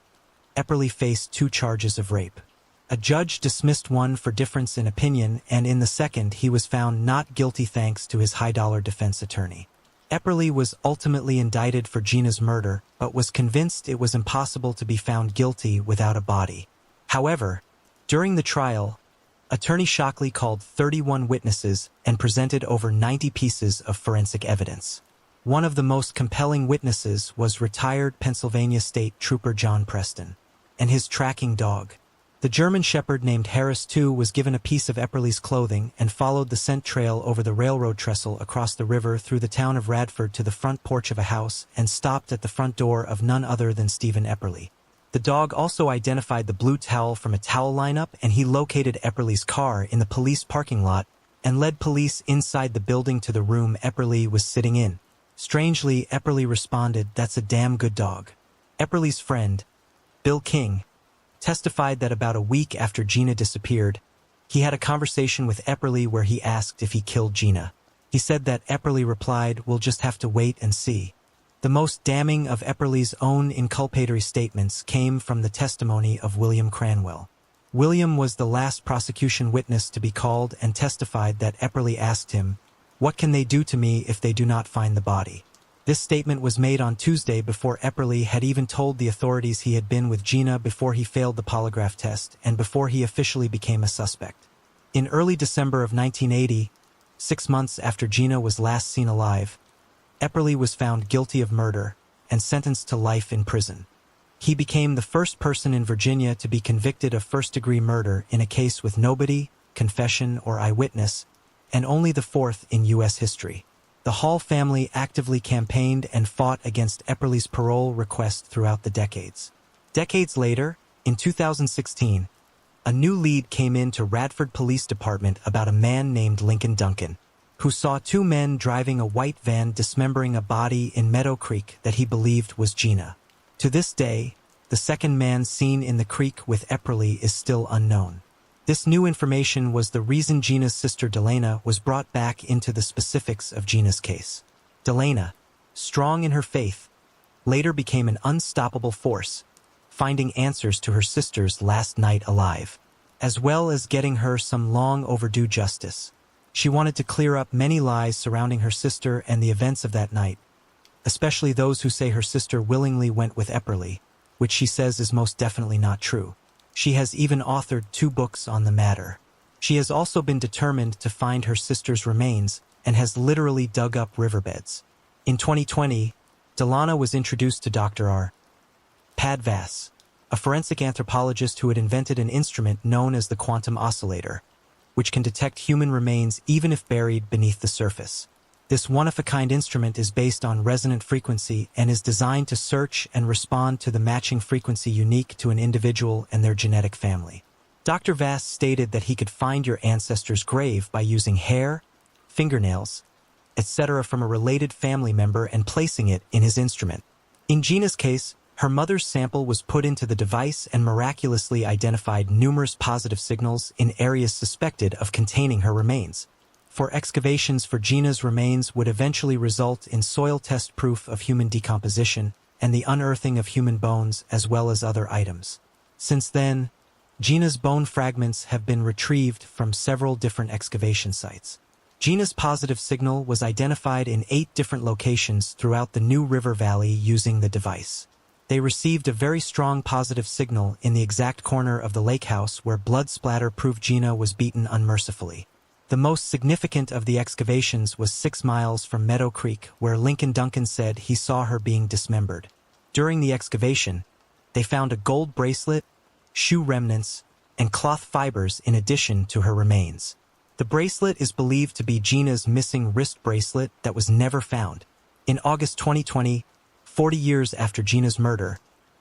Epperly faced 2 charges of rape. A judge dismissed one for difference in opinion, and in the second he was found not guilty thanks to his high-dollar defense attorney. Epperly was ultimately indicted for Gina's murder, but was convinced it was impossible to be found guilty without a body. However, during the trial, Attorney Shockley called 31 witnesses and presented over 90 pieces of forensic evidence. One of the most compelling witnesses was retired Pennsylvania State Trooper John Preston and his tracking dog. The German shepherd named Harris II was given a piece of Epperly's clothing and followed the scent trail over the railroad trestle across the river through the town of Radford to the front porch of a house and stopped at the front door of none other than Stephen Epperly. The dog also identified the blue towel from a towel lineup, and he located Epperly's car in the police parking lot and led police inside the building to the room Epperly was sitting in. Strangely, Epperly responded, "That's a damn good dog." Epperly's friend, Bill King, testified that about a week after Gina disappeared, he had a conversation with Epperly where he asked if he killed Gina. He said that Epperly replied, "We'll just have to wait and see." The most damning of Epperly's own inculpatory statements came from the testimony of William Cranwell. William was the last prosecution witness to be called and testified that Epperly asked him, "What can they do to me if they do not find the body?" This statement was made on Tuesday before Epperly had even told the authorities he had been with Gina before he failed the polygraph test and before he officially became a suspect. In early December of 1980, 6 months after Gina was last seen alive, Epperly was found guilty of murder and sentenced to life in prison. He became the first person in Virginia to be convicted of first-degree murder in a case with nobody, confession, or eyewitness, and only the 4th in U.S. history. The Hall family actively campaigned and fought against Epperly's parole request throughout the decades. Decades later, in 2016, a new lead came into Radford Police Department about a man named Lincoln Duncan, who saw 2 men driving a white van dismembering a body in Meadow Creek that he believed was Gina. To this day, the second man seen in the creek with Epperly is still unknown. This new information was the reason Gina's sister Delana was brought back into the specifics of Gina's case. Delana, strong in her faith, later became an unstoppable force, finding answers to her sister's last night alive, as well as getting her some long overdue justice. She wanted to clear up many lies surrounding her sister and the events of that night, especially those who say her sister willingly went with Epperly, which she says is most definitely not true. She has even authored 2 books on the matter. She has also been determined to find her sister's remains and has literally dug up riverbeds. In 2020, Delana was introduced to Dr. R. Padvass, a forensic anthropologist who had invented an instrument known as the quantum oscillator, which can detect human remains even if buried beneath the surface. This one-of-a-kind instrument is based on resonant frequency and is designed to search and respond to the matching frequency unique to an individual and their genetic family. Dr. Vass stated that he could find your ancestor's grave by using hair, fingernails, etc. from a related family member and placing it in his instrument. In Gina's case, her mother's sample was put into the device and miraculously identified numerous positive signals in areas suspected of containing her remains. For excavations for Gina's remains would eventually result in soil test proof of human decomposition and the unearthing of human bones as well as other items. Since then, Gina's bone fragments have been retrieved from several different excavation sites. Gina's positive signal was identified in 8 different locations throughout the New River Valley using the device. They received a very strong positive signal in the exact corner of the lake house where blood splatter proved Gina was beaten unmercifully. The most significant of the excavations was 6 miles from Meadow Creek, where Lincoln Duncan said he saw her being dismembered. During the excavation, they found a gold bracelet, shoe remnants, and cloth fibers in addition to her remains. The bracelet is believed to be Gina's missing wrist bracelet that was never found, In August 2020, 40 years after Gina's murder,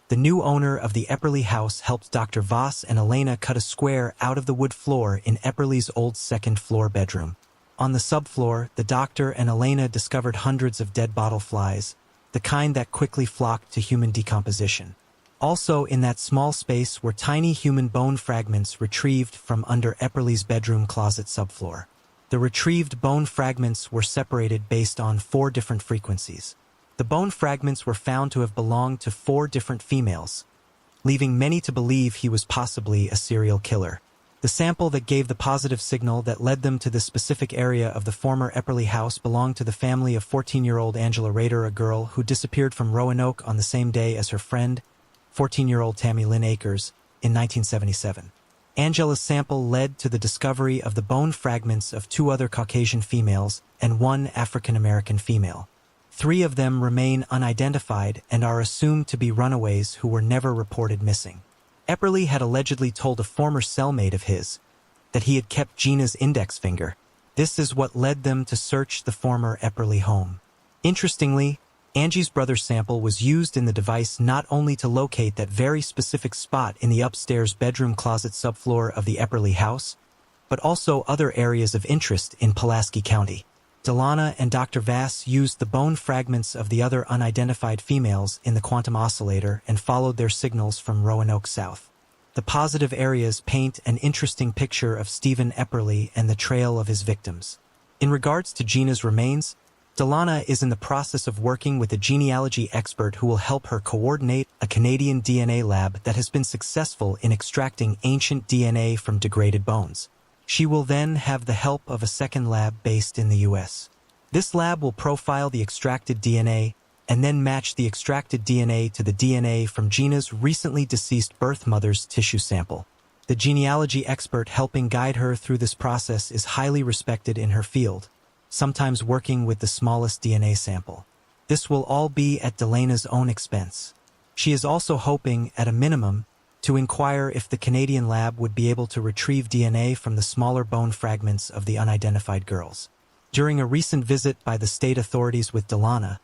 the new owner of the Epperly house helped Dr. Voss and Elena cut a square out of the wood floor in Epperly's old second-floor bedroom. On the subfloor, the doctor and Elena discovered hundreds of dead bottle flies, the kind that quickly flocked to human decomposition. Also in that small space were tiny human bone fragments retrieved from under Epperly's bedroom closet subfloor. The retrieved bone fragments were separated based on 4 different frequencies. The bone fragments were found to have belonged to 4 different females, leaving many to believe he was possibly a serial killer. The sample that gave the positive signal that led them to this specific area of the former Epperly house belonged to the family of 14-year-old Angela Rader, a girl who disappeared from Roanoke on the same day as her friend, 14-year-old Tammy Lynn Akers, in 1977. Angela's sample led to the discovery of the bone fragments of 2 other Caucasian females and 1 African-American female. 3 of them remain unidentified and are assumed to be runaways who were never reported missing. Epperly had allegedly told a former cellmate of his that he had kept Gina's index finger. This is what led them to search the former Epperly home. Interestingly, Angie's brother's sample was used in the device not only to locate that very specific spot in the upstairs bedroom closet subfloor of the Epperly house, but also other areas of interest in Pulaski County. Delana and Dr. Vass used the bone fragments of the other unidentified females in the quantum oscillator and followed their signals from Roanoke south. The positive areas paint an interesting picture of Stephen Epperly and the trail of his victims. In regards to Gina's remains, Delana is in the process of working with a genealogy expert who will help her coordinate a Canadian DNA lab that has been successful in extracting ancient DNA from degraded bones. She will then have the help of a second lab based in the U.S. This lab will profile the extracted DNA and then match the extracted DNA to the DNA from Gina's recently deceased birth mother's tissue sample. The genealogy expert helping guide her through this process is highly respected in her field, sometimes working with the smallest DNA sample. This will all be at Delana's own expense. She is also hoping, at a minimum, to inquire if the Canadian lab would be able to retrieve DNA from the smaller bone fragments of the unidentified girls. During a recent visit by the state authorities with Delana,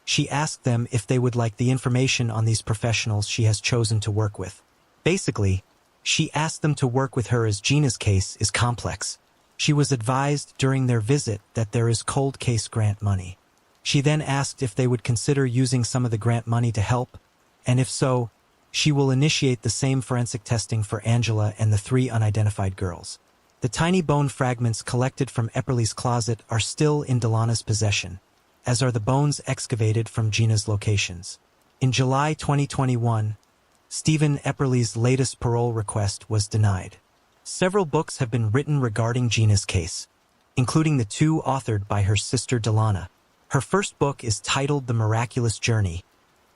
she asked them if they would like the information on these professionals she has chosen to work with. Basically, she asked them to work with her as Gina's case is complex. She was advised during their visit that there is cold case grant money. She then asked if they would consider using some of the grant money to help, and if so, she will initiate the same forensic testing for Angela and the 3 unidentified girls. The tiny bone fragments collected from Epperly's closet are still in Delana's possession, as are the bones excavated from Gina's locations. In July 2021, Stephen Epperly's latest parole request was denied. Several books have been written regarding Gina's case, including the 2 authored by her sister Delana. Her first book is titled The Miraculous Journey,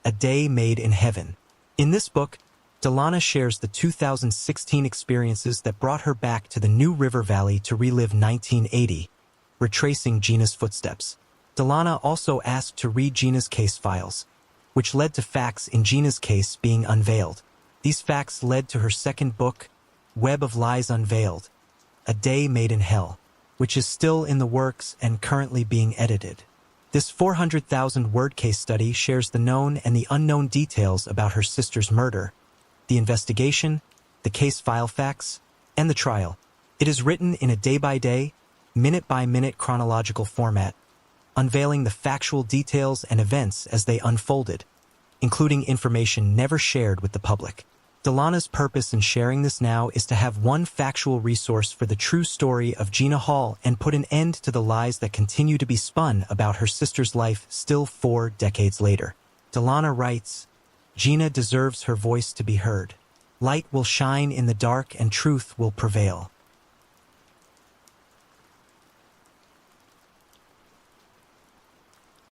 A Day Made in Heaven. In this book, Delana shares the 2016 experiences that brought her back to the New River Valley to relive 1980, retracing Gina's footsteps. Delana also asked to read Gina's case files, which led to facts in Gina's case being unveiled. These facts led to her second book, Web of Lies Unveiled, A Day Made in Hell, which is still in the works and currently being edited. This 400,000-word case study shares the known and the unknown details about her sister's murder, the investigation, the case file facts, and the trial. It is written in a day-by-day, minute-by-minute chronological format, unveiling the factual details and events as they unfolded, including information never shared with the public. Delana's purpose in sharing this now is to have one factual resource for the true story of Gina Hall and put an end to the lies that continue to be spun about her sister's life still 4 decades later. Delana writes, Gina deserves her voice to be heard. Light will shine in the dark and truth will prevail.